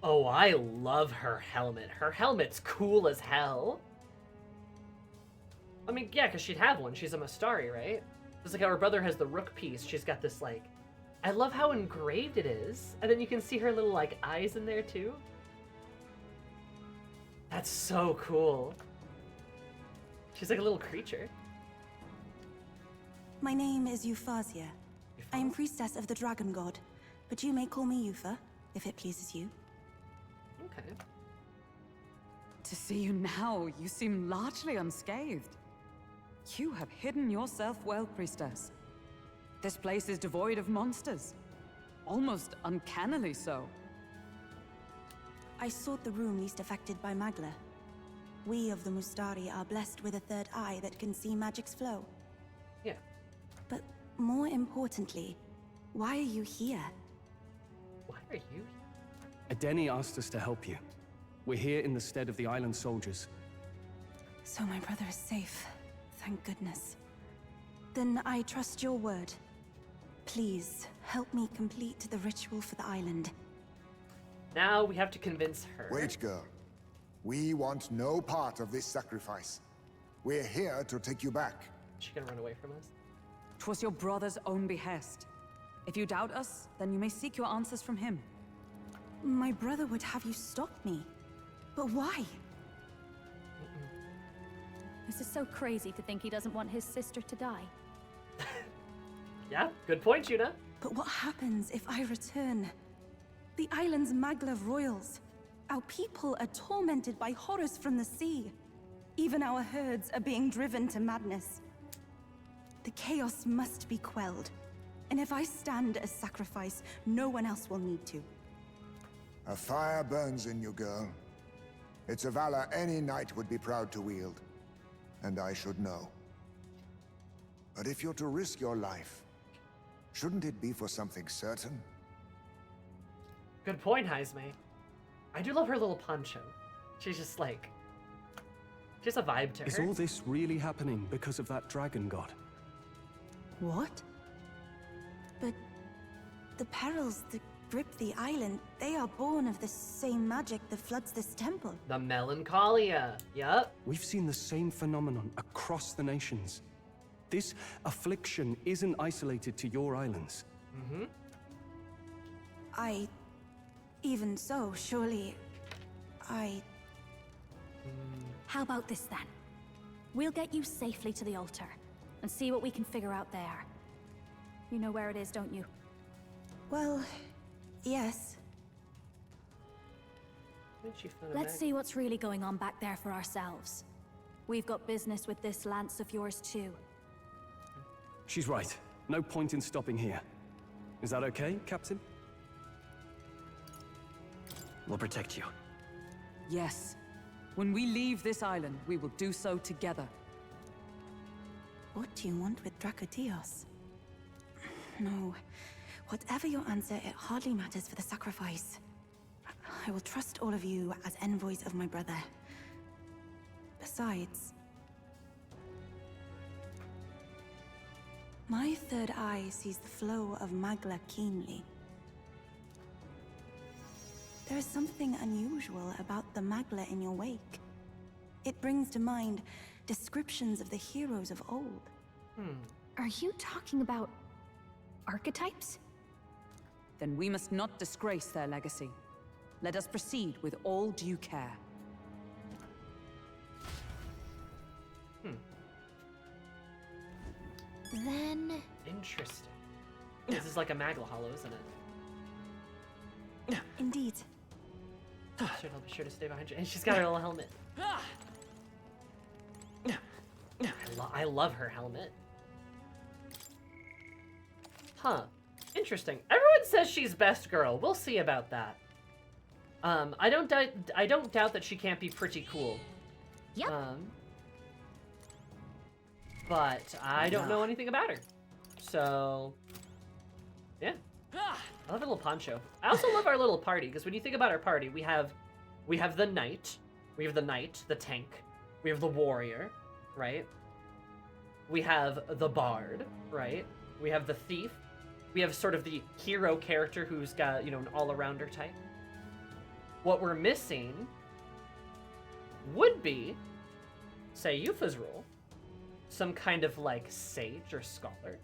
Oh, I love her helmet. Her helmet's cool as hell. I mean, yeah, because she'd have one. She's a Mastari, right? Just like how her brother has the rook piece. She's got this, like... I love how engraved it is. And then you can see her little, like, eyes in there, too. That's so cool. She's like a little creature. My name is Euphazia. I am priestess of the dragon god, but you may call me Eupha, if it pleases you. Okay. To see you now, you seem largely unscathed. You have hidden yourself well, priestess. This place is devoid of monsters. Almost uncannily so. I sought the room least affected by Magla. We of the Mustari are blessed with a third eye that can see magic's flow. Yeah. But more importantly, why are you here? Why are you? Edeni asked us to help you. We're here in the stead of the island soldiers. So my brother is safe. Thank goodness. Then I trust your word. Please, help me complete the ritual for the island. Now we have to convince her. Wait, girl. We want no part of this sacrifice. We're here to take you back. Is she gonna run away from us? 'Twas your brother's own behest. If you doubt us, then you may seek your answers from him. My brother would have you stop me. But why? This is so crazy to think he doesn't want his sister to die. Yeah, good point, Juna. But what happens if I return? The island's Magla royals. Our people are tormented by horrors from the sea. Even our herds are being driven to madness. The chaos must be quelled. And if I stand as sacrifice, no one else will need to. A fire burns in you, girl. It's a valor any knight would be proud to wield. And I should know. But if you're to risk your life, shouldn't it be for something certain? Good point, Heisme. I do love her little poncho. She's just like... Just a vibe to her. Is all this really happening because of that dragon god? What? But the perils that grip the island, they are born of the same magic that floods this temple. The melancholia. Yup. We've seen the same phenomenon across the nations. This affliction isn't isolated to your islands. Mm-hmm. Even so, surely... How about this then? We'll get you safely to the altar, and see what we can figure out there. You know where it is, don't you? Well, yes. Let's see what's really going on back there for ourselves. We've got business with this lance of yours too. She's right. No point in stopping here. Is that okay, Captain? We'll protect you. Yes. When we leave this island, we will do so together. What do you want with Dracotios? No. Whatever your answer, it hardly matters for the sacrifice. I will trust all of you as envoys of my brother. Besides... my third eye sees the flow of Magla keenly. There is something unusual about the Magla in your wake. It brings to mind descriptions of the heroes of old. Are you talking about archetypes? Then we must not disgrace their legacy. Let us proceed with all due care. Then... Interesting. This is like a Magla Hollow, isn't it? Indeed. I'll be sure to stay behind you. And she's got her little helmet. I love her helmet. Huh. Interesting. Everyone says she's best girl. We'll see about that. I don't doubt that she can't be pretty cool. Yep. But I don't know anything about her. So, yeah. I love her little poncho. I also love our little party, because when you think about our party, we have the knight, the tank, we have the warrior, right? We have the bard, right? We have the thief. We have sort of the hero character who's got, you know, an all-arounder type. What we're missing would be, say, Eupha's role, some kind of, like, sage or scholar.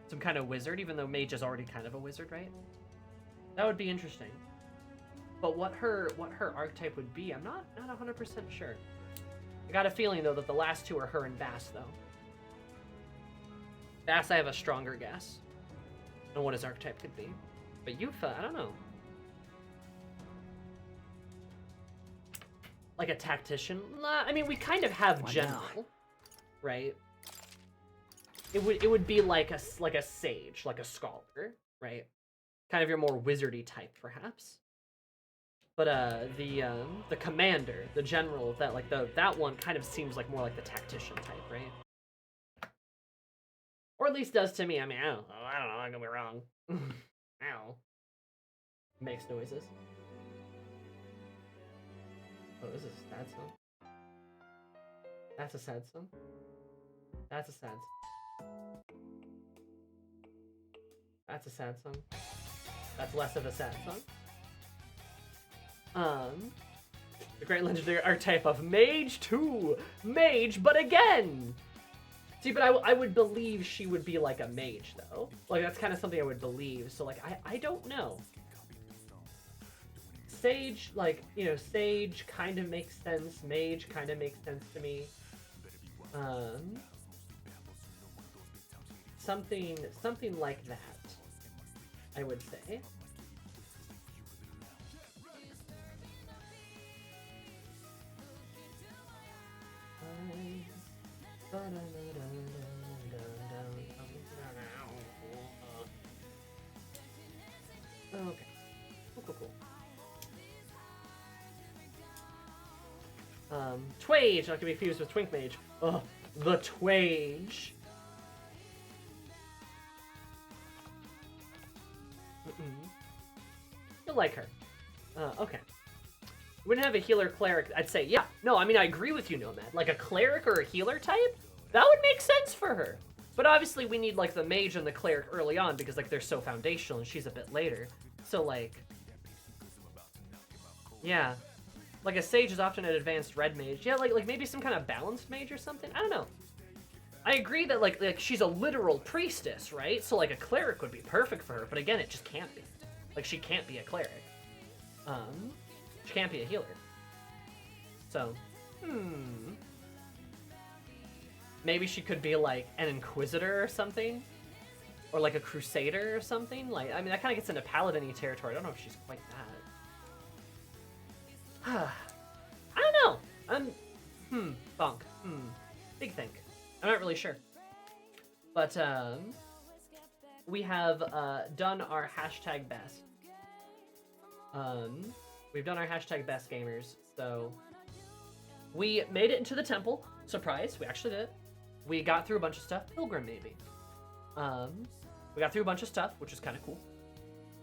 Some kind of wizard, even though mage is already kind of a wizard, right? That would be interesting. But what her archetype would be, I'm not 100% sure. I got a feeling, though, that the last two are her and Bass, though. Bass, I have a stronger guess on what his archetype could be. But Eupha, I don't know. Like a tactician? I mean, we kind of have general, right? It would be like a sage, like a scholar, right? Kind of your more wizardy type, perhaps. But the commander, the general, that one kind of seems like more like the tactician type, right? Or at least does to me. I mean, I don't know. I could be wrong. Ow. Makes noises. Oh, this is a sad song. That's a sad song. That's a sad song. That's a sad song. That's less of a sad song. The great legendary archetype of Mage 2! Mage, but again! See, but I would believe she would be like a mage, though. Like, that's kind of something I would believe. So, like, I don't know. Sage, like, you know, Sage kind of makes sense. Mage kind of makes sense to me. Something like that, I would say. Okay. Cool. Twage, not to be confused with Twink Mage. Oh, the Twage. You'll like her. Okay. Wouldn't have a healer cleric, I'd say, yeah. No, I mean, I agree with you, Nomad. Like a cleric or a healer type, that would make sense for her. But obviously we need like the mage and the cleric early on because like they're so foundational and she's a bit later. So like, yeah. Like a sage is often an advanced red mage. Yeah, like maybe some kind of balanced mage or something. I don't know. I agree that like she's a literal priestess, right? So like a cleric would be perfect for her, but again, it just can't be. Like she can't be a cleric. She can't be a healer. So, maybe she could be like an inquisitor or something, or like a crusader or something. Like, I mean, that kind of gets into paladin-y territory. I don't know if she's quite that. I don't know. Bonk. Big think. I'm not really sure. But we have done our hashtag best. We've done our hashtag best gamers, so we made it into the temple. Surprise, we actually did it. We got through a bunch of stuff. Pilgrim, maybe. We got through a bunch of stuff, which was kind of cool.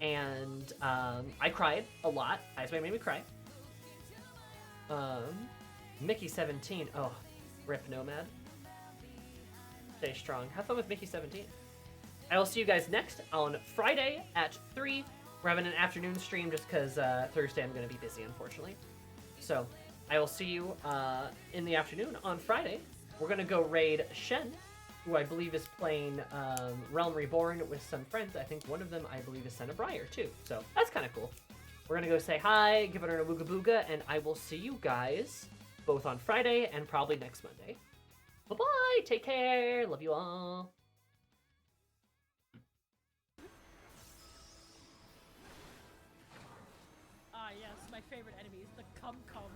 And I cried a lot. Iceway made me cry. Mickey 17. Oh, rip Nomad. Stay strong. Have fun with Mickey 17. I will see you guys next on Friday at 3. We're having an afternoon stream just because Thursday I'm going to be busy, unfortunately. So I will see you in the afternoon on Friday. We're going to go raid Shen, who I believe is playing Realm Reborn with some friends. I think one of them, I believe, is Senna Briar, too. So that's kind of cool. We're going to go say hi, give her a wooga booga, and I will see you guys both on Friday and probably next Monday. Bye-bye! Take care! Love you all! Ah, yes, my favorite enemies, the cum-cums.